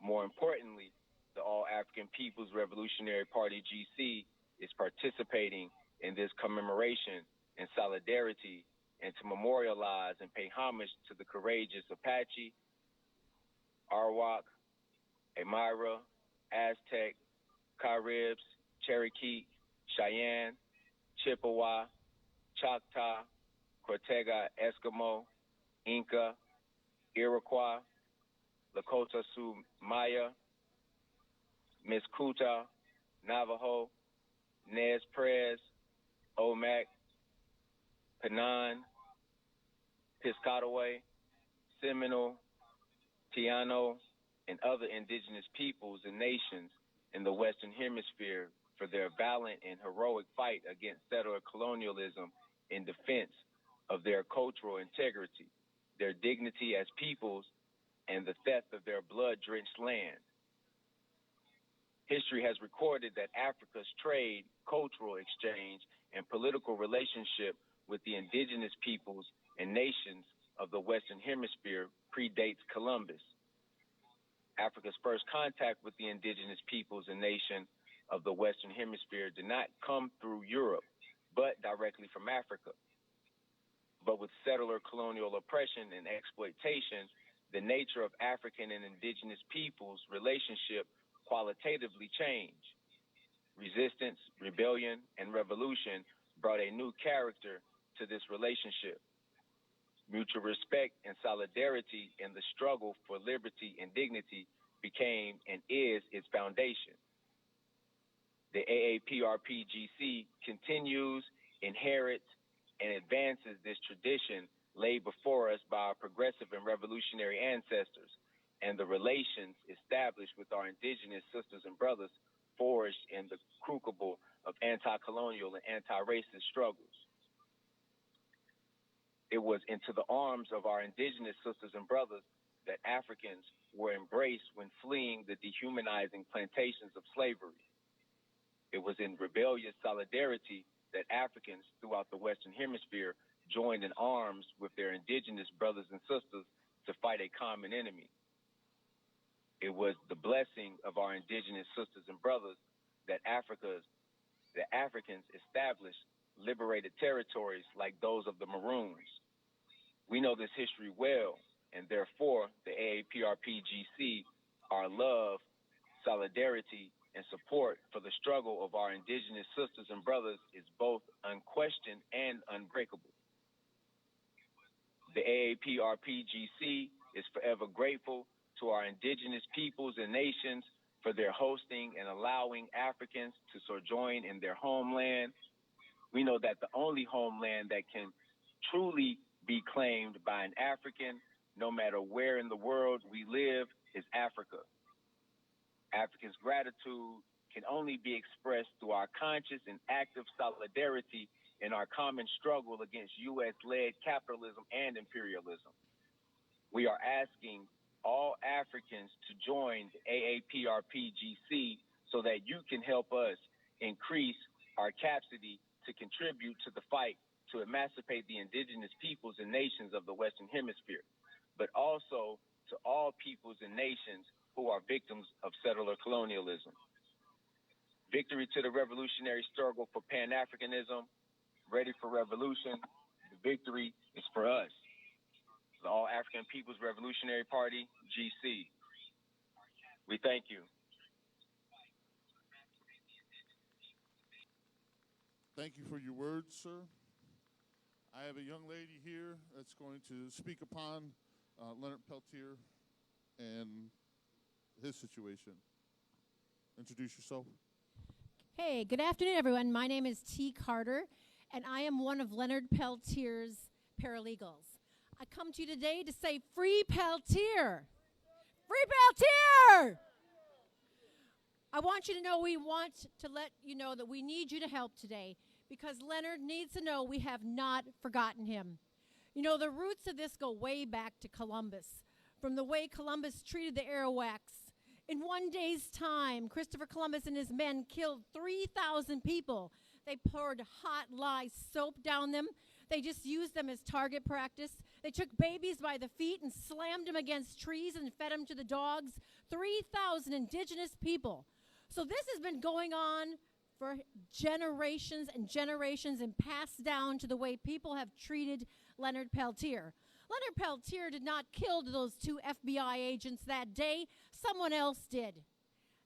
More importantly, the All-African Peoples Revolutionary Party GC is participating in this commemoration and solidarity, and to memorialize and pay homage to the courageous Apache, Arawak, Aymara, Aztec, Caribs, Cherokee, Cheyenne, Chippewa, Choctaw, Cortega, Eskimo, Inca, Iroquois, Lakota Sioux Maya, Miscuta, Navajo, Nez Perce, Omak, Panan, Piscataway, Seminole, Tiano, and other indigenous peoples and nations in the Western Hemisphere for their valiant and heroic fight against settler colonialism in defense of their cultural integrity, their dignity as peoples, and the theft of their blood-drenched land. History has recorded that Africa's trade, cultural exchange, and political relationship with the indigenous peoples and nations of the Western Hemisphere predates Columbus. Africa's first contact with the indigenous peoples and nations of the Western Hemisphere did not come through Europe, but directly from Africa. But with settler colonial oppression and exploitation, the nature of African and indigenous peoples' relationship qualitatively changed. Resistance, rebellion, and revolution brought a new character to this relationship. Mutual respect and solidarity in the struggle for liberty and dignity became and is its foundation. The A-APRP-GC continues, inherits, and advances this tradition laid before us by our progressive and revolutionary ancestors, and the relations established with our indigenous sisters and brothers forged in the crucible of anti-colonial and anti-racist struggles. It was into the arms of our indigenous sisters and brothers that Africans were embraced when fleeing the dehumanizing plantations of slavery. It was in rebellious solidarity that Africans throughout the Western Hemisphere joined in arms with their indigenous brothers and sisters to fight a common enemy. It was the blessing of our indigenous sisters and brothers that Africans established liberated territories like those of the Maroons. We know this history well, and therefore the A-APRP-GC, our love, solidarity, and support for the struggle of our indigenous sisters and brothers is both unquestioned and unbreakable. The A-APRP-GC is forever grateful to our indigenous peoples and nations for their hosting and allowing Africans to sojourn in their homeland. We know that the only homeland that can truly be claimed by an African, no matter where in the world we live, is Africa. Africans' gratitude can only be expressed through our conscious and active solidarity in our common struggle against U.S.-led capitalism and imperialism. We are asking all Africans to join the A-APRP-GC so that you can help us increase our capacity to contribute to the fight to emancipate the indigenous peoples and nations of the Western Hemisphere, but also to all peoples and nations who are victims of settler colonialism. Victory to the revolutionary struggle for Pan-Africanism, ready for revolution. The victory is for us, the All African People's Revolutionary Party, GC. We thank you. Thank you for your words, sir. I have a young lady here that's going to speak upon Leonard Peltier and his situation. Introduce yourself. Hey, good afternoon, everyone. My name is T. Carter, and I am one of Leonard Peltier's paralegals. I come to you today to say, free Peltier! Free Peltier! I want you to know, we want to let you know that we need you to help today, because Leonard needs to know we have not forgotten him. You know, the roots of this go way back to Columbus, from the way Columbus treated the Arawaks. In one day's time, Christopher Columbus and his men killed 3,000 people. They poured hot lye soap down them. They just used them as target practice. They took babies by the feet and slammed them against trees and fed them to the dogs. 3,000 indigenous people. So this has been going on for generations and generations and passed down to the way people have treated Leonard Peltier. Leonard Peltier did not kill those 2 FBI agents that day. Someone else did.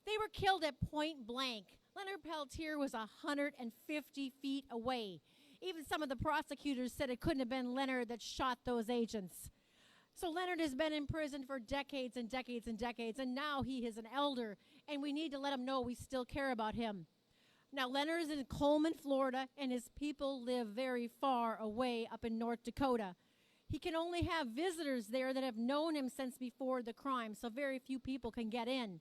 They were killed at point blank. Leonard Peltier was 150 feet away. Even some of the prosecutors said it couldn't have been Leonard that shot those agents. So Leonard has been in prison for decades and decades and decades, and now he is an elder, and we need to let him know we still care about him. Now, Leonard is in Coleman, Florida, and his people live very far away up in North Dakota. He can only have visitors there that have known him since before the crime, so very few people can get in.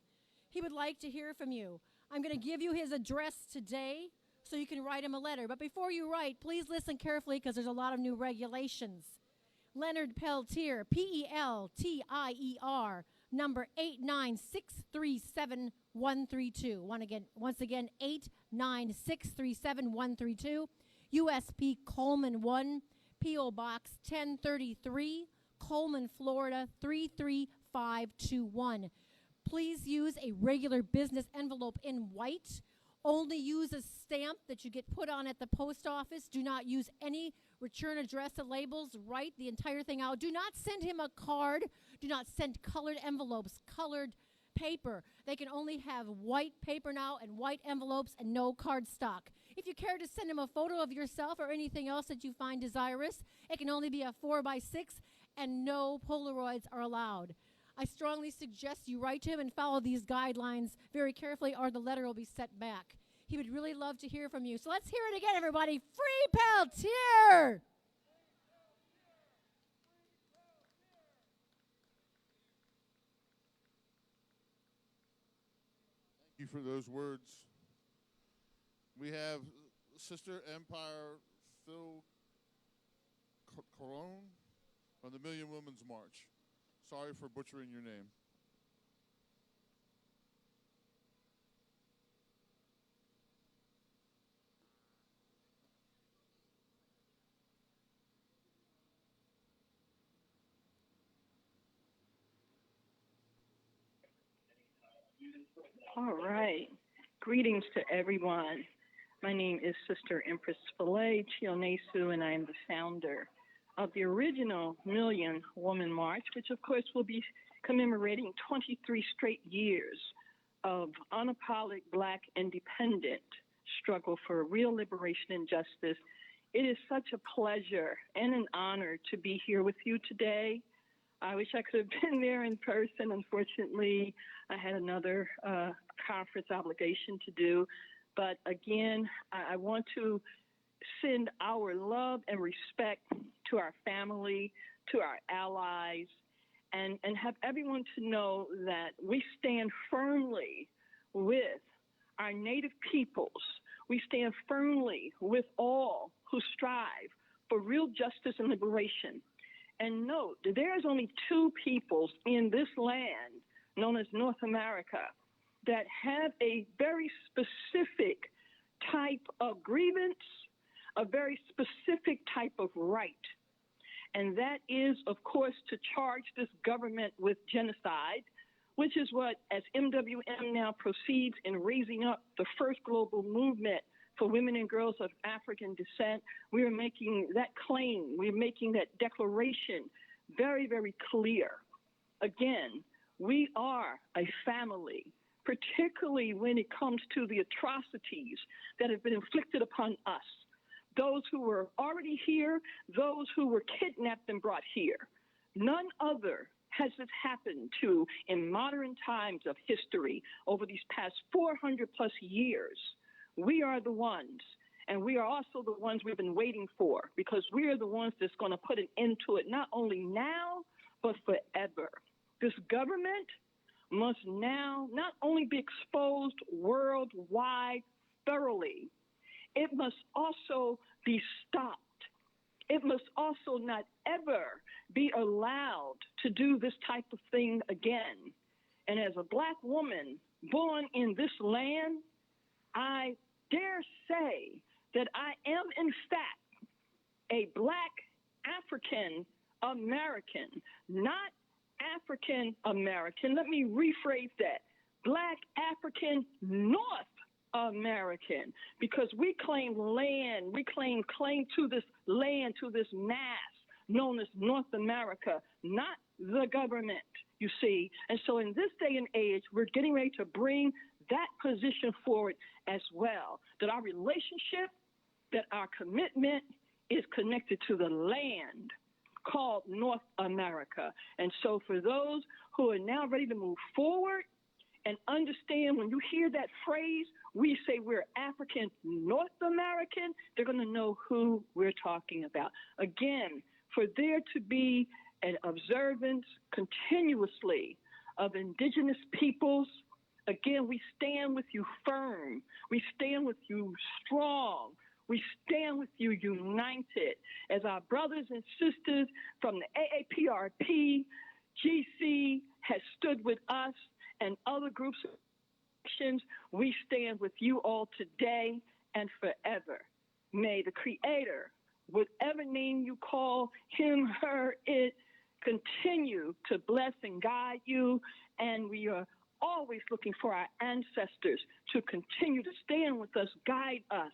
He would like to hear from you. I'm going to give you his address today so you can write him a letter. But before you write, please listen carefully because there's a lot of new regulations. Leonard Peltier, P-E-L-T-I-E-R, number 89637-132. Once again, 89637-132. USP Coleman 1, P.O. Box 1033, Coleman, Florida 33521. Please use a regular business envelope in white. Only use a stamp that you get put on at the post office. Do not use any return address and labels. Write the entire thing out. Do not send him a card. Do not send colored envelopes, colored paper. They can only have white paper now and white envelopes and no card stock. If you care to send him a photo of yourself or anything else that you find desirous, it can only be a 4x6 and no Polaroids are allowed. I strongly suggest you write to him and follow these guidelines very carefully or the letter will be sent back. He would really love to hear from you. So let's hear it again, everybody. Free Peltier! Thank you for those words. We have Sister Empire Phil Corone from the Million Women's March. Sorry for butchering your name. All right. Greetings to everyone. My name is Sister Empress Philae Chionesu, and I am the founder of the original Million Woman March, which of course will be commemorating 23 straight years of unapologetic Black independent struggle for real liberation and justice. It is such a pleasure and an honor to be here with you today. I wish I could have been there in person. Unfortunately, I had another conference obligation to do. But again, I want to send our love and respect to our family, to our allies, and have everyone to know that we stand firmly with our Native peoples. We stand firmly with all who strive for real justice and liberation. And note, there is only two peoples in this land, known as North America, that have a very specific type of grievance, a very specific type of right. And that is, of course, to charge this government with genocide, which is what, as MWM now proceeds in raising up the first global movement for women and girls of African descent, we are making that claim, we're making that declaration very, very clear. Again, we are a family, particularly when it comes to the atrocities that have been inflicted upon us. Those who were already here, those who were kidnapped and brought here. None other has this happened to in modern times of history over these past 400 plus years. We are the ones, and we are also the ones we've been waiting for, because we are the ones that's going to put an end to it, not only now, but forever. This government must now not only be exposed worldwide thoroughly, it must also be stopped. It must also not ever be allowed to do this type of thing again. And as a Black woman born in this land, I dare say that I am, in fact, a Black African American, not African American. Let me rephrase that. Black African North American, because we claim land, we claim to this land, to this mass known as North America, not the government, you see. And so in this day and age, we're getting ready to bring that position forward as well, that our relationship, that our commitment is connected to the land called North America. And so for those who are now ready to move forward and understand, when you hear that phrase, we say we're African North American, they're going to know who we're talking about. Again, for there to be an observance continuously of indigenous peoples, again, we stand with you firm. We stand with you strong. We stand with you united as our brothers and sisters from the A-APRP-GC has stood with us and other groups of nations. We stand with you all today and forever. May the Creator, whatever name you call him, her, it, continue to bless and guide you. And we are always looking for our ancestors to continue to stand with us, guide us,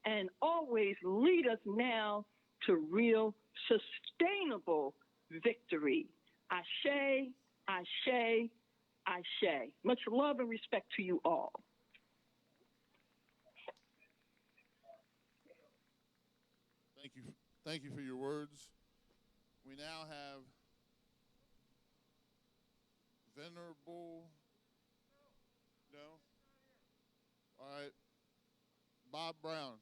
and always lead us now to real sustainable victory. Ashe, ashe, ashe. Much love and respect to you all. Thank you for your words. We now have Venerable. No? All right. Bob Brown.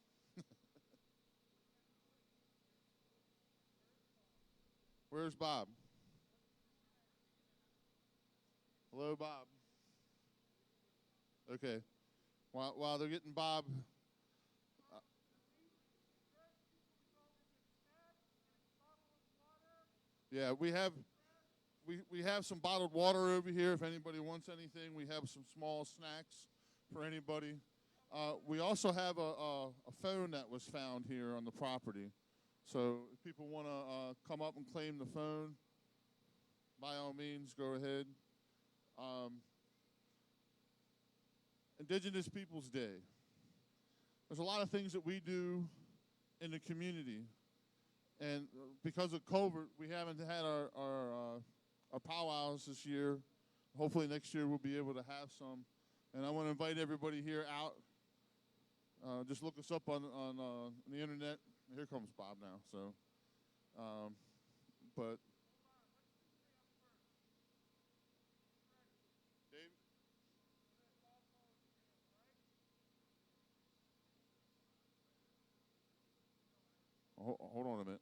Where's Bob? Hello, Bob. Okay. while they're getting Bob. Yeah, we have some bottled water over here if anybody wants anything. We have some small snacks for anybody. We also have a phone that was found here on the property. So if people want to come up and claim the phone, by all means, go ahead. Indigenous Peoples Day. There's a lot of things that we do in the community. And because of COVID, we haven't had our powwows this year. Hopefully next year we'll be able to have some. And I want to invite everybody here out. Just look us up on the internet. Here comes Bob now. So, but Dave. Hold on a minute.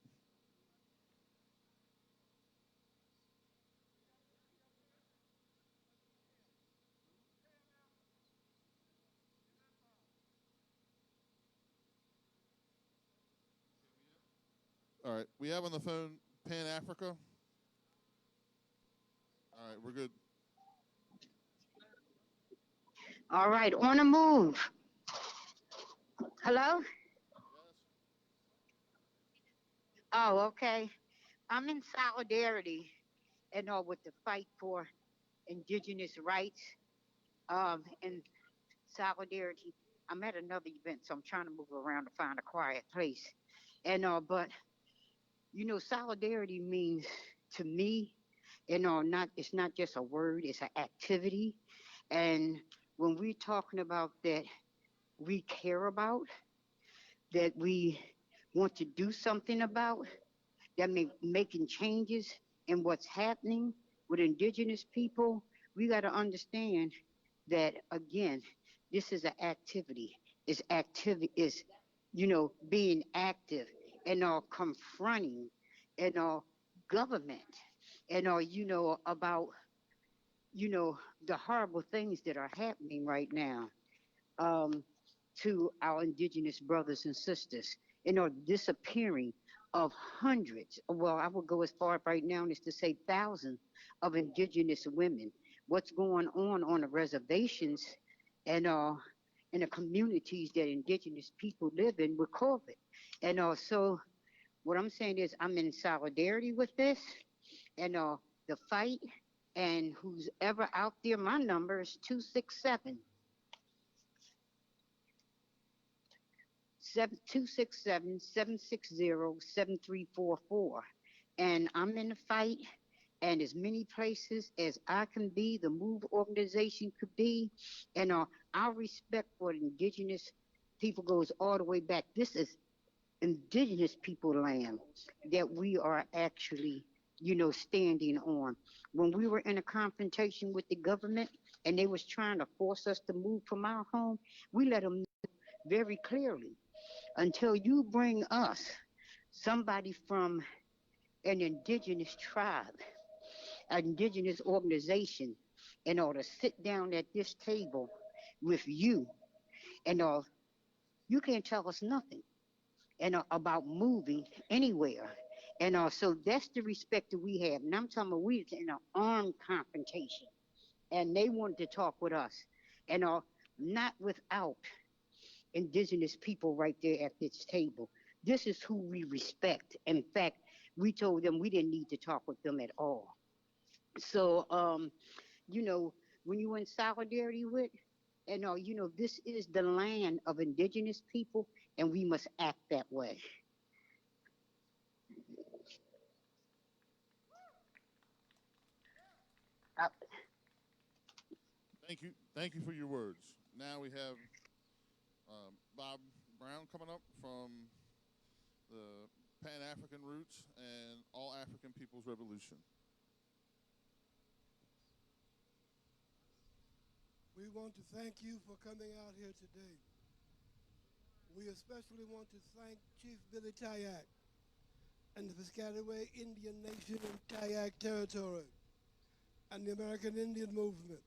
All right, we have on the phone Pan Africa. All right, we're good. All right, on the move. Hello? Oh, okay. I'm in solidarity, with the fight for indigenous rights, and solidarity. I'm at another event, so I'm trying to move around to find a quiet place. But solidarity means to me, it's not just a word, it's an activity. And when we're talking about that we care about, that we want to do something about, that making changes in what's happening with indigenous people, we got to understand that, again, this is an activity. It's activity, is, being active and confronting and government and about the horrible things that are happening right now to our indigenous brothers and sisters, disappearing of hundreds, well, I would go as far right now as to say thousands of indigenous women. What's going on the reservations and in the communities that indigenous people live in with COVID. And so what I'm saying is I'm in solidarity with this and the fight, and who's ever out there, my number is 267 760-7344. And I'm in the fight, and as many places as I can be, the MOVE organization could be. And our respect for the indigenous people goes all the way back. This is indigenous people land that we are actually, standing on. When we were in a confrontation with the government and they was trying to force us to move from our home, we let them know very clearly, until you bring us somebody from an indigenous tribe, an indigenous organization, in order to sit down at this table with you, and you can't tell us nothing about moving anywhere. And so that's the respect that we have. And I'm talking about we was in an armed confrontation, and they wanted to talk with us, and not without indigenous people right there at this table. This is who we respect. In fact, we told them we didn't need to talk with them at all. So, when you're in solidarity with, and this is the land of indigenous people, and we must act that way. Thank you for your words. Now we have Bob Brown coming up from the Pan-African Roots and All African Peoples Revolution. We want to thank you for coming out here today. We especially want to thank Chief Billy Tayak and the Piscataway Indian Nation in Tayak Territory and the American Indian Movement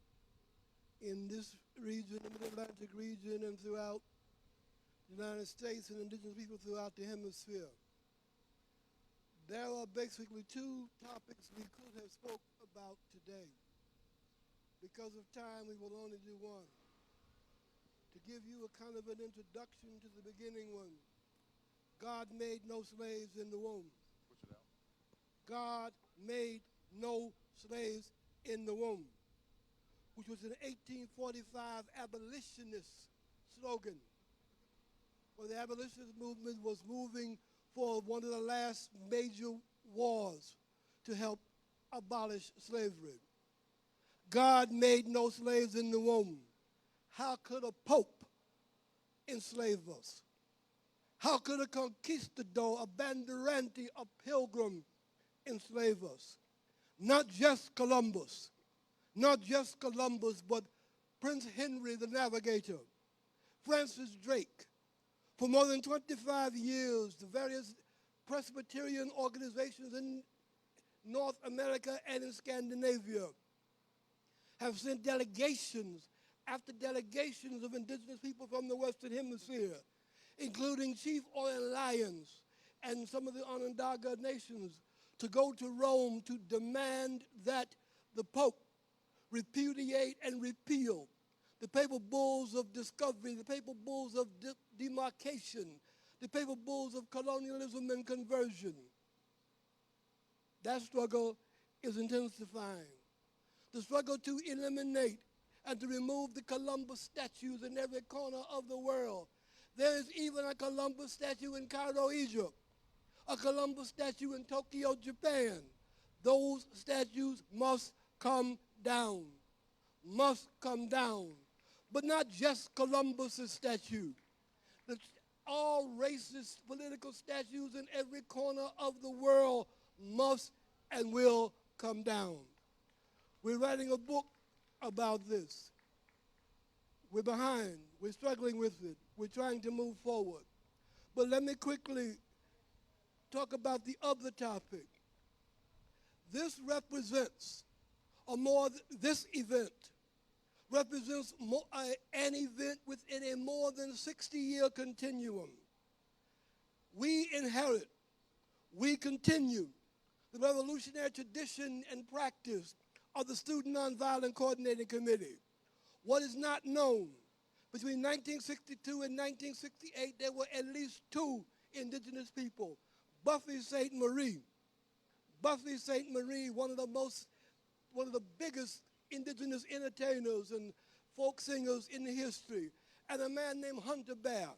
in this region, the Mid-Atlantic region, and throughout the United States and indigenous people throughout the hemisphere. There are basically two topics we could have spoke about today. Because of time, we will only do one. To give you a kind of an introduction to the beginning one, God made no slaves in the womb. God made no slaves in the womb, which was an 1845 abolitionist slogan, where the abolitionist movement was moving for one of the last major wars to help abolish slavery. God made no slaves in the womb. How could a pope enslave us? How could a conquistador, a banderante, a pilgrim enslave us? Not just Columbus, but Prince Henry the Navigator, Francis Drake. For more than 25 years, the various Presbyterian organizations in North America and in Scandinavia have sent delegations after delegations of indigenous people from the Western Hemisphere, including Chief Oil Lions and some of the Onondaga nations, to go to Rome to demand that the Pope repudiate and repeal the papal bulls of discovery, the papal bulls of demarcation, the papal bulls of colonialism and conversion. That struggle is intensifying. The struggle to eliminate and to remove the Columbus statues in every corner of the world. There is even a Columbus statue in Cairo, Egypt, a Columbus statue in Tokyo, Japan. Those statues must come down, must come down. But not just Columbus's statue. All racist political statues in every corner of the world must and will come down. We're writing a book about this. We're behind. We're struggling with it. We're trying to move forward. But let me quickly talk about the other topic. This represents, this event represents an event within a more than 60-year continuum. We inherit, we continue the revolutionary tradition and practice of the Student Nonviolent Coordinating Committee. What is not known, between 1962 and 1968, there were at least 2 indigenous people. Buffy St. Marie, one of the biggest indigenous entertainers and folk singers in the history, and a man named Hunter Bear,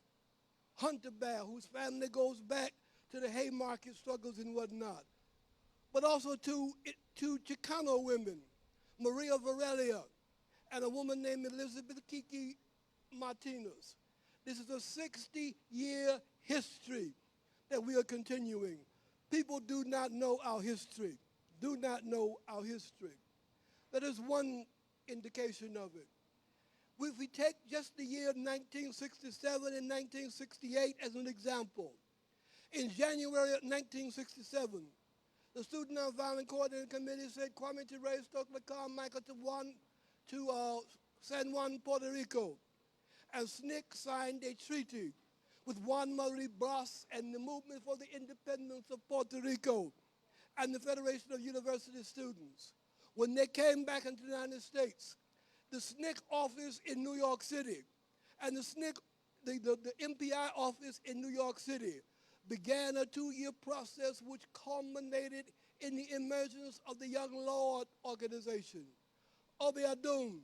whose family goes back to the Haymarket struggles and whatnot. But also two Chicano women, Maria Varelia and a woman named Elizabeth Kiki Martinez. This is a 60-year history that we are continuing. People do not know our history, That is one indication of it. If we take just the year 1967 and 1968 as an example, in January of 1967, the Student Nonviolent Coordinating Committee said Kwame Ture, Stokely Carmichael to San Juan, Puerto Rico, and SNCC signed a treaty with Juan Marie Bras and the Movement for the Independence of Puerto Rico and the Federation of University Students. When they came back into the United States, the SNCC office in New York City and the MPI office in New York City began a 2-year process which culminated in the emergence of the Young Lord organization. Obiadun,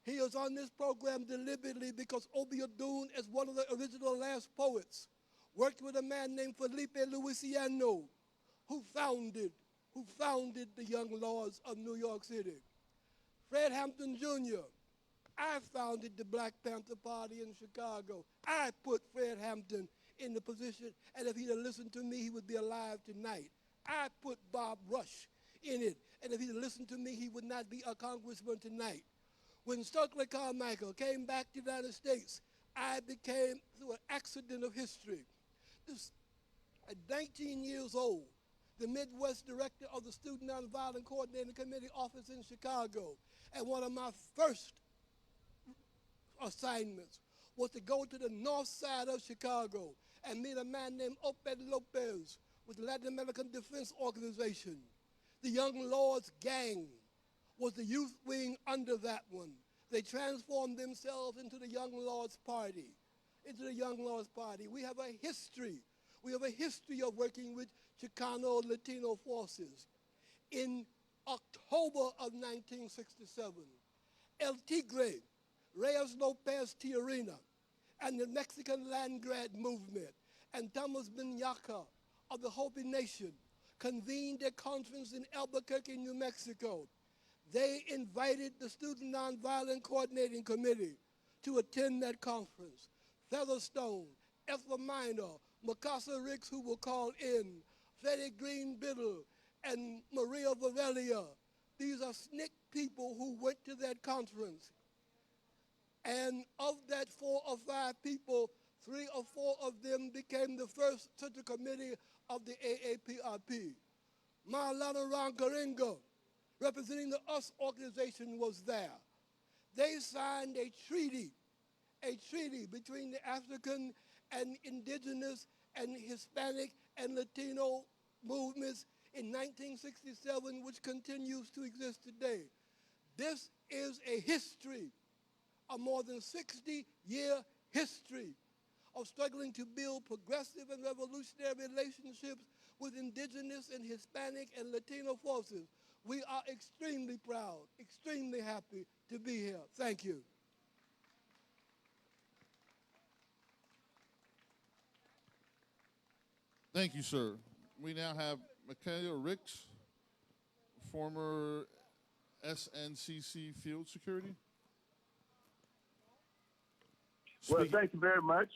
he is on this program deliberately because Obiadun, as one of the original last poets, worked with a man named Felipe Luisiano, who founded the Young Lords of New York City. Fred Hampton Jr., I founded the Black Panther Party in Chicago. I put Fred Hampton in the position, and if he'd have listened to me, he would be alive tonight. I put Bob Rush in it, and if he'd have listened to me, he would not be a congressman tonight. When Stokely Carmichael came back to the United States, I became, through an accident of history, at 19 years old, the Midwest director of the Student Nonviolent Coordinating Committee office in Chicago. And one of my first assignments was to go to the north side of Chicago and meet a man named Obed Lopez with the Latin American Defense Organization. The Young Lords Gang was the youth wing under that one. They transformed themselves into the Young Lords Party. We have a history. We have a history of working with Chicano Latino forces. In October of 1967, El Tigre, Reyes Lopez Tijerina, and the Mexican Land Grant Movement, and Thomas Binyaka of the Hopi Nation convened a conference in Albuquerque, New Mexico. They invited the Student Nonviolent Coordinating Committee to attend that conference. Featherstone, Ethel Minor, Mckenna Ricks, who were called in, Freddie Green Biddle, and Maria Vavelia. These are SNCC people who went to that conference. And of that 4 or 5 people, 3 or 4 of them became the first Central Committee of the A-APRP. Maulana Rangaringa, representing the US organization, was there. They signed a treaty between the African and Indigenous and Hispanic and Latino movements in 1967, which continues to exist today. This is a history, a more than 60-year history of struggling to build progressive and revolutionary relationships with Indigenous and Hispanic and Latino forces. We are extremely proud, extremely happy to be here. Thank you. Thank you, sir. We now have Mckenna Ricks, former SNCC Field Security. Well, thank you very much.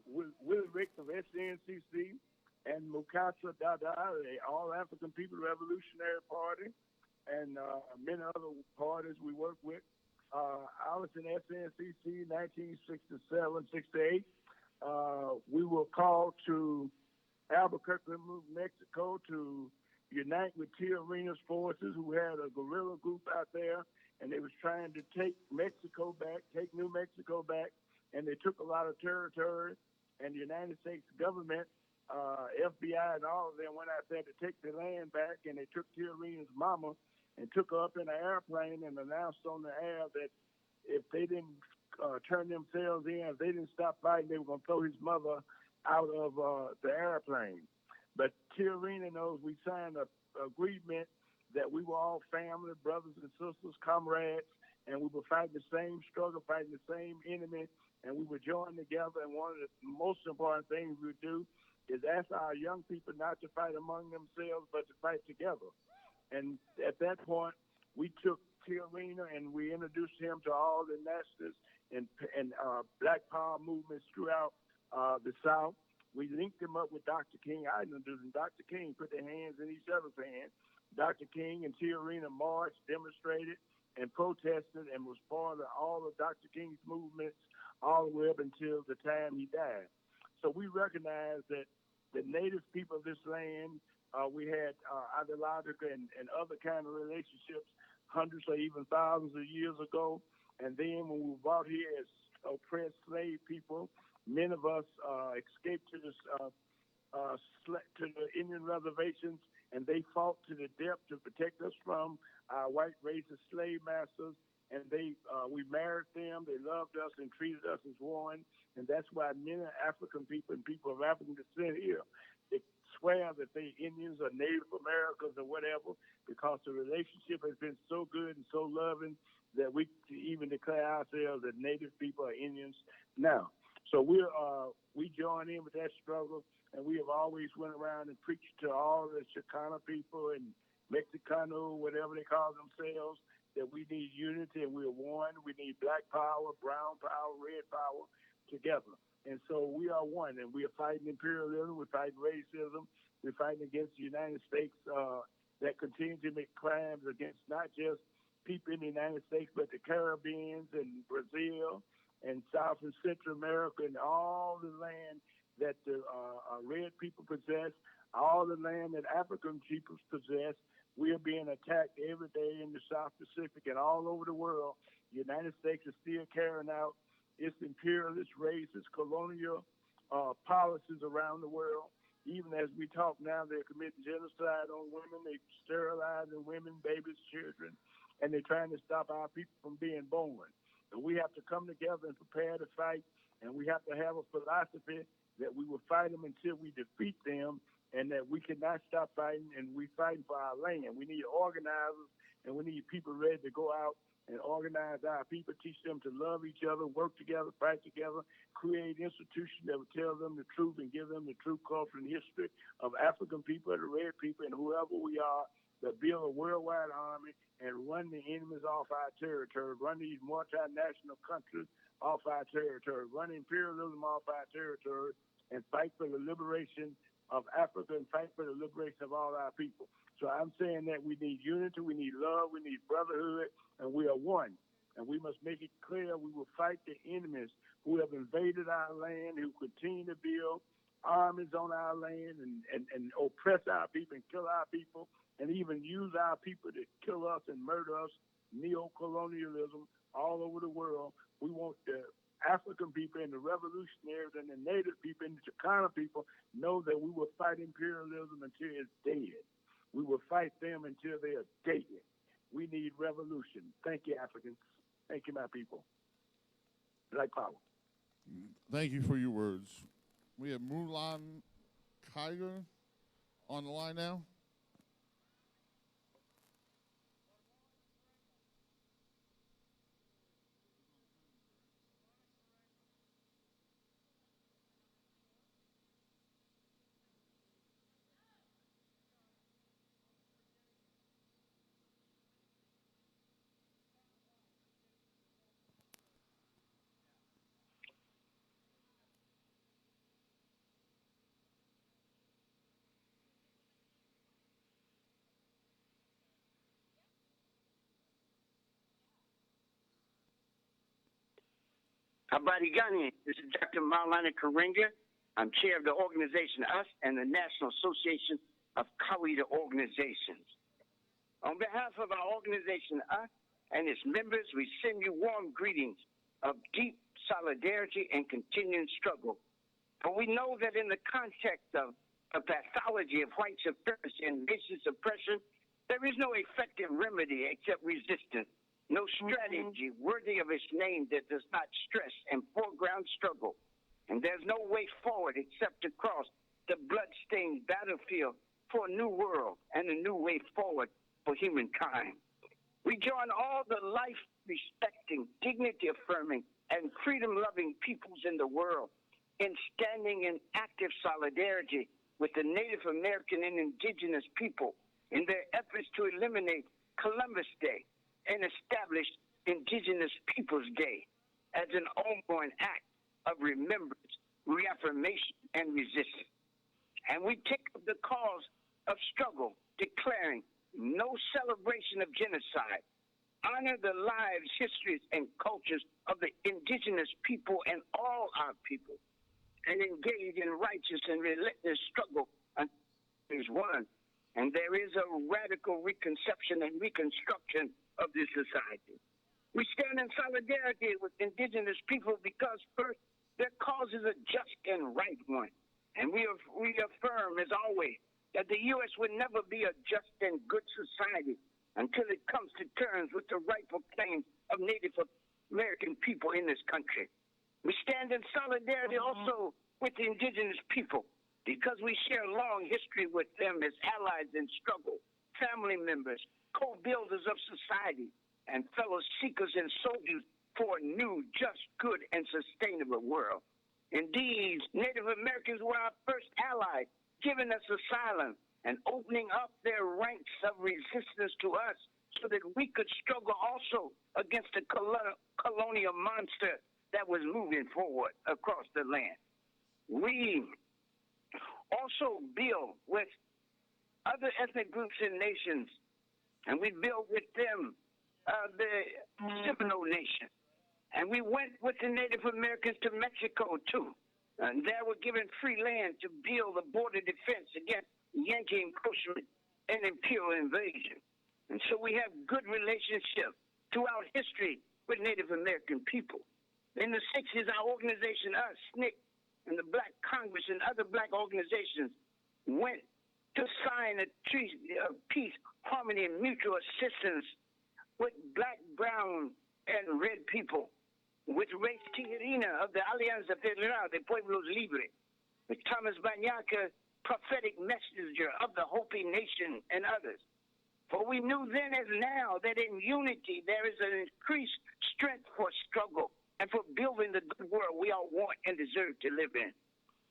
Willie Ricks of SNCC and Mukasa Dada, the All-African People Revolutionary Party, and many other parties we work with. I was in SNCC 1967, 68. We were called to Albuquerque, Mexico, to unite with Tijerina's forces, who had a guerrilla group out there, and they was trying to take Mexico back, take New Mexico back, and they took a lot of territory, and the United States government, FBI and all of them went out there to take the land back, and they took Tijerina's mama and took her up in an airplane and announced on the air that if they didn't turn themselves in, if they didn't stop fighting, they were going to throw his mother out of the airplane. But Tijerina knows we signed an agreement that we were all family, brothers and sisters, comrades, and we were fighting the same struggle, fighting the same enemy, and we were joined together. And one of the most important things we do is ask our young people not to fight among themselves, but to fight together. And at that point, we took Tijerina and we introduced him to all the nationalists and Black Power movements throughout the South. We linked him up with Dr. King. I introduced him. Dr. King put their hands in each other's hands. Dr. King and Tijerina marched, demonstrated, and protested, and was part of all of Dr. King's movements all the way up until the time he died. So we recognize that the native people of this land, we had ideological and other kind of relationships hundreds or even thousands of years ago. And then when we were brought here as oppressed slave people, many of us escaped to the Indian reservations, and they fought to the death to protect us from our white racist slave masters. And we married them, they loved us and treated us as one. And that's why many African people and people of African descent here, they swear that they Indians or Native Americans or whatever, because the relationship has been so good and so loving that we even declare ourselves as Native people or Indians now. So we join in with that struggle, and we have always went around and preached to all the Chicano people and Mexicano, whatever they call themselves, that we need unity and we're one. We need black power, brown power, red power together. And so we are one, and we are fighting imperialism, we're fighting racism, we're fighting against the United States that continue to make crimes against not just people in the United States, but the Caribbeans and Brazil and South and Central America and all the land that the red people possess, all the land that African peoples possess. We are being attacked every day in the South Pacific and all over the world. The United States is still carrying out its imperialist, racist, colonial policies around the world. Even as we talk now, they're committing genocide on women. They're sterilizing women, babies, children, and they're trying to stop our people from being born. So we have to come together and prepare to fight, and we have to have a philosophy that we will fight them until we defeat them, and that we cannot stop fighting, and we fighting for our land. We need organizers, and we need people ready to go out and organize our people, teach them to love each other, work together, fight together, create institutions that will tell them the truth and give them the true culture and history of African people, the red people, and whoever we are, that build a worldwide army and run the enemies off our territory, run these multinational countries off our territory, run imperialism off our territory, and fight for the liberation of Africa and fight for the liberation of all our people. So I'm saying that we need unity, we need love, we need brotherhood, and we are one. And we must make it clear we will fight the enemies who have invaded our land, who continue to build armies on our land and oppress our people and kill our people, and even use our people to kill us and murder us, neo-colonialism all over the world. We want the African people and the revolutionaries and the native people and the Chicana people know that we will fight imperialism until it's dead. We will fight them until they are dead. We need revolution. Thank you, Africans. Thank you, my people. Black power. Thank you for your words. We have Mulan Kiger on the line now. Habari Gani. This is Dr. Maulana Karenga. I'm chair of the organization US and the National Association of Kawaida Organizations. On behalf of our organization US and its members, we send you warm greetings of deep solidarity and continuing struggle. But we know that in the context of a pathology of white supremacy and racist oppression, there is no effective remedy except resistance. No strategy worthy of its name that does not stress and foreground struggle. And there's no way forward except to cross the blood-stained battlefield for a new world and a new way forward for humankind. We join all the life-respecting, dignity-affirming, and freedom-loving peoples in the world in standing in active solidarity with the Native American and indigenous people in their efforts to eliminate Columbus Day and establish Indigenous Peoples Day as an ongoing act of remembrance, reaffirmation, and resistance. And we take up the cause of struggle, declaring no celebration of genocide, honor the lives, histories, and cultures of the indigenous people and all our people, and engage in righteous and relentless struggle until there is one. And there is a radical reconception and reconstruction of this society. We stand in solidarity with indigenous people because, first, their cause is a just and right one. And we affirm, as always, that the U.S. would never be a just and good society until it comes to terms with the rightful claims of Native American people in this country. We stand in solidarity also with the indigenous people because we share a long history with them as allies in struggle, family members, co-builders of society, and fellow seekers and soldiers for a new, just, good, and sustainable world. Indeed, Native Americans were our first allies, giving us asylum and opening up their ranks of resistance to us so that we could struggle also against the colonial monster that was moving forward across the land. We also build with other ethnic groups and nations, and we built with them the Seminole Nation. And we went with the Native Americans to Mexico, too. And there were given free land to build a border defense against Yankee encroachment and imperial invasion. And so we have good relationships throughout history with Native American people. In the 60s, our organization, us, SNCC, and the Black Congress and other black organizations went to sign a treaty of peace, harmony, and mutual assistance with black, brown, and red people, with Race Tijerina of the Alianza Federal de Pueblos Libres, with Thomas Banyaka, prophetic messenger of the Hopi Nation, and others. For we knew then as now that in unity there is an increased strength for struggle and for building the good world we all want and deserve to live in.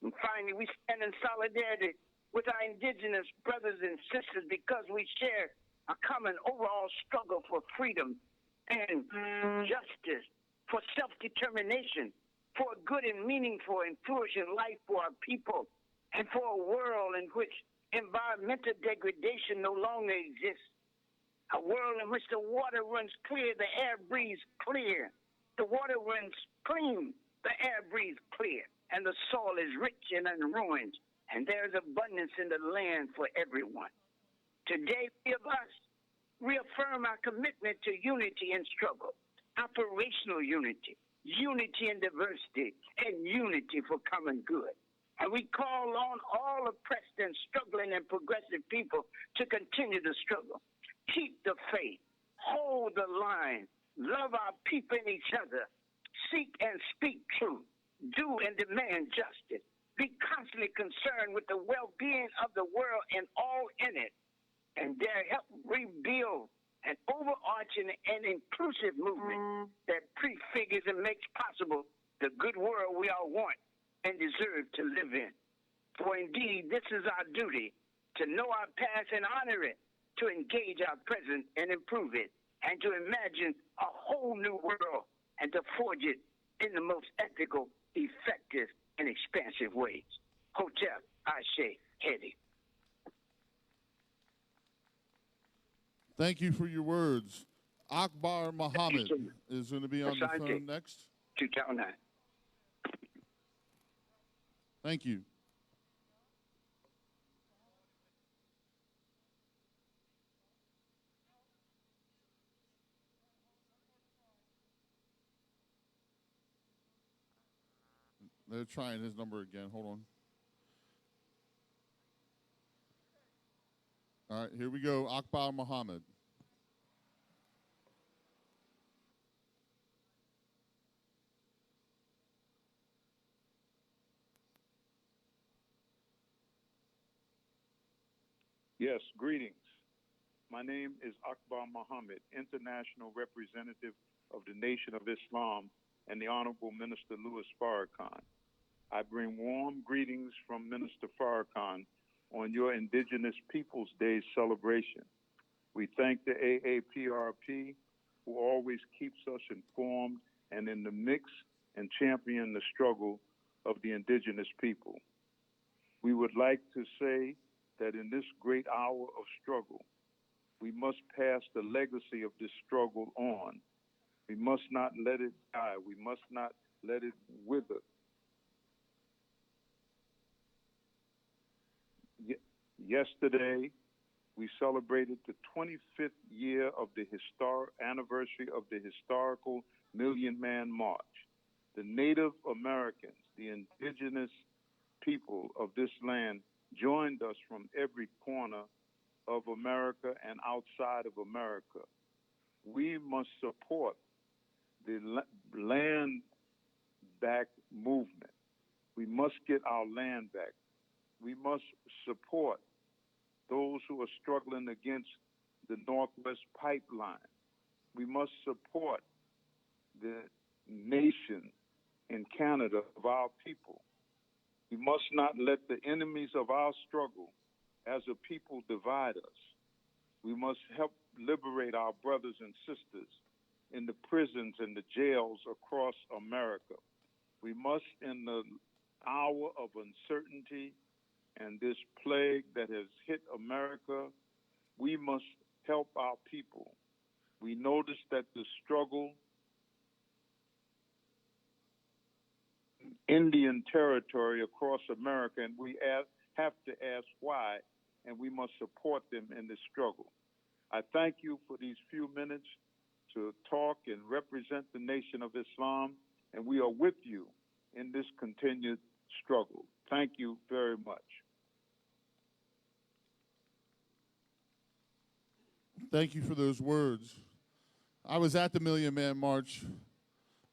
And finally, we stand in solidarity with our indigenous brothers and sisters because we share a common overall struggle for freedom and justice, for self-determination, for a good and meaningful and flourishing life for our people, and for a world in which environmental degradation no longer exists. A world in which the water runs clear, the air breathes clear. The water runs clean, the air breathes clear, and the soil is rich and unruined, and there is abundance in the land for everyone. Today, we of us reaffirm our commitment to unity and struggle, operational unity, unity and diversity, and unity for common good. And we call on all oppressed and struggling and progressive people to continue the struggle. Keep the faith, hold the line, love our people and each other, seek and speak truth, do and demand justice, be constantly concerned with the well-being of the world and all in it, and dare help rebuild an overarching and inclusive movement that prefigures and makes possible the good world we all want and deserve to live in. For indeed, this is our duty, to know our past and honor it, to engage our present and improve it, and to imagine a whole new world and to forge it in the most ethical, effective, and expansive ways. Hotep, Ashe, Hedi. Thank you for your words. Akbar Muhammad is going to be on the phone next. 2009. Thank you. They're trying his number again. Hold on. All right, here we go. Akbar Muhammad. Yes, greetings. My name is Akbar Muhammad, International Representative of the Nation of Islam and the Honorable Minister Louis Farrakhan. I bring warm greetings from Minister Farrakhan on your Indigenous Peoples Day celebration. We thank the AAPRP, who always keeps us informed and in the mix and champion the struggle of the indigenous people. We would like to say that in this great hour of struggle, we must pass the legacy of this struggle on. We must not let it die. We must not let it wither. Yesterday, we celebrated the 25th year of the anniversary of the historical Million Man March. The Native Americans, the indigenous people of this land, joined us from every corner of America and outside of America. We must support the land back movement. We must get our land back. We must support those who are struggling against the Northwest Pipeline. We must support the nation in Canada of our people. We must not let the enemies of our struggle as a people divide us. We must help liberate our brothers and sisters in the prisons and the jails across America. We must, in the hour of uncertainty and this plague that has hit America, we must help our people. We notice that the struggle Indian territory across America, and we have to ask why, and we must support them in this struggle. I thank you for these few minutes to talk and represent the Nation of Islam and we are with you in this continued struggle. Thank you very much. Thank you for those words. I was at the Million Man March.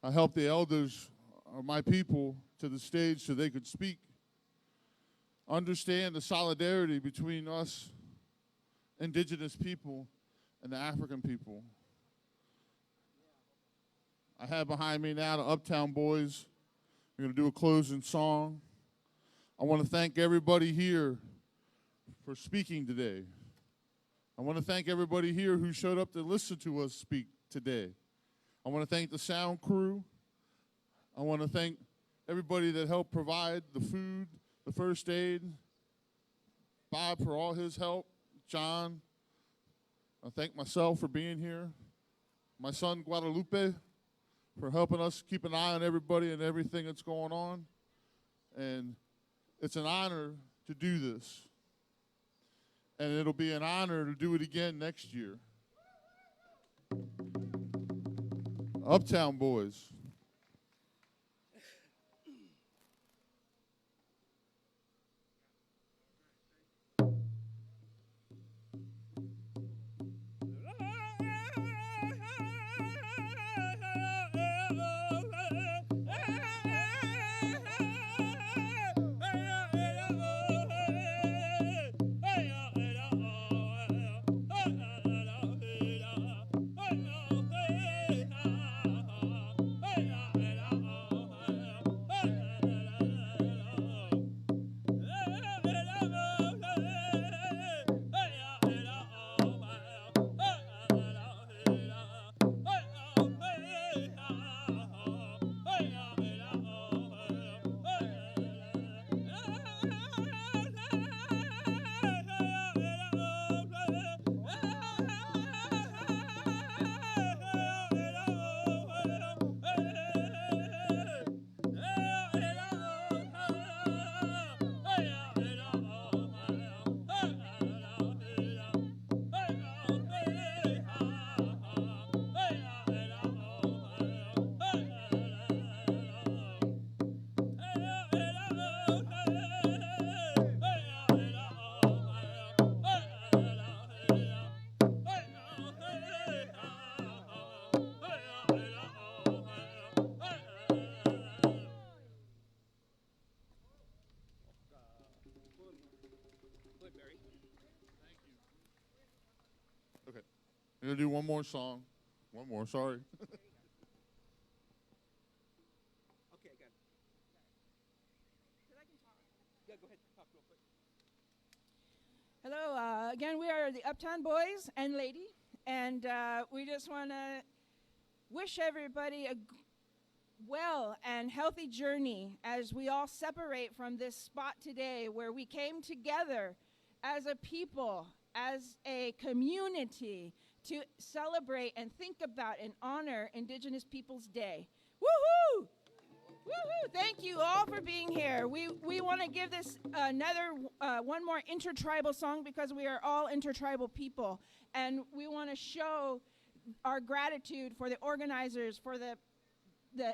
I helped the elders of my people to the stage so they could speak. Understand the solidarity between us, indigenous people, and the African people. I have behind me now the Uptown Boys. We're going to do a closing song. I want to thank everybody here for speaking today. I want to thank everybody here who showed up to listen to us speak today. I want to thank the sound crew. I want to thank everybody that helped provide the food, the first aid, Bob for all his help, John. I thank myself for being here, my son Guadalupe for helping us keep an eye on everybody and everything that's going on. And it's an honor to do this. And it'll be an honor to do it again next year. Uptown Boys. We're going to do one more song. One more, sorry. Okay, good. Yeah, go ahead. Talk real quick. Hello, again, we are the Uptown Boys and Lady, and we just want to wish everybody a well and healthy journey as we all separate from this spot today where we came together as a people, as a community, to celebrate and think about and honor Indigenous Peoples Day. Woohoo! Woohoo! Thank you all for being here. We want to give this one more intertribal song because we are all intertribal people, and we want to show our gratitude for the organizers, for the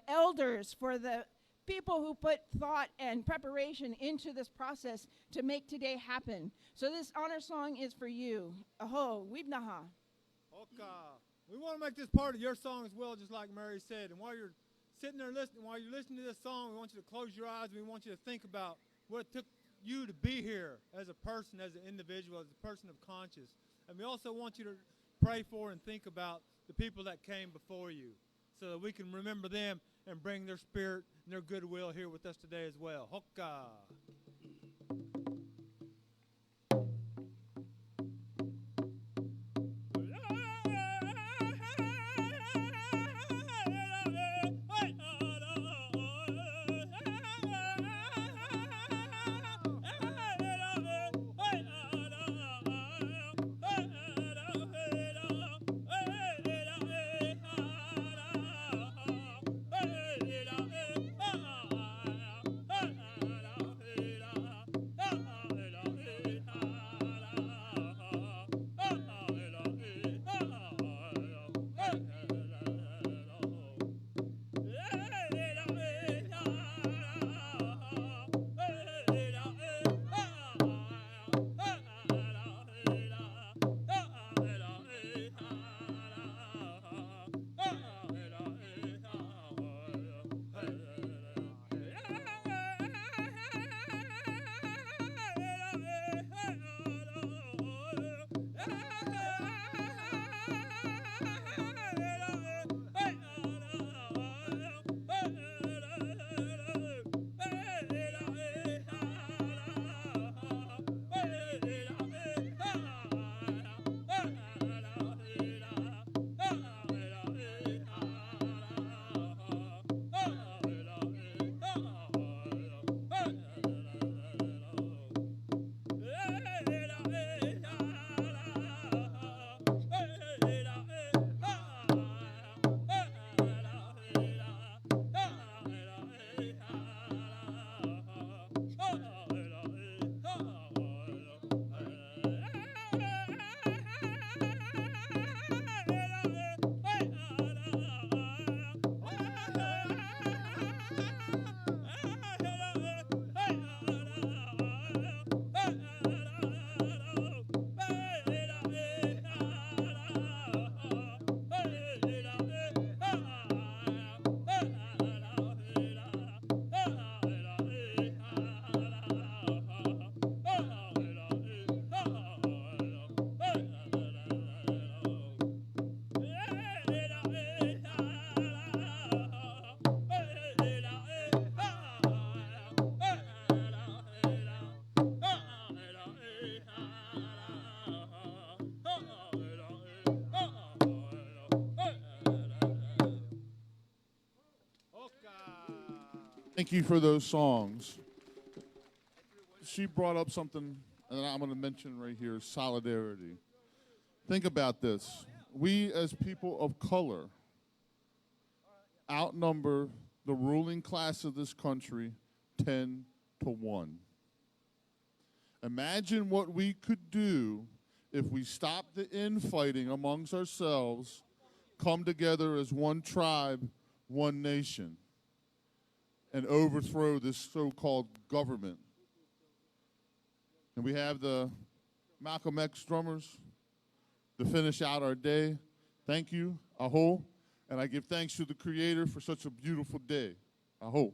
elders, for the people who put thought and preparation into this process to make today happen. So this honor song is for you. Aho, Wibnaha. Okay. We want to make this part of your song as well, just like Mary said. And while you're sitting there listening, while you're listening to this song, we want you to close your eyes. We want you to think about what it took you to be here as a person, as an individual, as a person of conscience. And we also want you to pray for and think about the people that came before you so that we can remember them and bring their spirit and their goodwill here with us today as well. Hoka. Thank you for those songs. She brought up something that I'm going to mention right here, solidarity. Think about this. We as people of color outnumber the ruling class of this country 10 to 1. Imagine what we could do if we stopped the infighting amongst ourselves, come together as one tribe, one nation, and overthrow this so-called government. And we have the Malcolm X drummers to finish out our day. Thank you, Aho. And I give thanks to the Creator for such a beautiful day. Aho.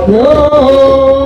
No.